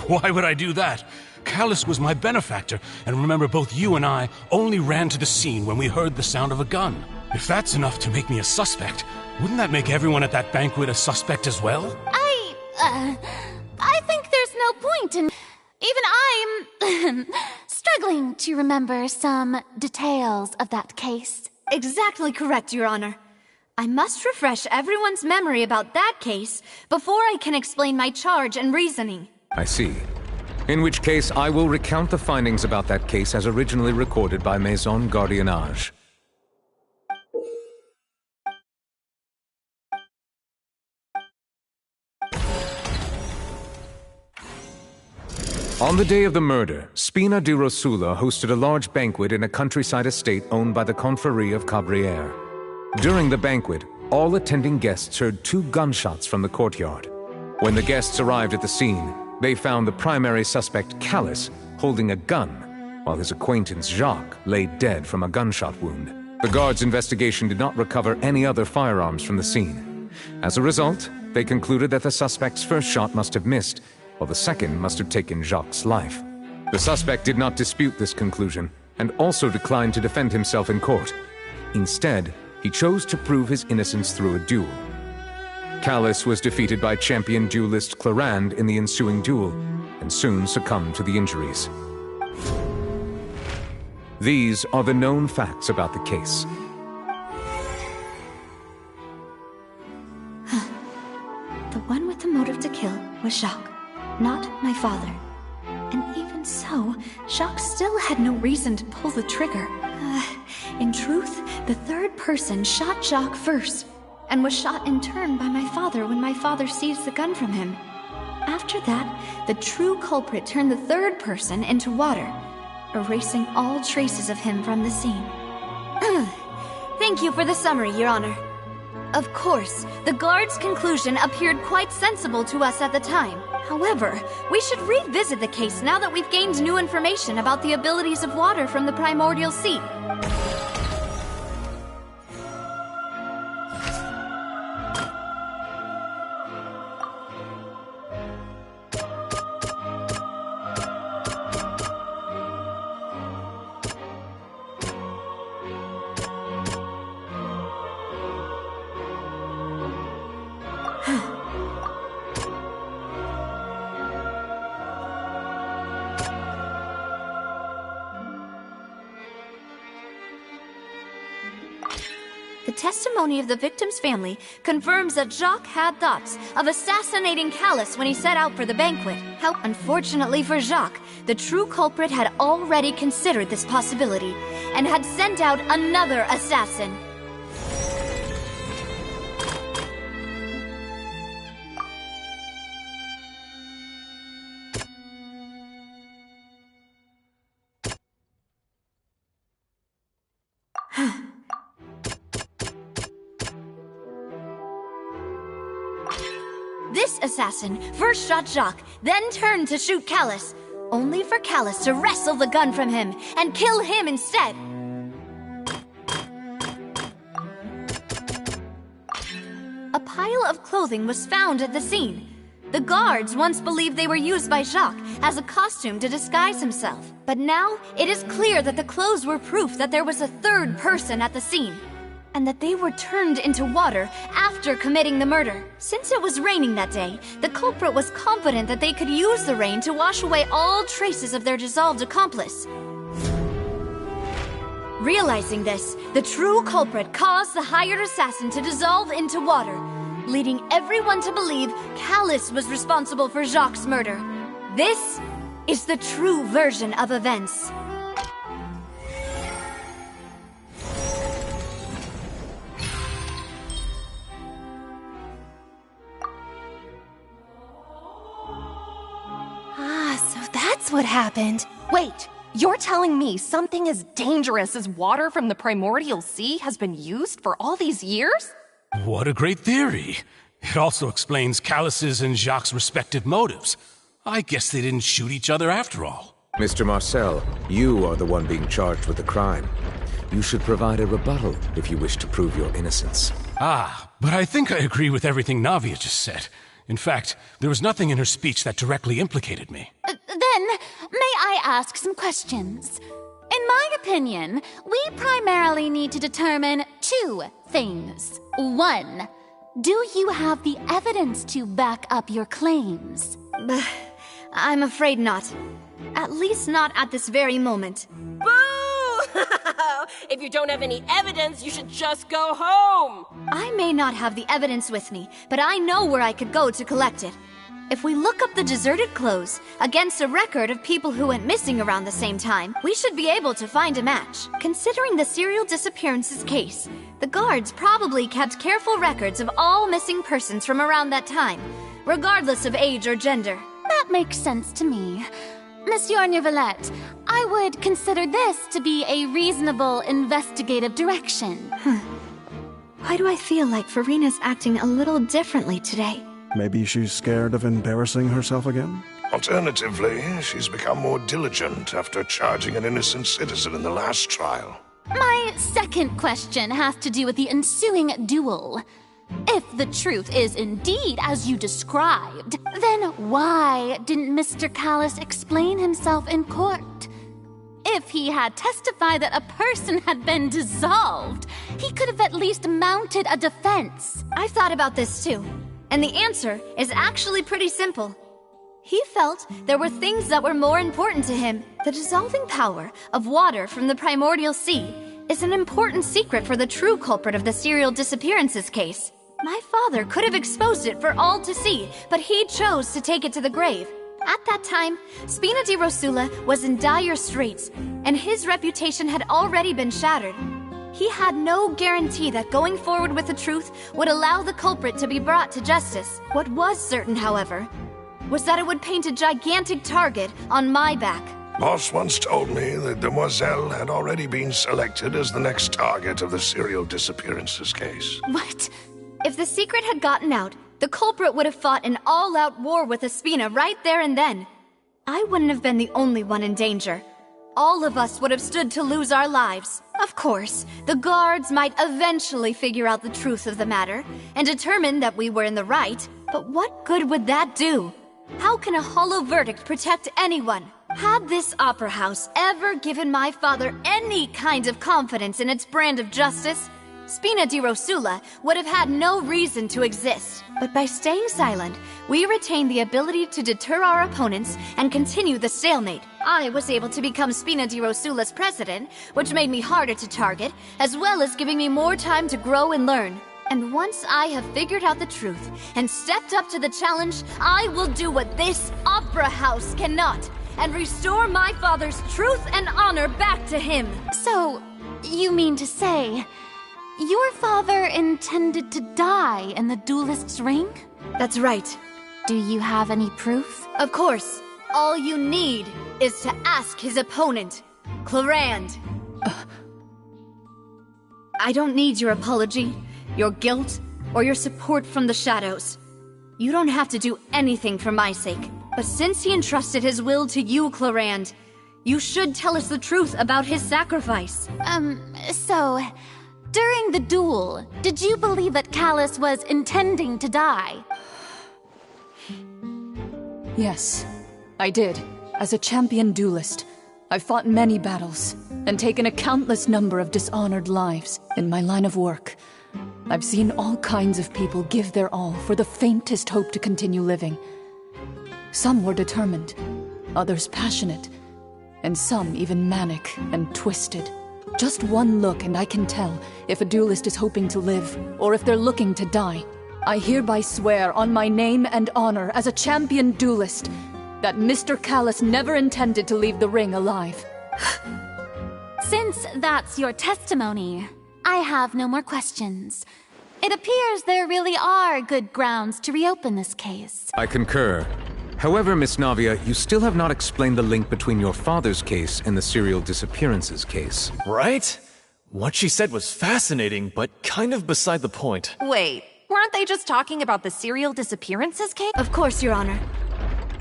why would I do that? Callus was my benefactor, and remember, both you and I only ran to the scene when we heard the sound of a gun. If that's enough to make me a suspect, wouldn't that make everyone at that banquet a suspect as well? I think there's no point in... Even I'm struggling to remember some details of that case. Exactly correct, Your Honor. I must refresh everyone's memory about that case before I can explain my charge and reasoning. I see. In which case, I will recount the findings about that case as originally recorded by Maison Gardiennage. On the day of the murder, Spina di Rosula hosted a large banquet in a countryside estate owned by the Confrérie of Cabrières. During the banquet, all attending guests heard 2 gunshots from the courtyard. When the guests arrived at the scene, they found the primary suspect, Callus, holding a gun, while his acquaintance, Jacques, lay dead from a gunshot wound. The guards' investigation did not recover any other firearms from the scene. As a result, they concluded that the suspect's first shot must have missed, while the second must have taken Jacques' life. The suspect did not dispute this conclusion, and also declined to defend himself in court. Instead, he chose to prove his innocence through a duel. Callus was defeated by champion duelist Clarande in the ensuing duel, and soon succumbed to the injuries. These are the known facts about the case. The one with the motive to kill was Jacques, not my father. And even so, Jacques still had no reason to pull the trigger. In truth, the third person shot Jacques first, and was shot in turn by my father when my father seized the gun from him. After that, the true culprit turned the third person into water, erasing all traces of him from the scene. Thank you for the summary, Your Honor. Of course, the guard's conclusion appeared quite sensible to us at the time. However, we should revisit the case now that we've gained new information about the abilities of water from the primordial sea. The testimony of the victim's family confirms that Jacques had thoughts of assassinating Callus when he set out for the banquet. How unfortunately for Jacques, the true culprit had already considered this possibility and had sent out another assassin. This assassin first shot Jacques, then turned to shoot Callus, only for Callus to wrestle the gun from him and kill him instead. A pile of clothing was found at the scene. The guards once believed they were used by Jacques as a costume to disguise himself. But now it is clear that the clothes were proof that there was a third person at the scene, and that they were turned into water after committing the murder. Since it was raining that day, the culprit was confident that they could use the rain to wash away all traces of their dissolved accomplice. Realizing this, the true culprit caused the hired assassin to dissolve into water, leading everyone to believe Callus was responsible for Jacques' murder. This is the true version of events. So that's what happened. Wait, you're telling me something as dangerous as water from the primordial sea has been used for all these years? What a great theory. It also explains Callus's and Jacques' respective motives. I guess they didn't shoot each other after all. Mr. Marcel, you are the one being charged with the crime. You should provide a rebuttal if you wish to prove your innocence. But I think I agree with everything Navia just said. In fact, there was nothing in her speech that directly implicated me. Then, may I ask some questions? In my opinion, we primarily need to determine two things. One, do you have the evidence to back up your claims? I'm afraid not. At least not at this very moment. Boo! If you don't have any evidence, you should just go home! I may not have the evidence with me, but I know where I could go to collect it. If we look up the deserted clothes against a record of people who went missing around the same time, we should be able to find a match. Considering the serial disappearances case, the guards probably kept careful records of all missing persons from around that time, regardless of age or gender. That makes sense to me. Monsieur Neuvillette, I would consider this to be a reasonable investigative direction. Why do I feel like Farina's acting a little differently today? Maybe she's scared of embarrassing herself again? Alternatively, she's become more diligent after charging an innocent citizen in the last trial. My second question has to do with the ensuing duel. If the truth is indeed as you described, then why didn't Mr. Callus explain himself in court? If he had testified that a person had been dissolved, he could have at least mounted a defense. I've thought about this too, and the answer is actually pretty simple. He felt there were things that were more important to him. The dissolving power of water from the primordial sea is an important secret for the true culprit of the serial disappearances case. My father could have exposed it for all to see, but he chose to take it to the grave. At that time, Spina di Rosula was in dire straits, and his reputation had already been shattered. He had no guarantee that going forward with the truth would allow the culprit to be brought to justice. What was certain, however, was that it would paint a gigantic target on my back. Boss once told me that Demoiselle had already been selected as the next target of the serial disappearances case. What? If the secret had gotten out, the culprit would have fought an all-out war with Espina right there and then. I wouldn't have been the only one in danger. All of us would have stood to lose our lives. Of course, the guards might eventually figure out the truth of the matter and determine that we were in the right, but what good would that do? How can a hollow verdict protect anyone? Had this opera house ever given my father any kind of confidence in its brand of justice, Spina di Rosula would have had no reason to exist. But by staying silent, we retained the ability to deter our opponents and continue the stalemate. I was able to become Spina di Rosula's president, which made me harder to target, as well as giving me more time to grow and learn. And once I have figured out the truth and stepped up to the challenge, I will do what this opera house cannot, and restore my father's truth and honor back to him. So, you mean to say, your father intended to die in the duelist's ring? That's right. Do you have any proof? Of course. All you need is to ask his opponent, Clarand. I don't need your apology, your guilt, or your support from the shadows. You don't have to do anything for my sake. But since he entrusted his will to you, Clarand, you should tell us the truth about his sacrifice. So, during the duel, did you believe that Callus was intending to die? Yes, I did. As a champion duelist, I've fought many battles and taken a countless number of dishonored lives in my line of work. I've seen all kinds of people give their all for the faintest hope to continue living. Some were determined, others passionate, and some even manic and twisted. Just one look and I can tell if a duelist is hoping to live or if they're looking to die. I hereby swear on my name and honor as a champion duelist that Mr. Callus never intended to leave the ring alive. Since that's your testimony, I have no more questions. It appears there really are good grounds to reopen this case. I concur. However, Miss Navia, you still have not explained the link between your father's case and the serial disappearances case. Right? What she said was fascinating, but kind of beside the point. Wait, weren't they just talking about the serial disappearances case? Of course, Your Honor.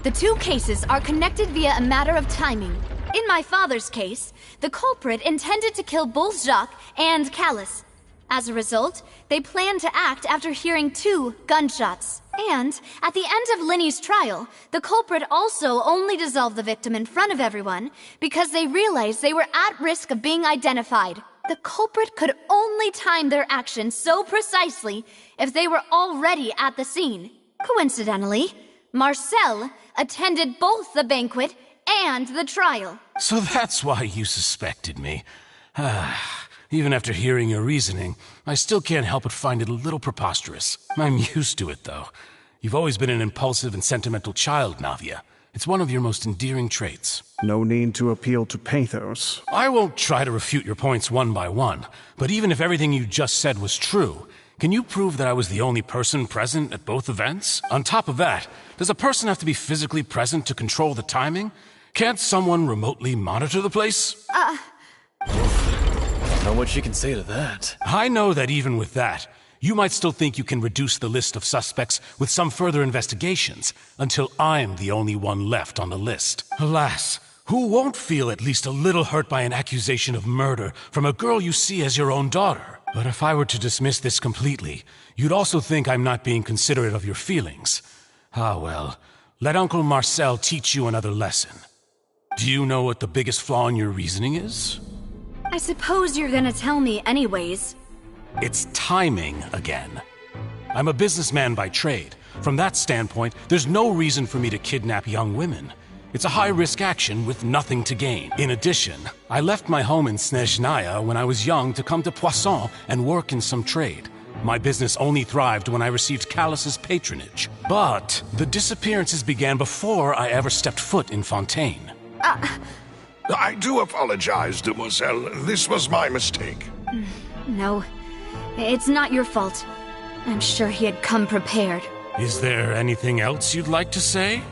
The two cases are connected via a matter of timing. In my father's case, the culprit intended to kill both Jacques and Callus. As a result, they planned to act after hearing 2 gunshots. And, at the end of Linny's trial, the culprit also only dissolved the victim in front of everyone because they realized they were at risk of being identified. The culprit could only time their actions so precisely if they were already at the scene. Coincidentally, Marcel attended both the banquet and the trial. So that's why you suspected me. Even after hearing your reasoning, I still can't help but find it a little preposterous. I'm used to it, though. You've always been an impulsive and sentimental child, Navia. It's one of your most endearing traits. No need to appeal to pathos. I won't try to refute your points one by one, but even if everything you just said was true, can you prove that I was the only person present at both events? On top of that, does a person have to be physically present to control the timing? Can't someone remotely monitor the place? Don't know what she can say to that. I know that even with that, you might still think you can reduce the list of suspects with some further investigations, until I'm the only one left on the list. Alas, who won't feel at least a little hurt by an accusation of murder from a girl you see as your own daughter? But if I were to dismiss this completely, you'd also think I'm not being considerate of your feelings. Ah well, let Uncle Marcel teach you another lesson. Do you know what the biggest flaw in your reasoning is? I suppose you're gonna tell me anyways. It's timing again. I'm a businessman by trade. From that standpoint, there's no reason for me to kidnap young women. It's a high-risk action with nothing to gain. In addition, I left my home in Snezhnaya when I was young to come to Poisson and work in some trade. My business only thrived when I received Callus's patronage. But the disappearances began before I ever stepped foot in Fontaine. I do apologize, Demoiselle. This was my mistake. No, it's not your fault. I'm sure he had come prepared. Is there anything else you'd like to say?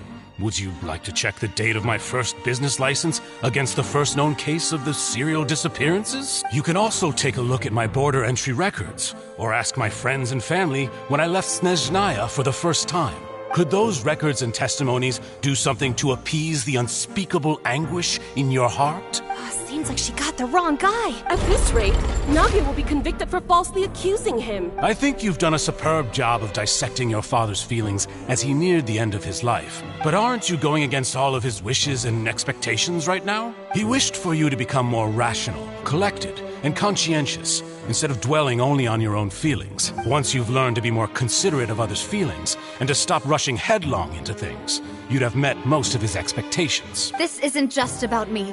Would you like to check the date of my first business license against the first known case of the serial disappearances? You can also take a look at my border entry records, or ask my friends and family when I left Snezhnaya for the first time. Could those records and testimonies do something to appease the unspeakable anguish in your heart? Seems like she got the wrong guy. At this rate, Navia will be convicted for falsely accusing him. I think you've done a superb job of dissecting your father's feelings as he neared the end of his life. But aren't you going against all of his wishes and expectations right now? He wished for you to become more rational, collected, and conscientious, instead of dwelling only on your own feelings. Once you've learned to be more considerate of others' feelings, and to stop rushing headlong into things, you'd have met most of his expectations. This isn't just about me.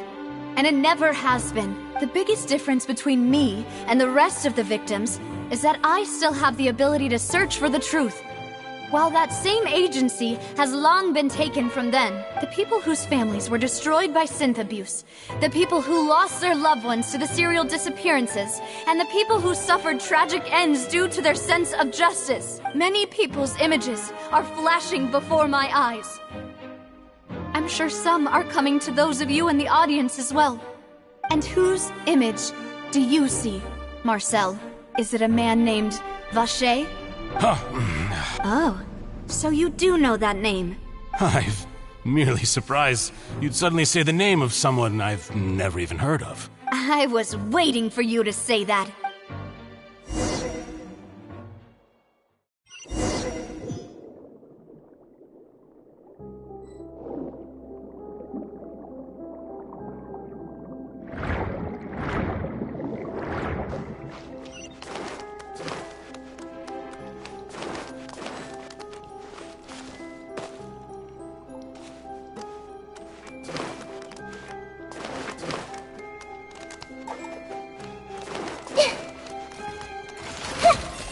And it never has been. The biggest difference between me and the rest of the victims is that I still have the ability to search for the truth. While that same agency has long been taken from them, the people whose families were destroyed by synth abuse, the people who lost their loved ones to the serial disappearances, and the people who suffered tragic ends due to their sense of justice, many people's images are flashing before my eyes. I'm sure some are coming to those of you in the audience as well. And whose image do you see, Marcel? Is it a man named Vacher? Oh, so you do know that name. I'm merely surprised you'd suddenly say the name of someone I've never even heard of. I was waiting for you to say that.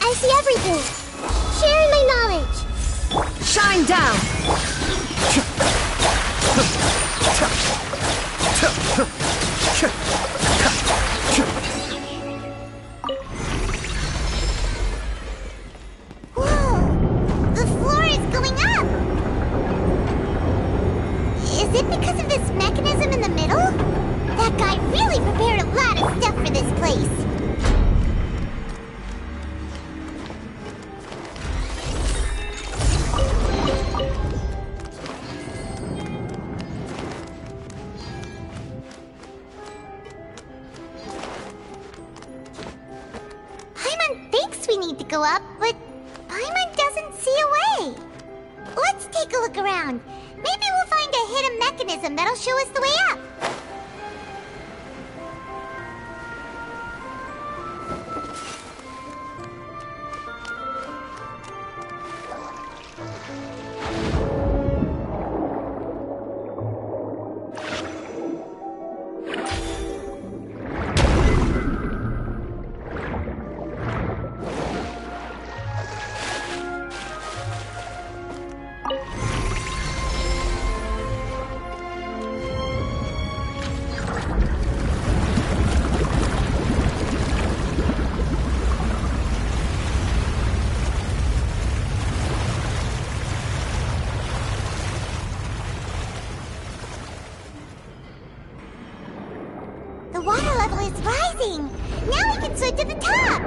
I see everything. Sharing my knowledge. Shine down! Whoa! The floor is going up! Is it because of this mechanism in the middle? That guy really prepared a lot of stuff for this place. We need to go up, but Paimon doesn't see a way. Let's take a look around. Maybe we'll find a hidden mechanism that'll show us the way up. The water level is rising. Now we can swim to the top.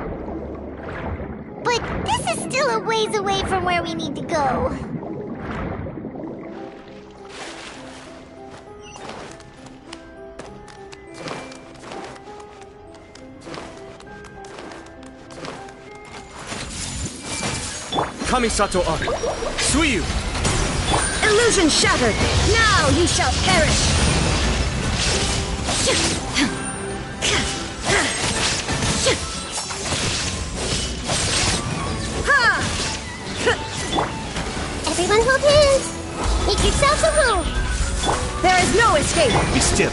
But this is still a ways away from where we need to go. Kamisato Arc. Suiyu! Illusion shattered! Now you shall perish! Everyone hold hands. Make yourselves at home. There is no escape. Be still.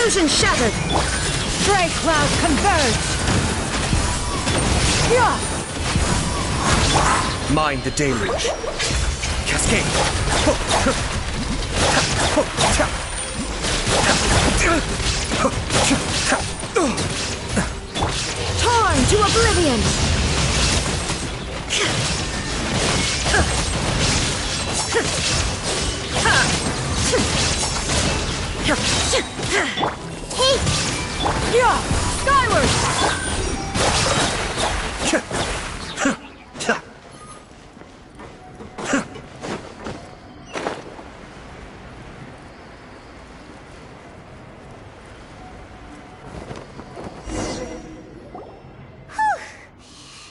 Illusion shattered! Stray cloud converge! Yeah! Mind the deluge. Cascade. Torn to oblivion! Hey! Yeah! Skyward!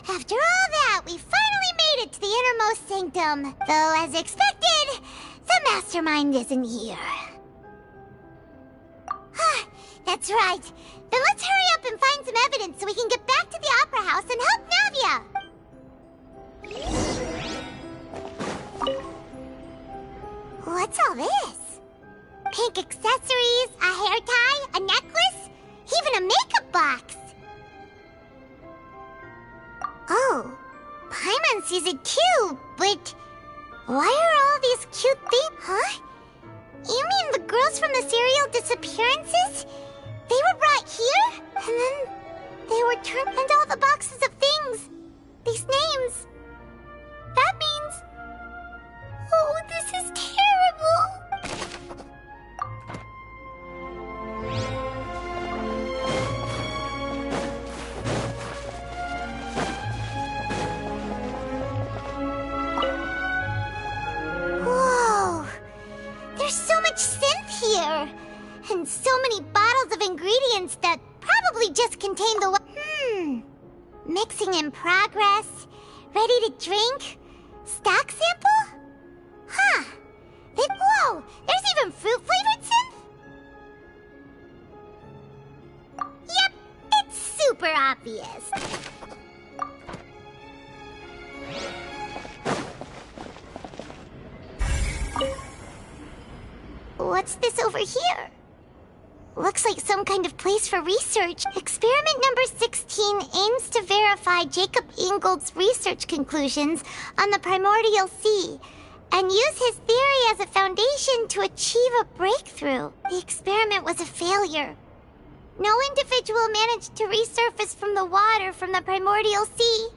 After all that, we finally made it to the innermost sanctum. Though, as expected, the mastermind isn't here. That's right. Then let's hurry up and find some evidence so we can get back to the Opera House and help Navia. What's all this? Pink accessories, a hair tie, a necklace, even a makeup box. Oh, Paimon sees it too, but why are all these cute things? Huh? You mean the girls from the serial disappearances? They were brought here, and then they were turned into all the boxes of things. These names. That means... Oh, this is terrible! Whoa! There's so much synth here! And so many bottles of ingredients that probably just contain the... Mixing in progress. Ready to drink? Stock sample? Huh. Whoa! There's even fruit-flavored synth? Yep, it's super obvious. What's this over here? Looks like some kind of place for research. Experiment number 16 aims to verify Jacob Ingold's research conclusions on the primordial sea and use his theory as a foundation to achieve a breakthrough. The experiment was a failure. No individual managed to resurface from the water from the primordial sea.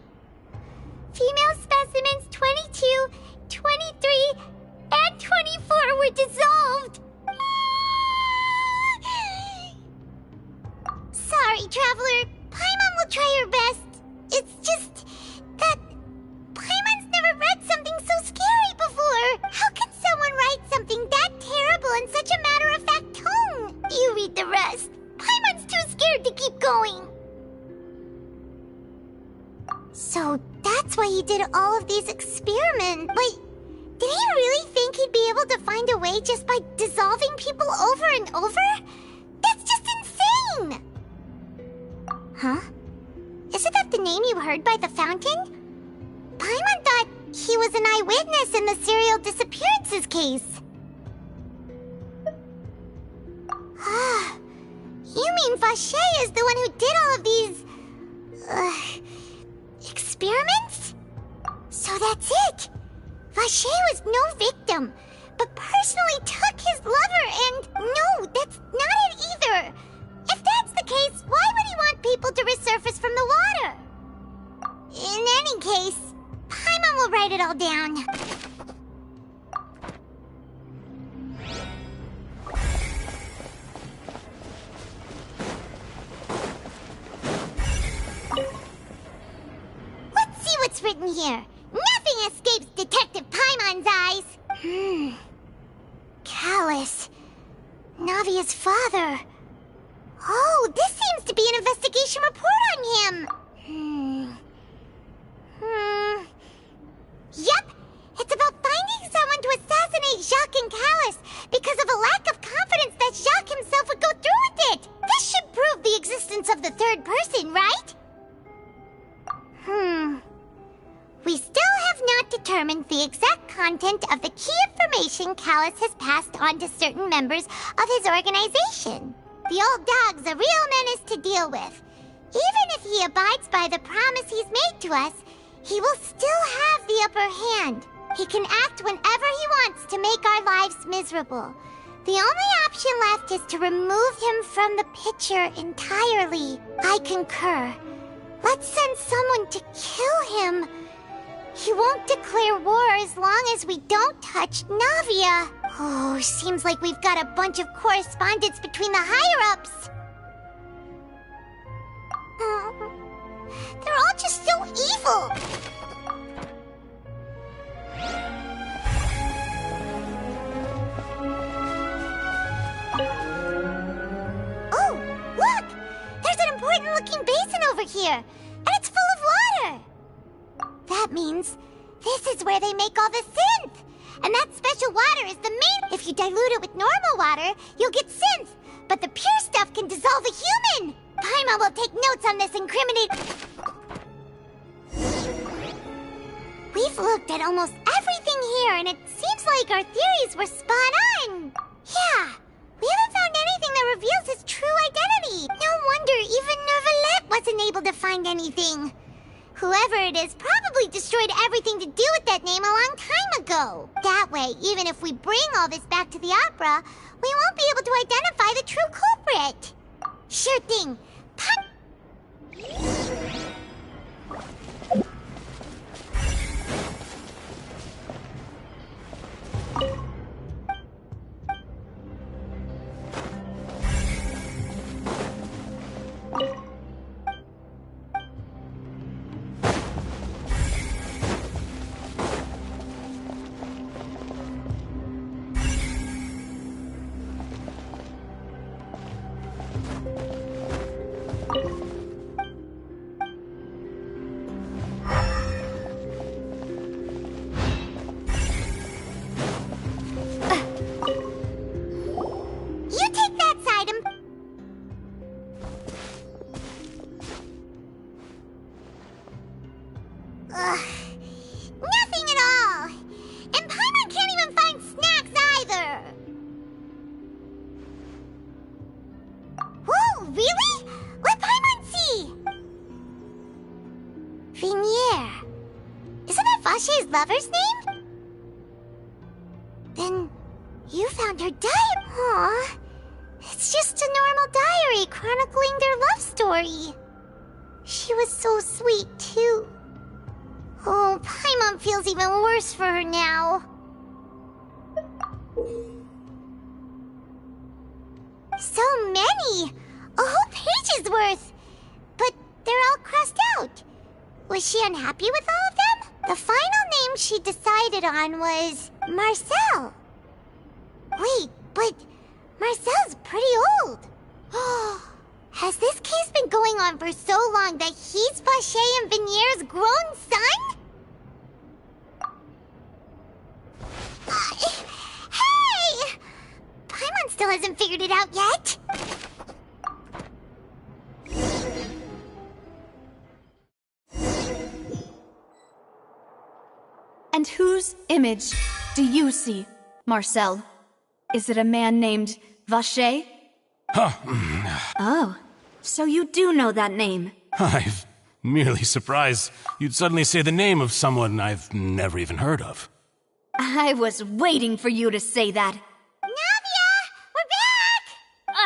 Female specimens 22, 23, and 24 were dissolved. Sorry, Traveler. Paimon will try her best. It's just that Paimon's never read something so scary before. How can someone write something that terrible in such a matter-of-fact tone? You read the rest. Paimon's too scared to keep going. So that's why he did all of these experiments. But did he really think he'd be able to find a way just by dissolving people over and over? That's just insane! Huh? Isn't that the name you heard by the fountain? Paimon thought he was an eyewitness in the serial disappearances case. You mean Vache is the one who did all of these... experiments? So that's it! Vache was no victim, but personally took his lover and... No, that's not it either! If that's the case, why would he want people to resurface from the water? In any case, Paimon will write it all down. Let's see what's written here. Nothing escapes Detective Paimon's eyes. Callus. Navia's father. Oh, this seems to be an investigation report on him. Yep, it's about finding someone to assassinate Jacques and Callus because of a lack of confidence that Jacques himself would go through with it. This should prove the existence of the third person, right? We still have not determined the exact content of the key information Callus has passed on to certain members of his organization. The old dog's a real menace to deal with. Even if he abides by the promise he's made to us, he will still have the upper hand. He can act whenever he wants to make our lives miserable. The only option left is to remove him from the picture entirely. I concur. Let's send someone to kill him. He won't declare war as long as we don't touch Navia. Oh, seems like we've got a bunch of correspondence between the higher-ups. They're all just so evil. Oh, look! There's an important-looking basin over here, and it's full of water. That means this is where they make all the synth. And that special water is the main... If you dilute it with normal water, you'll get synth. But the pure stuff can dissolve a human. Paimon will take notes on this incriminating... We've looked at almost everything here, and it seems like our theories were spot on. Yeah, we haven't found anything that reveals his true identity. No wonder even Neuvillette wasn't able to find anything. Whoever it is probably destroyed everything to do with that name a long time ago. That way, even if we bring all this back to the opera, we won't be able to identify the true culprit. Sure thing. Nothing at all. And Paimon can't even find snacks either. Whoa, really? Let Paimon see. Vinier. Isn't that Vache's lover's name? Then you found her diary. Aw. It's just a normal diary chronicling their love story. She was so sweet, too. Oh, Paimon feels even worse for her now. So many! A whole page's worth! But they're all crossed out. Was she unhappy with all of them? The final name she decided on was Marcel. Wait, but Marcel's pretty old. Has this case been going on for so long that he's Vache and Vinier's grown son? Hey! Paimon still hasn't figured it out yet. And whose image do you see, Marcel? Is it a man named Vache? Oh, so you do know that name. I'm merely surprised you'd suddenly say the name of someone I've never even heard of. I was waiting for you to say that. Navia! We're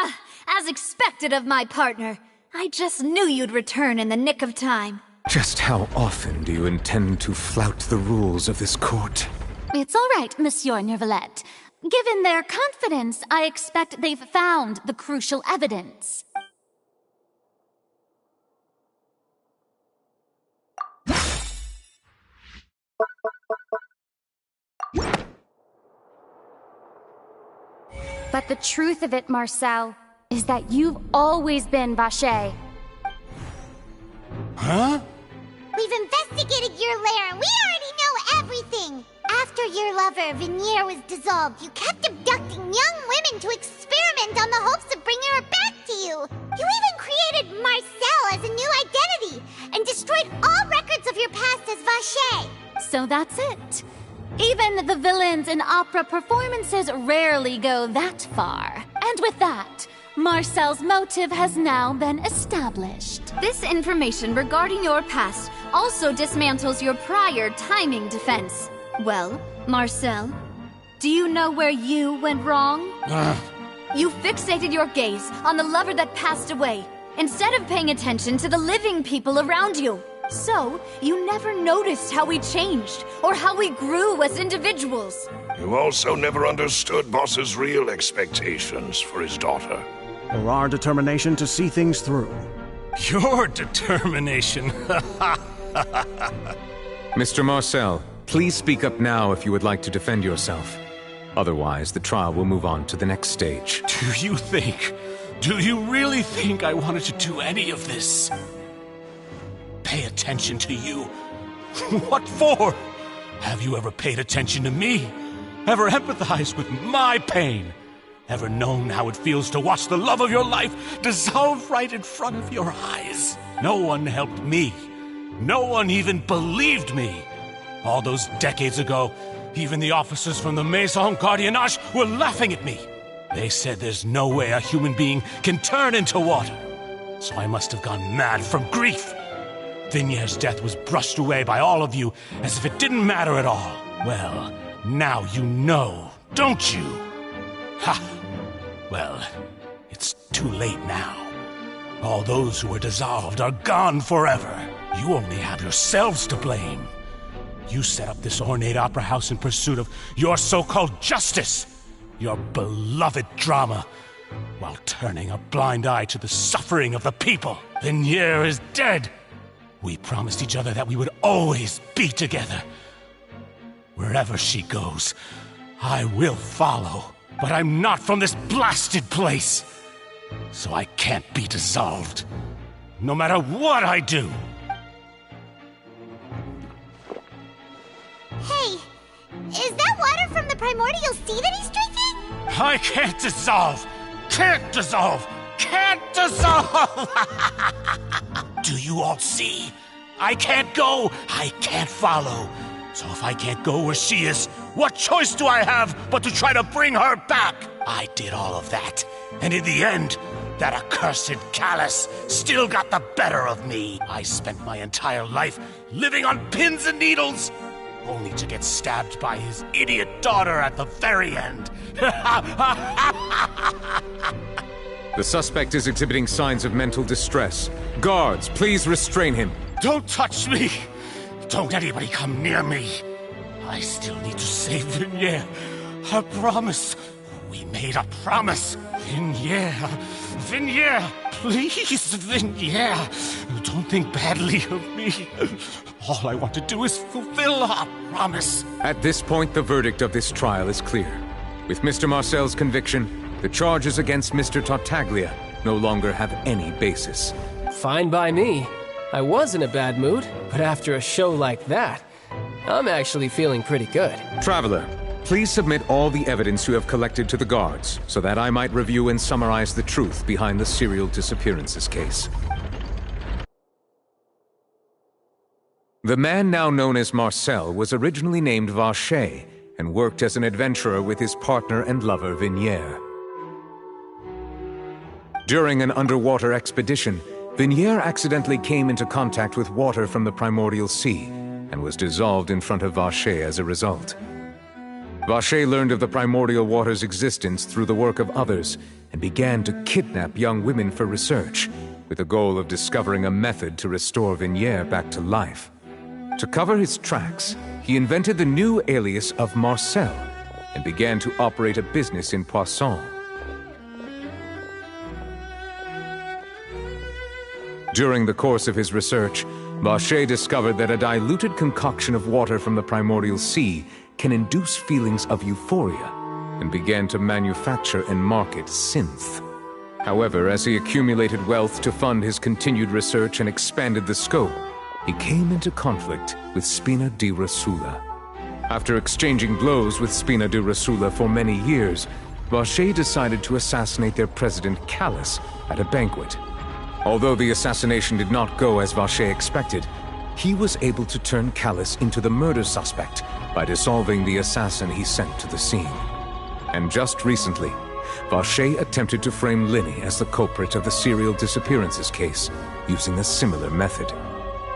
back! As expected of my partner. I just knew you'd return in the nick of time. Just how often do you intend to flout the rules of this court? It's all right, Monsieur Neuvillette. Given their confidence, I expect they've found the crucial evidence. But the truth of it, Marcel, is that you've always been Vache. Huh? We've investigated your lair, and we already know everything! After your lover, Vinier, was dissolved, you kept abducting young women to experiment on the hopes of bringing her back to you! You even created Marcel as a new identity, and destroyed all records of your past as Vache! So that's it. Even the villains in opera performances rarely go that far. And with that, Marcel's motive has now been established. This information regarding your past also dismantles your prior timing defense. Well, Marcel, do you know where you went wrong? You fixated your gaze on the lover that passed away, instead of paying attention to the living people around you. So, you never noticed how we changed, or how we grew as individuals. You also never understood Boss's real expectations for his daughter. Or our determination to see things through. Your determination. Mr. Marcel, please speak up now if you would like to defend yourself. Otherwise, the trial will move on to the next stage. Do you really think I wanted to do any of this? Pay attention to you? What for? Have you ever paid attention to me? Ever empathized with my pain? Ever known how it feels to watch the love of your life dissolve right in front of your eyes? No one helped me. No one even believed me. All those decades ago, even the officers from the Maison Gardiennage were laughing at me. They said there's no way a human being can turn into water. So I must have gone mad from grief. Vignier's death was brushed away by all of you as if it didn't matter at all. Well, now you know, don't you? Ha! Well, it's too late now. All those who were dissolved are gone forever. You only have yourselves to blame. You set up this ornate opera house in pursuit of your so-called justice, your beloved drama, while turning a blind eye to the suffering of the people. Vignier is dead. We promised each other that we would always be together. Wherever she goes, I will follow. But I'm not from this blasted place, so I can't be dissolved, no matter what I do. Hey, is that water from the primordial sea that he's drinking? I can't dissolve! Can't dissolve! Can't dissolve! Do you all see? I can't go! I can't follow! So if I can't go where she is, what choice do I have but to try to bring her back? I did all of that, and in the end, that accursed Callus still got the better of me. I spent my entire life living on pins and needles, only to get stabbed by his idiot daughter at the very end. The suspect is exhibiting signs of mental distress. Guards, please restrain him. Don't touch me! Don't anybody come near me! I still need to save Vignier. A promise. We made a promise. Vignier. Vignier! Please, Vignier! Don't think badly of me. All I want to do is fulfill our promise. At this point, the verdict of this trial is clear. With Mr. Marcel's conviction, the charges against Mr. Tartaglia no longer have any basis. Fine by me. I was in a bad mood, but after a show like that, I'm actually feeling pretty good. Traveler, please submit all the evidence you have collected to the guards, so that I might review and summarize the truth behind the serial disappearances case. The man now known as Marcel was originally named Vacher, and worked as an adventurer with his partner and lover Vignier. During an underwater expedition, Vignier accidentally came into contact with water from the primordial sea, and was dissolved in front of Vacher as a result. Vacher learned of the primordial water's existence through the work of others, and began to kidnap young women for research, with the goal of discovering a method to restore Vignier back to life. To cover his tracks, he invented the new alias of Marcel, and began to operate a business in Poisson. During the course of his research, Vacher discovered that a diluted concoction of water from the primordial sea can induce feelings of euphoria, and began to manufacture and market synth. However, as he accumulated wealth to fund his continued research and expanded the scope, he came into conflict with Spina di Rosula. After exchanging blows with Spina di Rosula for many years, Vacher decided to assassinate their president Callus at a banquet. Although the assassination did not go as Vacher expected, he was able to turn Callus into the murder suspect by dissolving the assassin he sent to the scene. And just recently, Vacher attempted to frame Linny as the culprit of the serial disappearances case, using a similar method.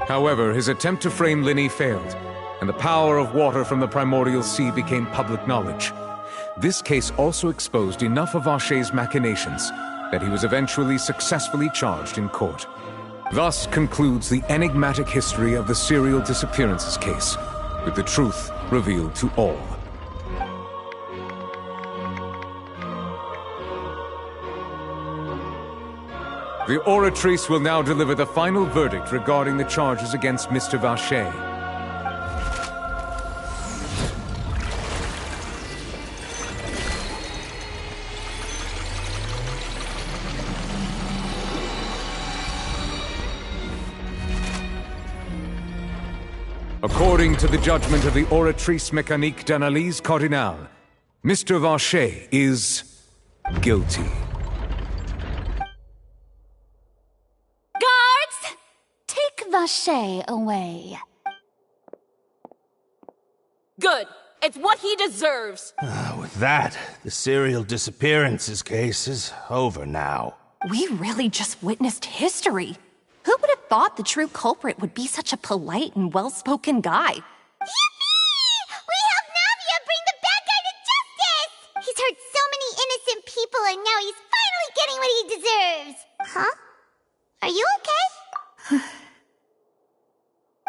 However, his attempt to frame Linny failed, and the power of water from the primordial sea became public knowledge. This case also exposed enough of Vacher's machinations that he was eventually successfully charged in court. Thus concludes the enigmatic history of the serial disappearances case, with the truth revealed to all. The Oratrice will now deliver the final verdict regarding the charges against Mr. Vacher. According to the judgment of the Oratrice Mécanique d'Analyse Cardinale, Mr. Vacher is guilty. Guards! Take Vacher away. Good. It's what he deserves. With that, the serial disappearances case is over now. We really just witnessed history. Who would have thought the true culprit would be such a polite and well-spoken guy? Yippee! We helped Navia bring the bad guy to justice! He's hurt so many innocent people and now he's finally getting what he deserves! Huh? Are you okay?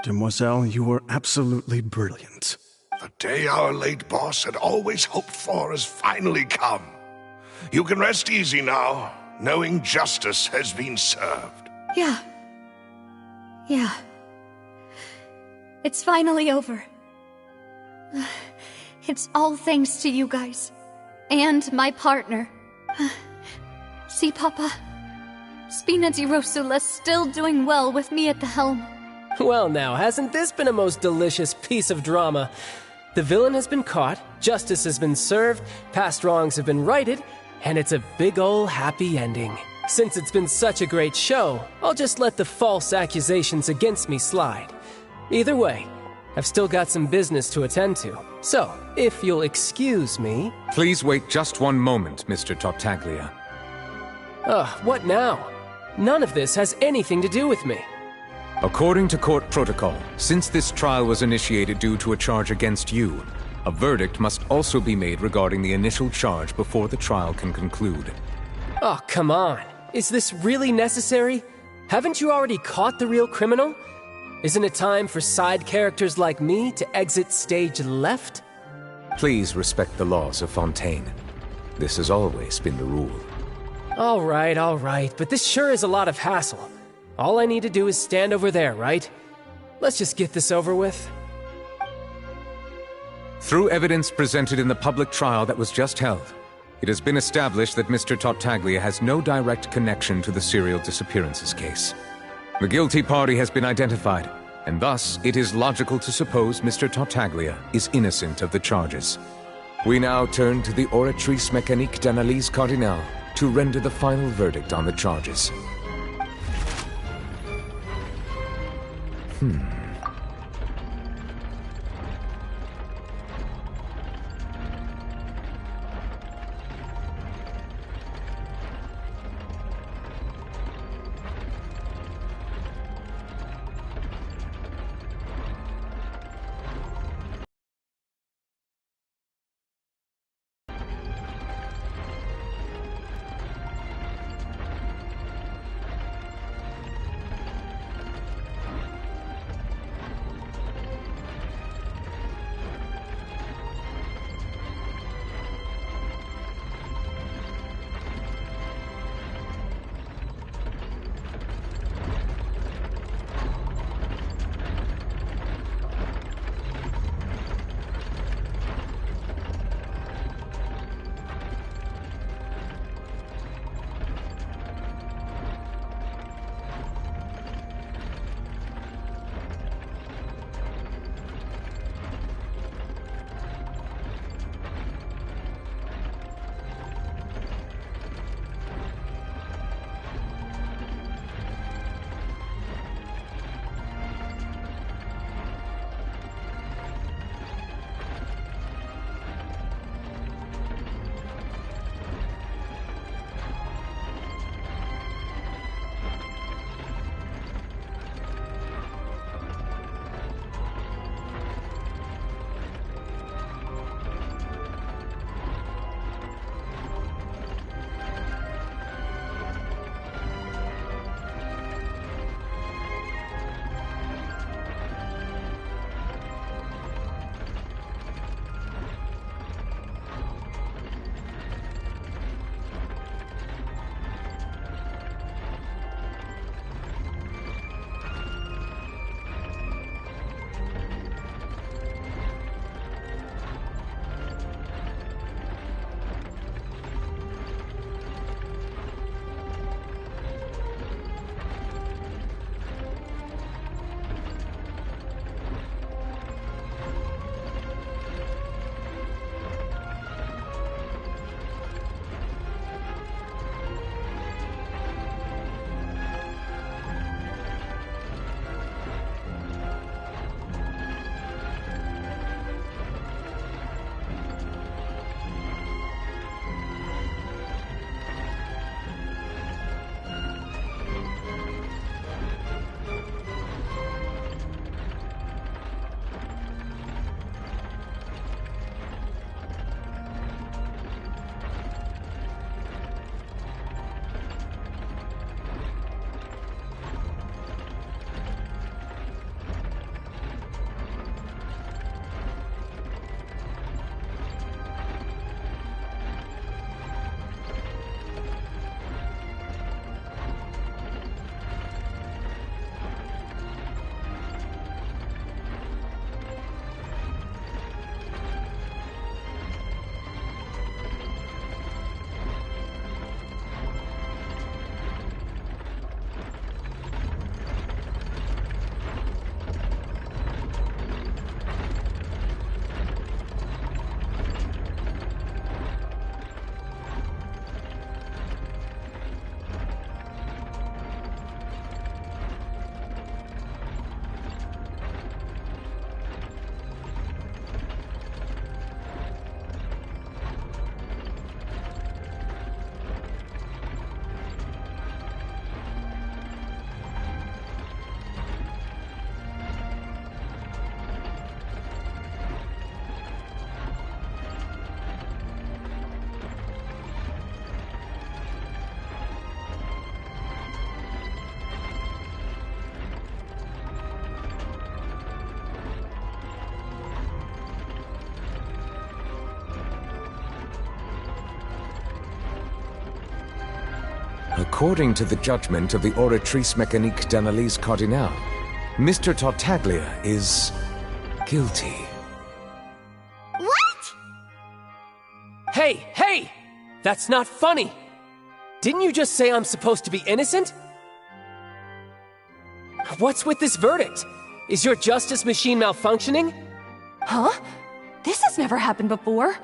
Demoiselle, you were absolutely brilliant. The day our late boss had always hoped for has finally come. You can rest easy now, knowing justice has been served. Yeah. It's finally over. It's all thanks to you guys. And my partner. See, Papa? Spina di Rosula's still doing well with me at the helm. Well now, hasn't this been a most delicious piece of drama? The villain has been caught, justice has been served, past wrongs have been righted, and it's a big ol' happy ending. Since it's been such a great show, I'll just let the false accusations against me slide. Either way, I've still got some business to attend to. So, if you'll excuse me... Please wait just one moment, Mr. Tartaglia. What now? None of this has anything to do with me. According to court protocol, since this trial was initiated due to a charge against you, a verdict must also be made regarding the initial charge before the trial can conclude. Oh, come on. Is this really necessary? Haven't you already caught the real criminal? Isn't it time for side characters like me to exit stage left? Please respect the laws of Fontaine. This has always been the rule. All right, but this sure is a lot of hassle. All I need to do is stand over there, right? Let's just get this over with. Through evidence presented in the public trial that was just held, it has been established that Mr. Tartaglia has no direct connection to the serial disappearances case. The guilty party has been identified, and thus it is logical to suppose Mr. Tartaglia is innocent of the charges. We now turn to the Oratrice Mécanique d'Analyse Cardinale to render the final verdict on the charges. According to the judgment of the Oratrice Mécanique d'Analyse Cardinale, Mr. Tartaglia is guilty. What? Hey! That's not funny! Didn't you just say I'm supposed to be innocent? What's with this verdict? Is your justice machine malfunctioning? Huh? This has never happened before.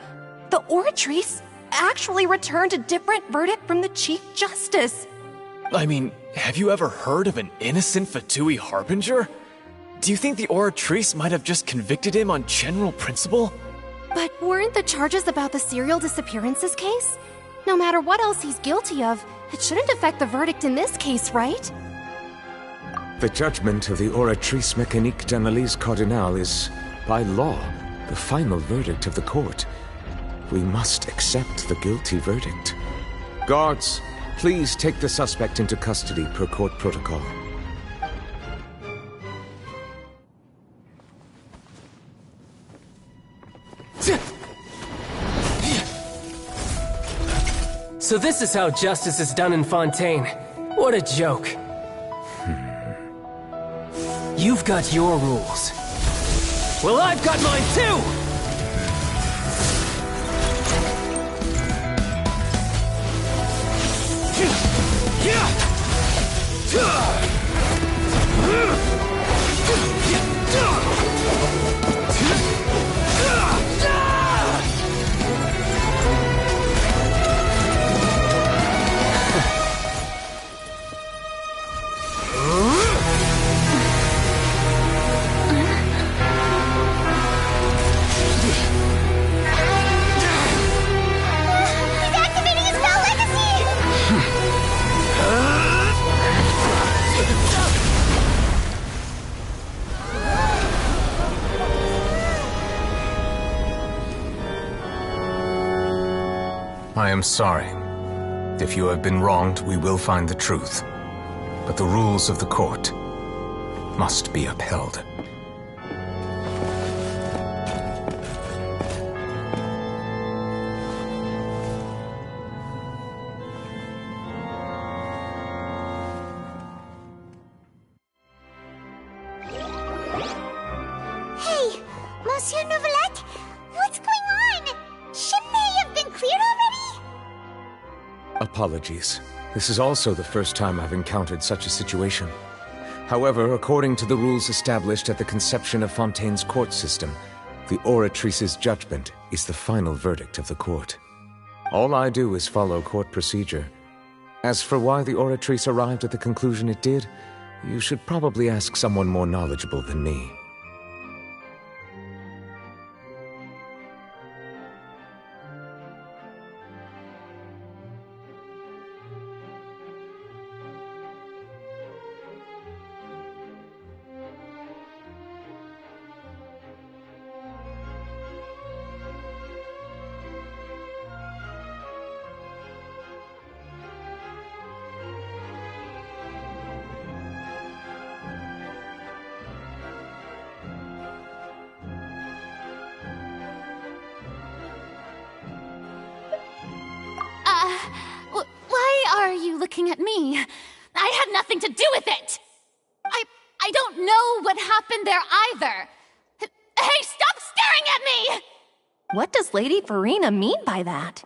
The Oratrice actually returned a different verdict from the Chief Justice. I mean, have you ever heard of an innocent Fatui Harbinger? Do you think the Oratrice might have just convicted him on general principle? But weren't the charges about the serial disappearances case? No matter what else he's guilty of, it shouldn't affect the verdict in this case, right? The judgment of the Oratrice Mécanique d'Analyse Cardinale is, by law, the final verdict of the court. We must accept the guilty verdict. Guards, please take the suspect into custody per court protocol. So this is how justice is done in Fontaine. What a joke. You've got your rules. Well, I've got mine too! I am sorry. If you have been wronged, we will find the truth. But the rules of the court must be upheld. Hey, Monsieur Novelette, what's going on? Shouldn't they have been cleared already? Apologies. This is also the first time I've encountered such a situation. However, according to the rules established at the conception of Fontaine's court system, the Oratrice's judgment is the final verdict of the court. All I do is follow court procedure. As for why the Oratrice arrived at the conclusion it did, you should probably ask someone more knowledgeable than me. Why are you looking at me? I had nothing to do with it! I don't know what happened there either! Hey, stop staring at me! What does Lady Farina mean by that?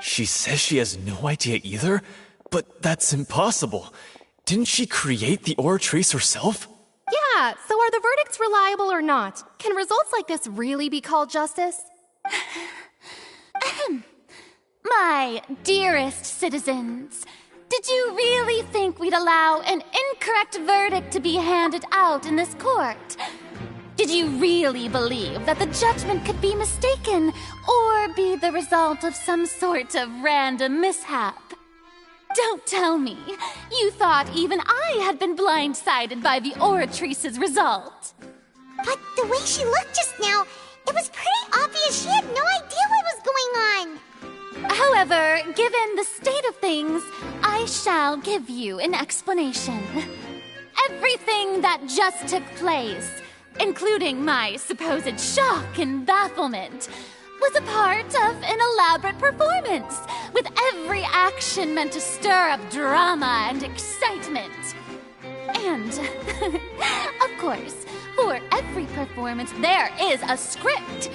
She says she has no idea either, but that's impossible. Didn't she create the Oratrice herself? Yeah, so are the verdicts reliable or not? Can results like this really be called justice? My dearest citizens, did you really think we'd allow an incorrect verdict to be handed out in this court? Did you really believe that the judgment could be mistaken or be the result of some sort of random mishap? Don't tell me you thought even I had been blindsided by the Oratrice's result. But the way she looked just now, it was pretty obvious she had no idea what was going on. However, given the state of things, I shall give you an explanation. Everything that just took place, including my supposed shock and bafflement, was a part of an elaborate elaborate performance, with every action meant to stir up drama and excitement. And, of course, for every performance there is a script.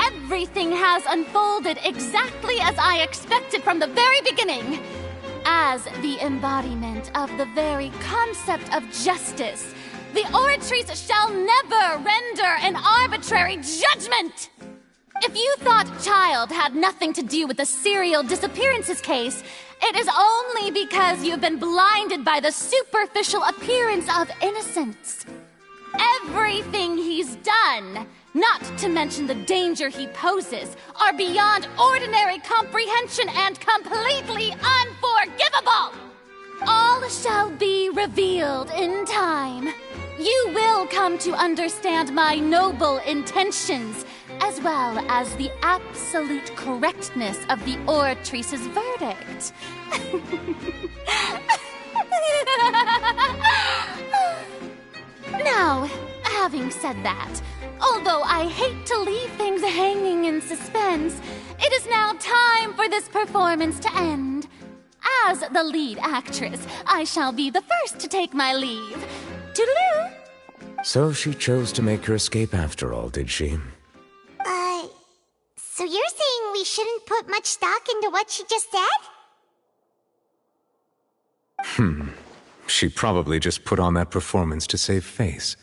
Everything has unfolded exactly as I expected from the very beginning. As the embodiment of the very concept of justice, the Oratrice shall never render an arbitrary judgment! If you thought Child had nothing to do with the serial disappearances case, it is only because you've been blinded by the superficial appearance of innocence. Everything he's done, not to mention the danger he poses, are beyond ordinary comprehension and completely unforgivable! All shall be revealed in time. You will come to understand my noble intentions, as well as the absolute correctness of the Oratrice's verdict. Now, having said that, although I hate to leave things hanging in suspense, it is now time for this performance to end. As the lead actress, I shall be the first to take my leave. Toodaloo! So she chose to make her escape after all, did she? So you're saying we shouldn't put much stock into what she just said? She probably just put on that performance to save face.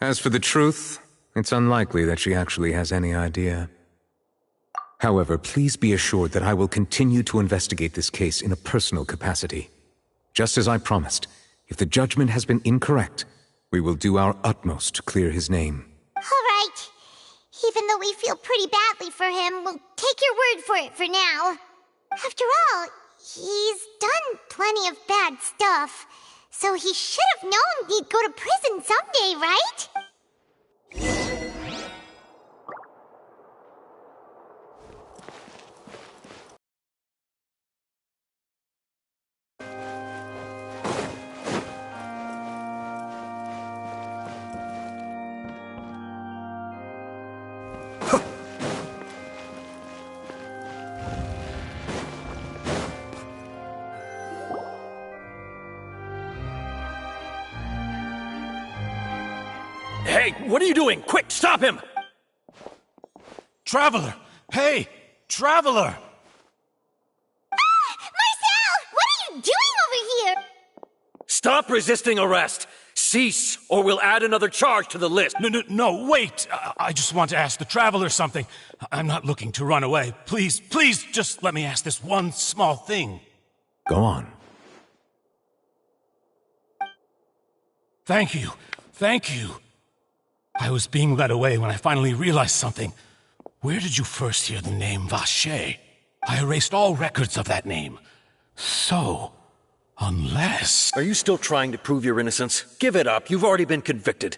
As for the truth, it's unlikely that she actually has any idea. However, please be assured that I will continue to investigate this case in a personal capacity. Just as I promised, if the judgment has been incorrect, we will do our utmost to clear his name. All right. Even though we feel pretty badly for him, we'll take your word for it for now. After all, he's done plenty of bad stuff, so he should have known he'd go to prison someday, right? Hey, what are you doing? Quick, stop him! Traveler! Hey! Traveler! Marcel! What are you doing over here? Stop resisting arrest! Cease, or we'll add another charge to the list. No, wait! I just want to ask the Traveler something. I'm not looking to run away. Please, just let me ask this one small thing. Go on. Thank you. I was being led away when I finally realized something. Where did you first hear the name Vacher? I erased all records of that name. So, unless... Are you still trying to prove your innocence? Give it up. You've already been convicted.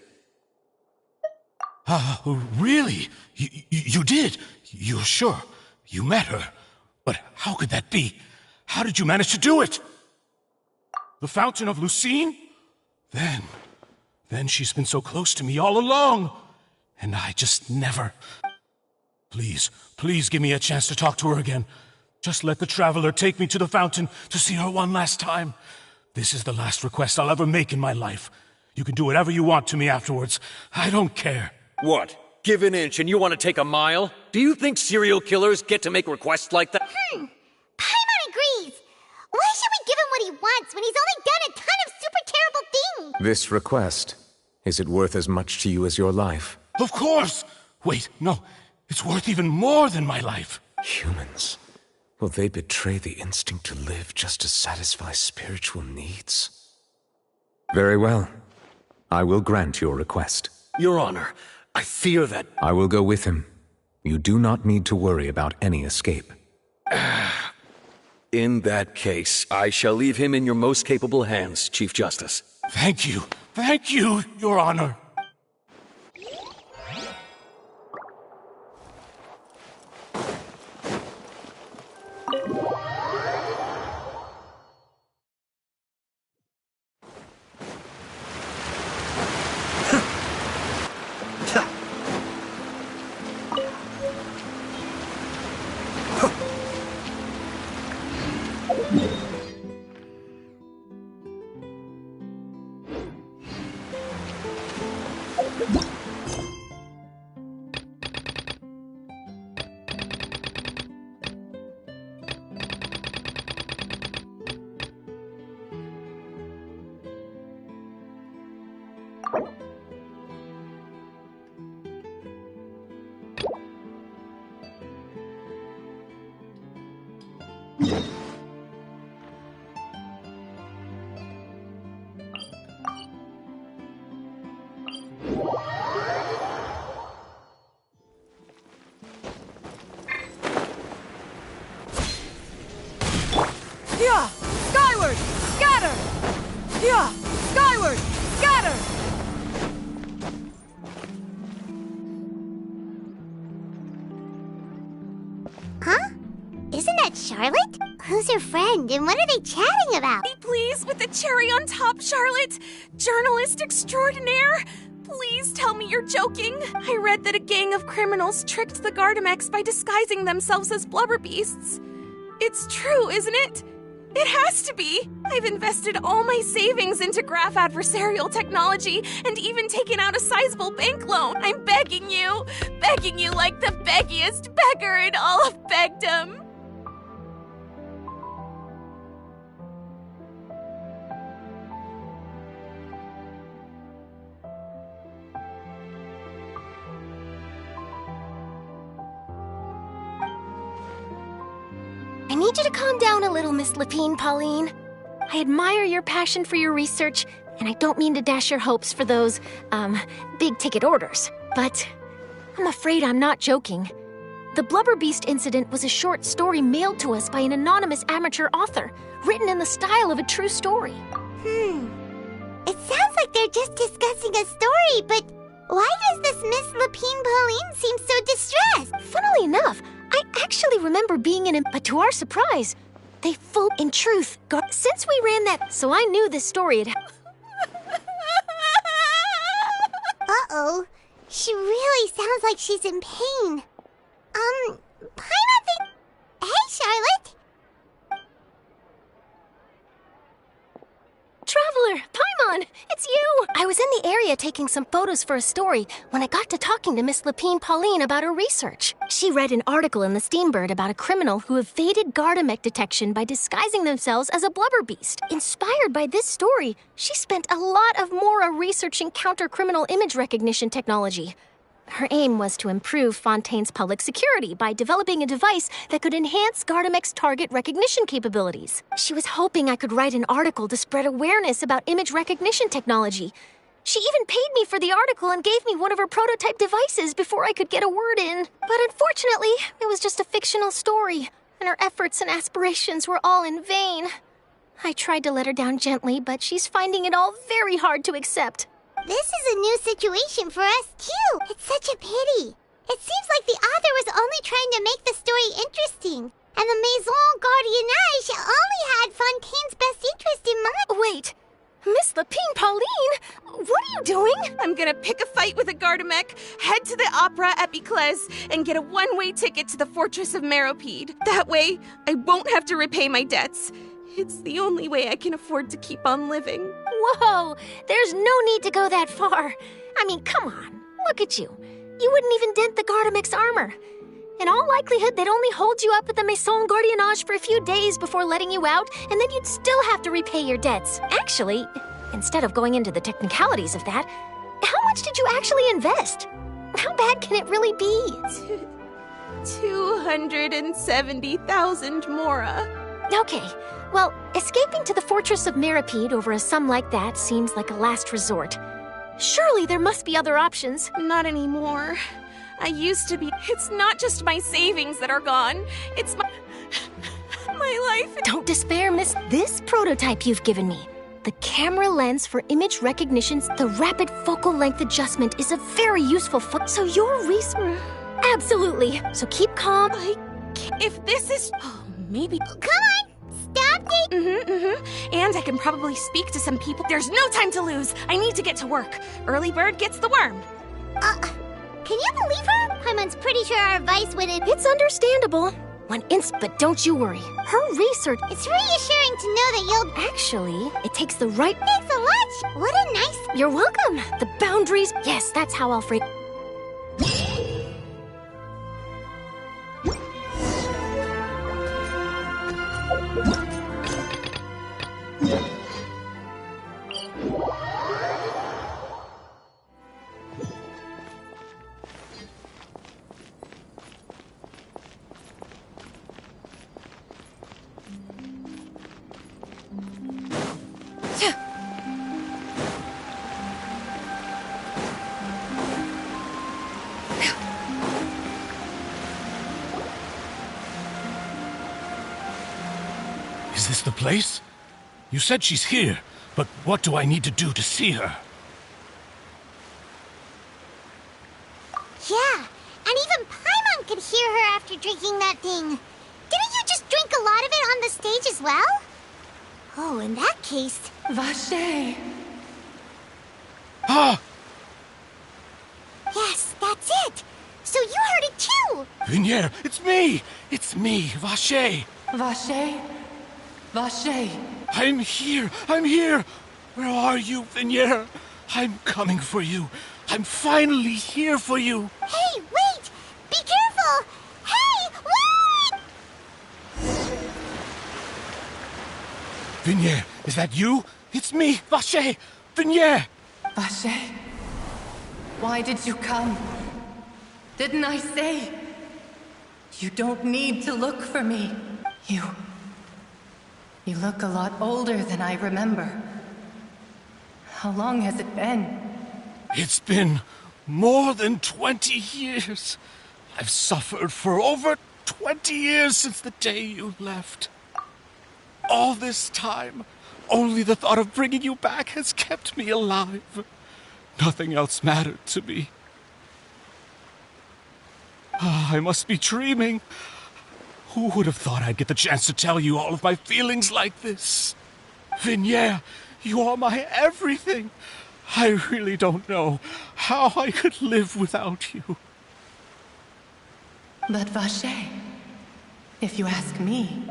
Really? You did? You're sure? You met her? But how could that be? How did you manage to do it? The Fountain of Lucine? Then she's been so close to me all along. And I just never... Please give me a chance to talk to her again. Just let the Traveler take me to the fountain to see her one last time. This is the last request I'll ever make in my life. You can do whatever you want to me afterwards. I don't care. What? Give an inch and you want to take a mile? Do you think serial killers get to make requests like that? Paimon agrees. Why should we give him what he wants when he's only done a ton of super terrible things? This request, is it worth as much to you as your life? Of course! Wait, no. It's worth even more than my life. Humans. Will they betray the instinct to live just to satisfy spiritual needs? Very well. I will grant your request. Your Honor, I fear that... I will go with him. You do not need to worry about any escape. In that case, I shall leave him in your most capable hands, Chief Justice. Thank you, Your Honor. Yeah! Skyward! Scatter! Yeah! Skyward! Scatter! Huh? Isn't that Charlotte? Who's her friend, and what are they chatting about? Be pleased with the cherry on top, Charlotte! Journalist extraordinaire! Please tell me you're joking. I read that a gang of criminals tricked the Gardamex by disguising themselves as blubber beasts. It's true, isn't it? It has to be! I've invested all my savings into graph adversarial technology and even taken out a sizable bank loan. I'm begging you like the beggiest beggar in all of begdom. I need you to calm down a little, Miss Lapine, Pauline. I admire your passion for your research, and I don't mean to dash your hopes for those, big-ticket orders. But I'm afraid I'm not joking. The Blubber Beast incident was a short story mailed to us by an anonymous amateur author, written in the style of a true story. It sounds like they're just discussing a story, but why does this Miss Lapine Pauline seem so distressed? Funnily enough, I actually remember being in it, but to our surprise, they full in truth got since we ran that, so I knew this story had Uh-oh. She really sounds like she's in pain. Paimon think... Hey, Charlotte! Traveler, Paimon, it's you! I was in the area taking some photos for a story when I got to talking to Miss Lapine Pauline about her research. She read an article in the Steambird about a criminal who evaded Gardamex detection by disguising themselves as a blubber beast. Inspired by this story, she spent a lot of Mora researching counter-criminal image recognition technology. Her aim was to improve Fontaine's public security by developing a device that could enhance Gardamex target recognition capabilities. She was hoping I could write an article to spread awareness about image recognition technology. She even paid me for the article and gave me one of her prototype devices before I could get a word in. But unfortunately, it was just a fictional story, and her efforts and aspirations were all in vain. I tried to let her down gently, but she's finding it all very hard to accept. This is a new situation for us, too. It's such a pity. It seems like the author was only trying to make the story interesting, and the Maison Gardiennage only had Fontaine's best interest in mind. Wait, Miss Lapine Pauline, what are you doing? I'm gonna pick a fight with a Gardamex, head to the Opera at Biclès, and get a one-way ticket to the Fortress of Meropide. That way, I won't have to repay my debts. It's the only way I can afford to keep on living. Whoa, there's no need to go that far. I mean, come on, look at you. You wouldn't even dent the Gardamex armor. In all likelihood, they'd only hold you up at the Maison Gardiennage for a few days before letting you out, and then you'd still have to repay your debts. Actually, instead of going into the technicalities of that, how much did you actually invest? How bad can it really be? 270,000 Mora. Okay, well, escaping to the Fortress of Meropide over a sum like that seems like a last resort. Surely there must be other options. Not anymore. I used to be. It's not just my savings that are gone. It's my life. Don't despair, miss. This prototype you've given me, the camera lens for image recognition's the rapid focal length adjustment is a very useful so your research... Absolutely. So keep calm. If this is... maybe... Come on! Stop it! And I can probably speak to some people. There's no time to lose. I need to get to work. Early bird gets the worm. Can you believe her? Paimon's pretty sure our advice wouldn't... It's understandable. But don't you worry. Her research... It's reassuring to know that you'll... Actually, it takes the right... Thanks a lot! What a nice... You're welcome. The boundaries... Yes, that's how I'll free... Is this the place? You said she's here, but what do I need to do to see her? Yeah, and even Paimon could hear her after drinking that thing. Didn't you just drink a lot of it on the stage as well? Oh, in that case... Vache! Ah! Yes, that's it! So you heard it too! Vinier, it's me! It's me, Vache! Vache? Vache! I'm here! I'm here! Where are you, Vinier? I'm coming for you. I'm finally here for you. Hey, wait! Be careful! Hey, wait! Vinier, is that you? It's me, Vache! Vinier! Vache? Why did you come? Didn't I say? You don't need to look for me. You look a lot older than I remember. How long has it been? It's been more than 20 years. I've suffered for over 20 years since the day you left. All this time, only the thought of bringing you back has kept me alive. Nothing else mattered to me. I must be dreaming. Who would have thought I'd get the chance to tell you all of my feelings like this? Vinier, you are my everything. I really don't know how I could live without you. But Vache, if you ask me,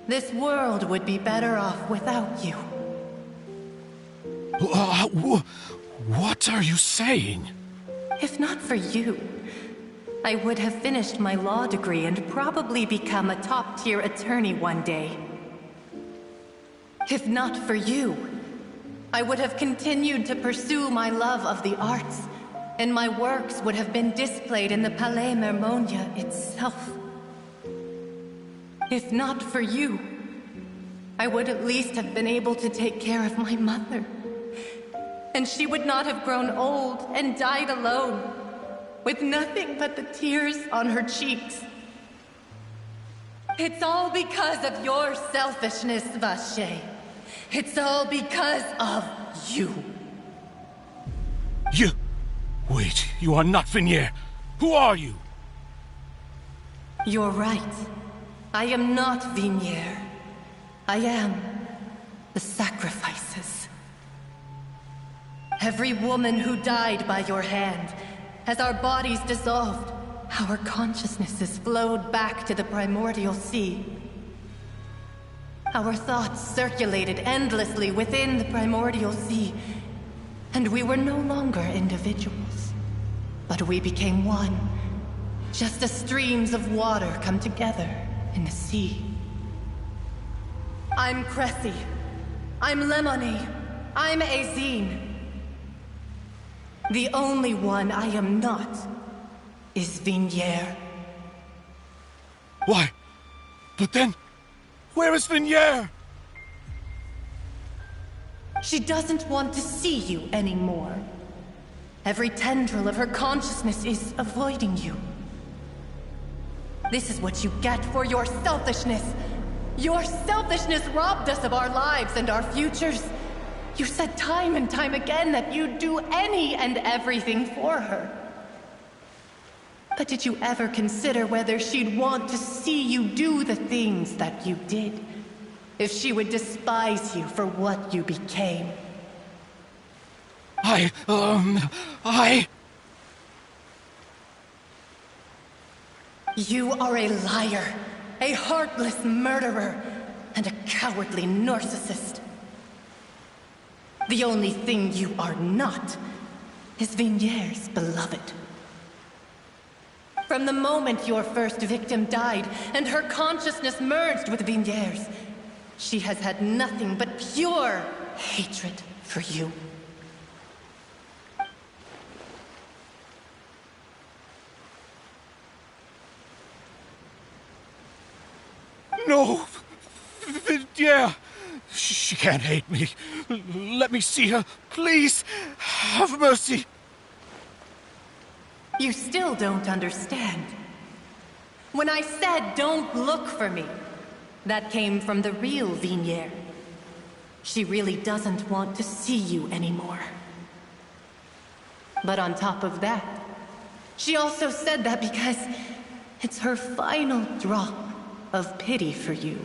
this world would be better off without you. What are you saying? If not for you, I would have finished my law degree and probably become a top-tier attorney one day. If not for you, I would have continued to pursue my love of the arts, and my works would have been displayed in the Palais Mermonia itself. If not for you, I would at least have been able to take care of my mother. And she would not have grown old and died alone, with nothing but the tears on her cheeks. It's all because of your selfishness, Vache. It's all because of you. You... Wait, you are not Vinier. Who are you? You're right. I am not Vinier. I am the sacrifices. Every woman who died by your hand, as our bodies dissolved, our consciousnesses flowed back to the primordial sea. Our thoughts circulated endlessly within the primordial sea, and we were no longer individuals, but we became one, just as streams of water come together in the sea. I'm Cressy. I'm Lemony. I'm Azine. The only one I am not is Vinier. Why? But then, where is Vinier? She doesn't want to see you anymore. Every tendril of her consciousness is avoiding you. This is what you get for your selfishness. Your selfishness robbed us of our lives and our futures. You said time and time again that you'd do any and everything for her. But did you ever consider whether she'd want to see you do the things that you did? If she would despise you for what you became? You are a liar, a heartless murderer, and a cowardly narcissist. The only thing you are not is Vigniere's beloved. From the moment your first victim died and her consciousness merged with Vigniere's, she has had nothing but pure hatred for you. No! Yeah! She can't hate me. Let me see her, please. Have mercy. You still don't understand. When I said don't look for me, that came from the real Vigniere. She really doesn't want to see you anymore. But on top of that, she also said that because it's her final drop of pity for you.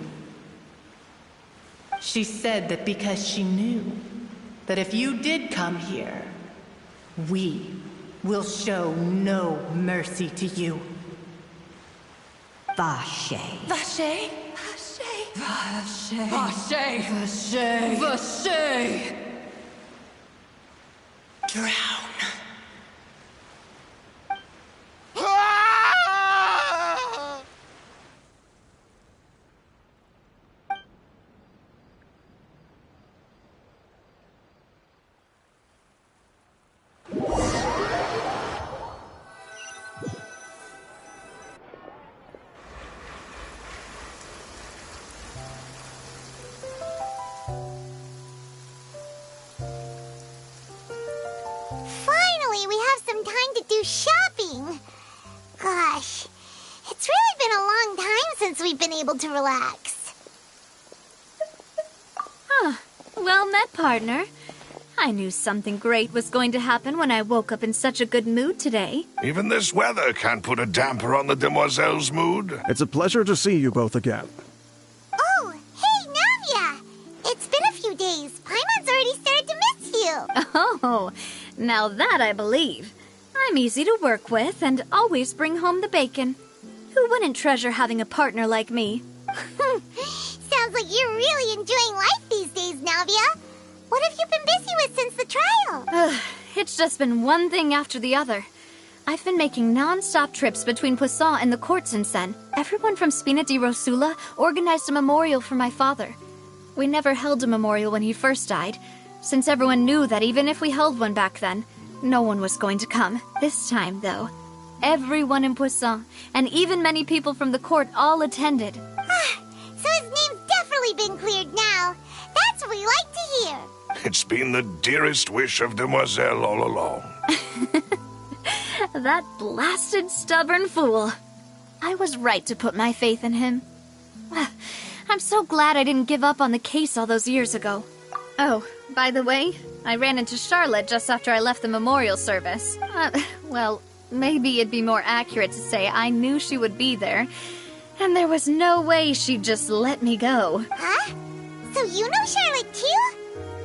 She said that because she knew that if you did come here, we will show no mercy to you. Vache. Vache? Vache. Vache. Vache. Vache. Drown. Finally, we have some time to do shopping. Gosh, it's really been a long time since we've been able to relax. Huh. Well met, partner. I knew something great was going to happen when I woke up in such a good mood today. Even this weather can't put a damper on the demoiselle's mood. It's a pleasure to see you both again. Oh, hey, Navia! It's been a few days. Paimon's already started to miss you. Oh, now that I believe. I'm easy to work with and always bring home the bacon. Who wouldn't treasure having a partner like me? Sounds like you're really enjoying life these days, Navia. What have you been busy with since the trial? It's just been one thing after the other. I've been making non-stop trips between Poisson and the courts in Seine. Everyone from Spina di Rosula organized a memorial for my father. We never held a memorial when he first died, since everyone knew that even if we held one back then, no one was going to come. This time, though, everyone in Poisson, and even many people from the court, all attended. So his name's definitely been cleared now. That's what we like to hear. It's been the dearest wish of Demoiselle all along. That blasted stubborn fool. I was right to put my faith in him. I'm so glad I didn't give up on the case all those years ago. Oh, by the way, I ran into Charlotte just after I left the memorial service. Well, maybe it'd be more accurate to say I knew she would be there, and there was no way she'd just let me go. Huh? So you know Charlotte too?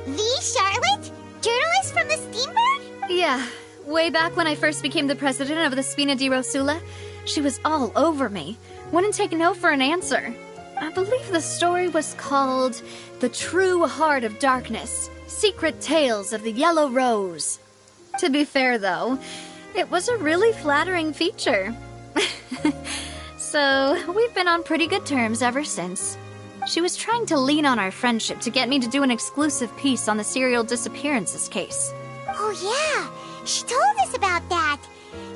The Charlotte? Journalist from the Steambird? Yeah, way back when I first became the president of the Spina di Rosula, she was all over me. Wouldn't take no for an answer. I believe the story was called The True Heart of Darkness, Secret Tales of the Yellow Rose. To be fair, though, it was a really flattering feature. So, we've been on pretty good terms ever since. She was trying to lean on our friendship to get me to do an exclusive piece on the serial disappearances case. Oh yeah, she told us about that.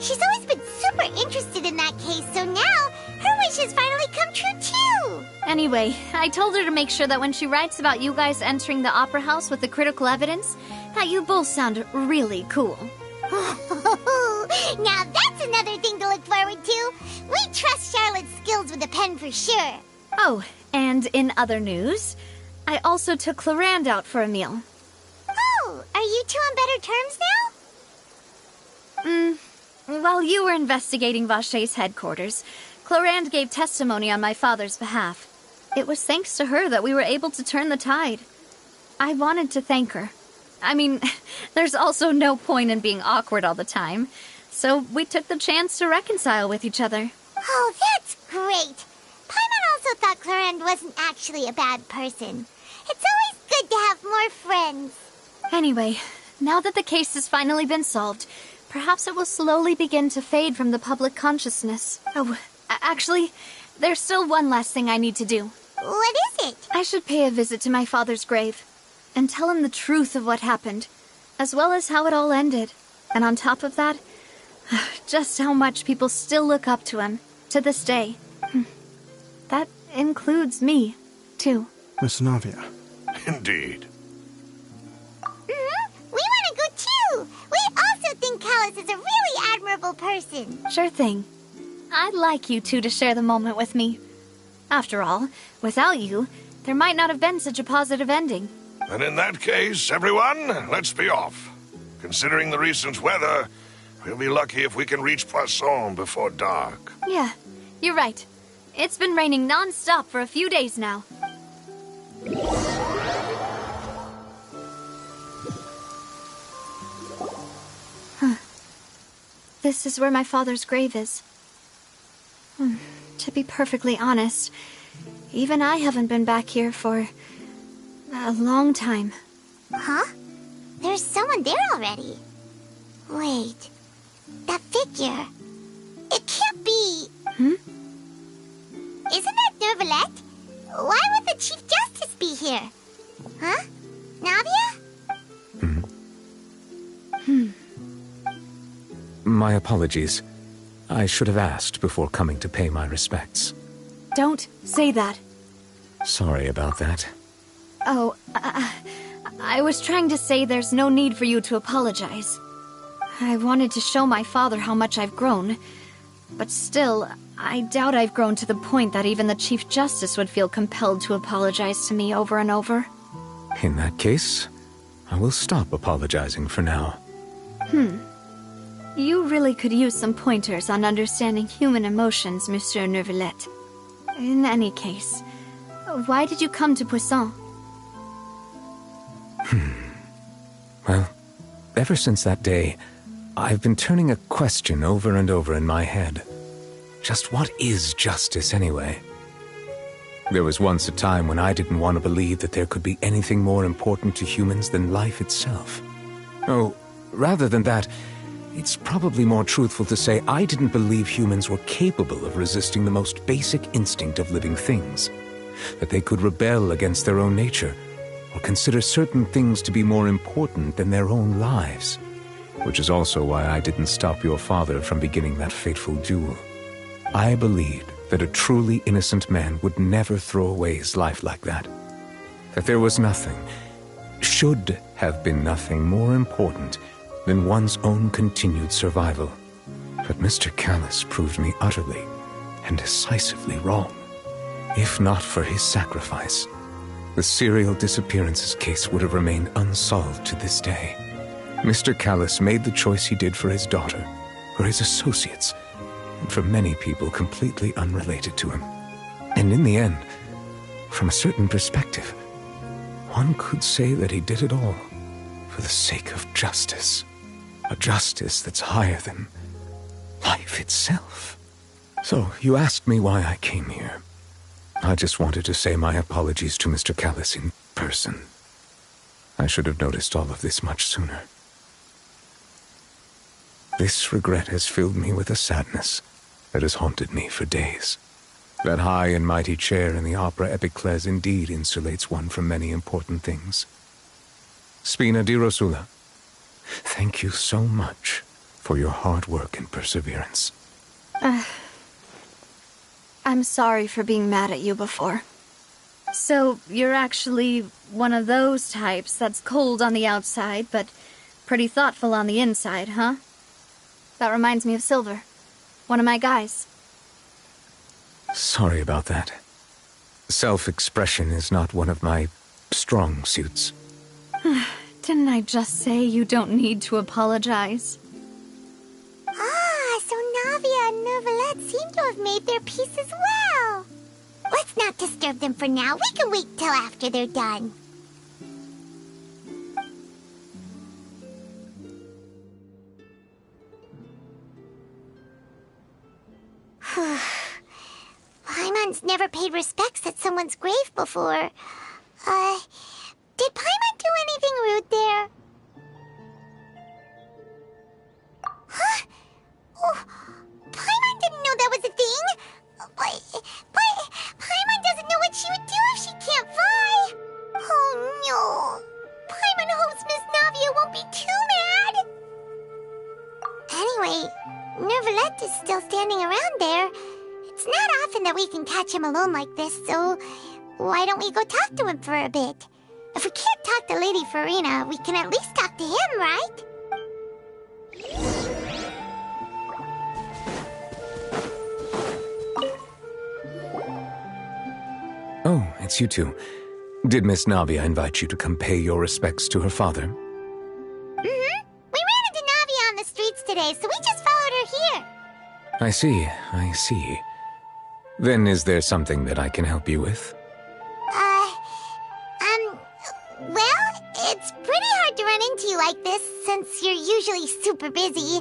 She's always been super interested in that case, so now her wish has finally come true too. Anyway, I told her to make sure that when she writes about you guys entering the opera house with the critical evidence, that you both sound really cool. Now that's another thing to look forward to. We trust Charlotte's skills with a pen for sure. Oh, and in other news, I also took Clarand out for a meal. Oh, are you two on better terms now? While you were investigating Vache's headquarters, Clarand gave testimony on my father's behalf. It was thanks to her that we were able to turn the tide. I wanted to thank her. I mean, there's also no point in being awkward all the time, so we took the chance to reconcile with each other. Oh, that's great. Paimon also thought Clorinde wasn't actually a bad person. It's always good to have more friends. Anyway, now that the case has finally been solved, perhaps it will slowly begin to fade from the public consciousness. Oh, actually, there's still one last thing I need to do. What is it? I should pay a visit to my father's grave and tell him the truth of what happened, as well as how it all ended. And on top of that, just how much people still look up to him to this day. That includes me, too. Miss Navia. Indeed. We want to go too. We also think Callus is a really admirable person. Sure thing. I'd like you two to share the moment with me. After all, without you, there might not have been such a positive ending. And in that case, everyone, let's be off. Considering the recent weather, we'll be lucky if we can reach Poisson before dark. Yeah, you're right. It's been raining non-stop for a few days now. This is where my father's grave is. To be perfectly honest, even I haven't been back here for a long time. Huh? There's someone there already. Wait. That figure. It can't be... Isn't that Nervalette? Why would the Chief Justice be here? Huh? Navia? My apologies. I should have asked before coming to pay my respects. Don't say that. Sorry about that. Oh, I was trying to say there's no need for you to apologize. I wanted to show my father how much I've grown, but still, I doubt I've grown to the point that even the Chief Justice would feel compelled to apologize to me over and over. In that case, I will stop apologizing for now. You really could use some pointers on understanding human emotions, Monsieur Nervalette. In any case, why did you come to Poisson? Well, ever since that day, I've been turning a question over and over in my head. Just what is justice, anyway? There was once a time when I didn't want to believe that there could be anything more important to humans than life itself. Oh, rather than that, it's probably more truthful to say I didn't believe humans were capable of resisting the most basic instinct of living things. That they could rebel against their own nature, or consider certain things to be more important than their own lives. Which is also why I didn't stop your father from beginning that fateful duel. I believed that a truly innocent man would never throw away his life like that. That there was nothing, should have been nothing more important than one's own continued survival. But Mr. Callus proved me utterly and decisively wrong. If not for his sacrifice, the serial disappearances case would have remained unsolved to this day. Mr. Callus made the choice he did for his daughter, for his associates, and for many people completely unrelated to him. And in the end, from a certain perspective, one could say that he did it all for the sake of justice. A justice that's higher than life itself. So, you asked me why I came here. I just wanted to say my apologies to Mr. Callus in person. I should have noticed all of this much sooner. This regret has filled me with a sadness that has haunted me for days. That high and mighty chair in the Opera Epiclese indeed insulates one from many important things. Spina di Rosula, thank you so much for your hard work and perseverance. I'm sorry for being mad at you before. So, you're actually one of those types that's cold on the outside, but pretty thoughtful on the inside, huh? That reminds me of Silver, one of my guys. Sorry about that. Self-expression is not one of my strong suits. Didn't I just say you don't need to apologize? Ah, so Navia and Nervalette seem to have made their peace as well. Let's not disturb them for now. We can wait till after they're done. never paid respects at someone's grave before. Did Paimon do anything rude there? Huh? Oh, Paimon didn't know that was a thing. But Paimon doesn't know what she would do if she can't fly. Oh no. Paimon hopes Miss Navia won't be too mad. Anyway, Nervalette is still standing around there. It's not often that we can catch him alone like this, so why don't we go talk to him for a bit? If we can't talk to Lady Farina, we can at least talk to him, right? Oh, it's you two. Did Miss Navia invite you to come pay your respects to her father? Mm-hmm. We ran into Navia on the streets today, so we just followed her here. I see. Then is there something that I can help you with? Well, it's pretty hard to run into you like this, since you're usually super busy.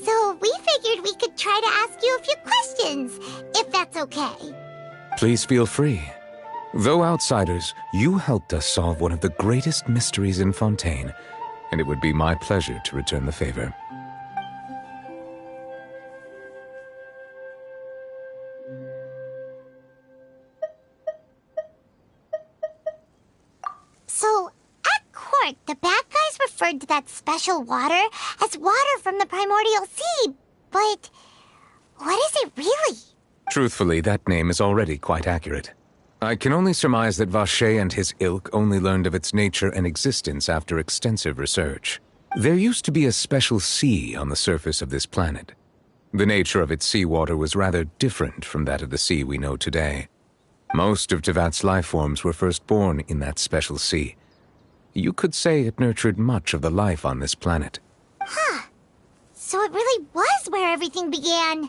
So we figured we could try to ask you a few questions, if that's okay. Please feel free. Though outsiders, you helped us solve one of the greatest mysteries in Fontaine, and it would be my pleasure to return the favor. So, at court, the bad guys referred to that special water as water from the primordial sea, but what is it really? Truthfully, that name is already quite accurate. I can only surmise that Vacher and his ilk only learned of its nature and existence after extensive research. There used to be a special sea on the surface of this planet. The nature of its seawater was rather different from that of the sea we know today. Most of Tevat's life forms were first born in that special sea. You could say it nurtured much of the life on this planet. Huh. So it really was where everything began.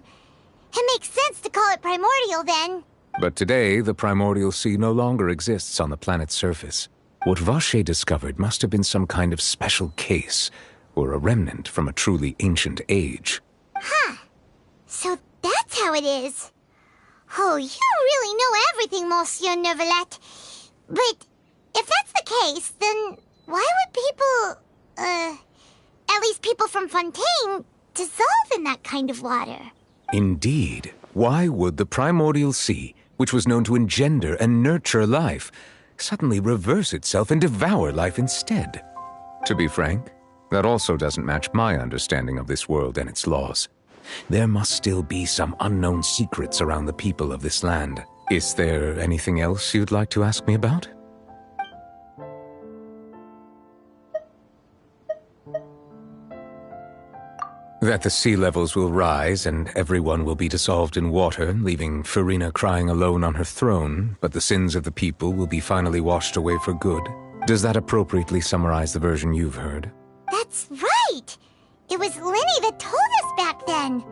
It makes sense to call it primordial then. But today, the primordial sea no longer exists on the planet's surface. What Vacher discovered must have been some kind of special case, or a remnant from a truly ancient age. Huh. So that's how it is. Oh, you really know everything, Monsieur Nervalette. But if that's the case, then why would people, at least people from Fontaine, dissolve in that kind of water? Indeed. Why would the primordial sea, which was known to engender and nurture life, suddenly reverse itself and devour life instead? To be frank, that also doesn't match my understanding of this world and its laws. There must still be some unknown secrets around the people of this land. Is there anything else you'd like to ask me about? That the sea levels will rise and everyone will be dissolved in water, leaving Farina crying alone on her throne, but the sins of the people will be finally washed away for good. Does that appropriately summarize the version you've heard? That's right! It was Linny that told us back then.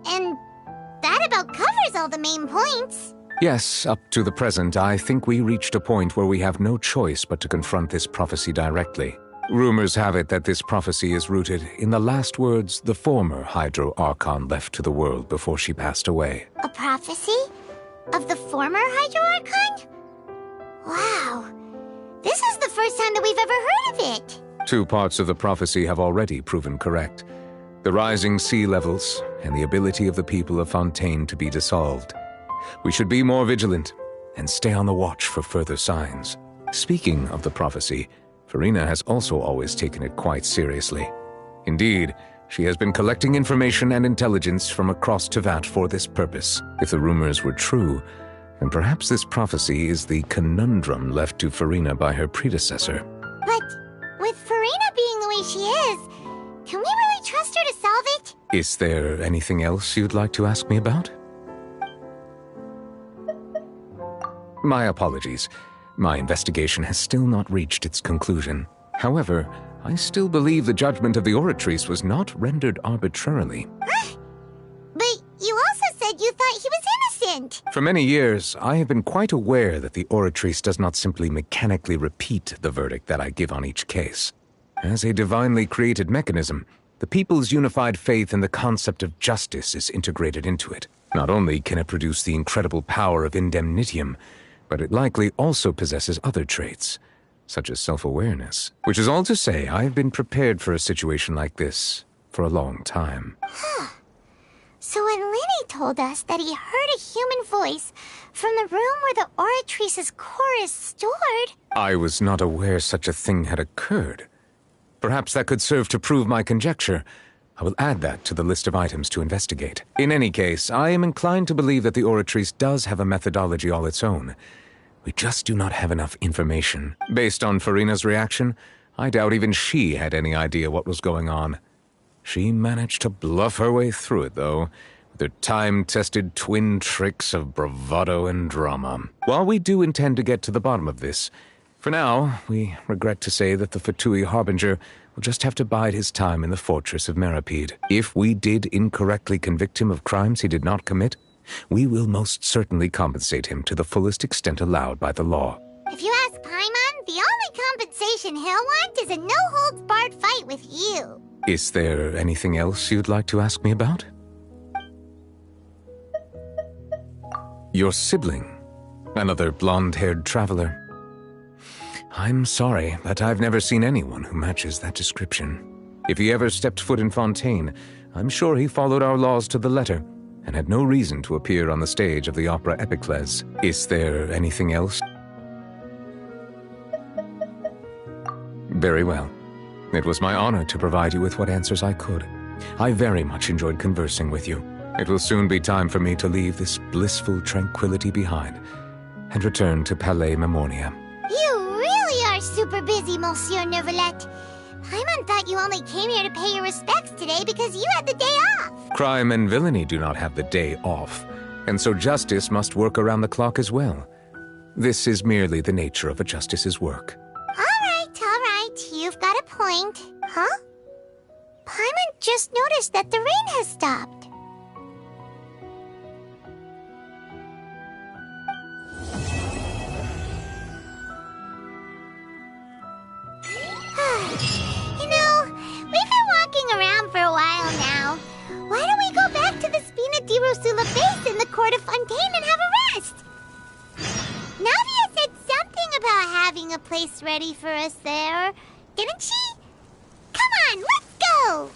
And that about covers all the main points. Yes, up to the present, I think we reached a point where we have no choice but to confront this prophecy directly. Rumors have it that this prophecy is rooted in the last words the former Hydro Archon left to the world before she passed away. A prophecy? Of the former Hydro Archon? Wow. This is the first time that we've ever heard of it. 2 parts of the prophecy have already proven correct. The rising sea levels and the ability of the people of Fontaine to be dissolved. We should be more vigilant and stay on the watch for further signs. Speaking of the prophecy, Farina has also always taken it quite seriously. Indeed, she has been collecting information and intelligence from across Tevat for this purpose. If the rumors were true, then perhaps this prophecy is the conundrum left to Farina by her predecessor. But with Farina being the way she is, can we really trust her to solve it? Is there anything else you'd like to ask me about? My apologies. My investigation has still not reached its conclusion. However, I still believe the judgment of the Oratrice was not rendered arbitrarily. But you also said you thought he was innocent. For many years, I have been quite aware that the Oratrice does not simply mechanically repeat the verdict that I give on each case. As a divinely created mechanism, the people's unified faith in the concept of justice is integrated into it. Not only can it produce the incredible power of indemnitium, but it likely also possesses other traits, such as self-awareness. Which is all to say, I've been prepared for a situation like this for a long time. So when Lenny told us that he heard a human voice from the room where the Oratrice's core is stored... I was not aware such a thing had occurred. Perhaps that could serve to prove my conjecture. I will add that to the list of items to investigate. In any case, I am inclined to believe that the Oratrice does have a methodology all its own. We just do not have enough information. Based on Farina's reaction, I doubt even she had any idea what was going on. She managed to bluff her way through it, though, with her time-tested twin tricks of bravado and drama. While we do intend to get to the bottom of this, for now, we regret to say that the Fatui Harbinger will just have to bide his time in the fortress of Meripede. If we did incorrectly convict him of crimes he did not commit, we will most certainly compensate him to the fullest extent allowed by the law. If you ask Paimon, the only compensation he'll want is a no-holds-barred fight with you. Is there anything else you'd like to ask me about? Your sibling, another blonde-haired traveler. I'm sorry, but I've never seen anyone who matches that description. If he ever stepped foot in Fontaine, I'm sure he followed our laws to the letter and had no reason to appear on the stage of the opera Epicles. Is there anything else? Very well. It was my honor to provide you with what answers I could. I very much enjoyed conversing with you. It will soon be time for me to leave this blissful tranquility behind and return to Palais Memoria. You really are super busy, Monsieur Neuvillette. Paimon thought you only came here to pay your respects today because you had the day off. Crime and villainy do not have the day off, and so justice must work around the clock as well. This is merely the nature of a justice's work. All right, you've got a point. Huh? Paimon just noticed that the rain has stopped. You know, we've been walking around for a while now. Why don't we go back to the Spina di Rosula base in the court of Fontaine and have a rest? Navia said something about having a place ready for us there, didn't she? Come on, let's go!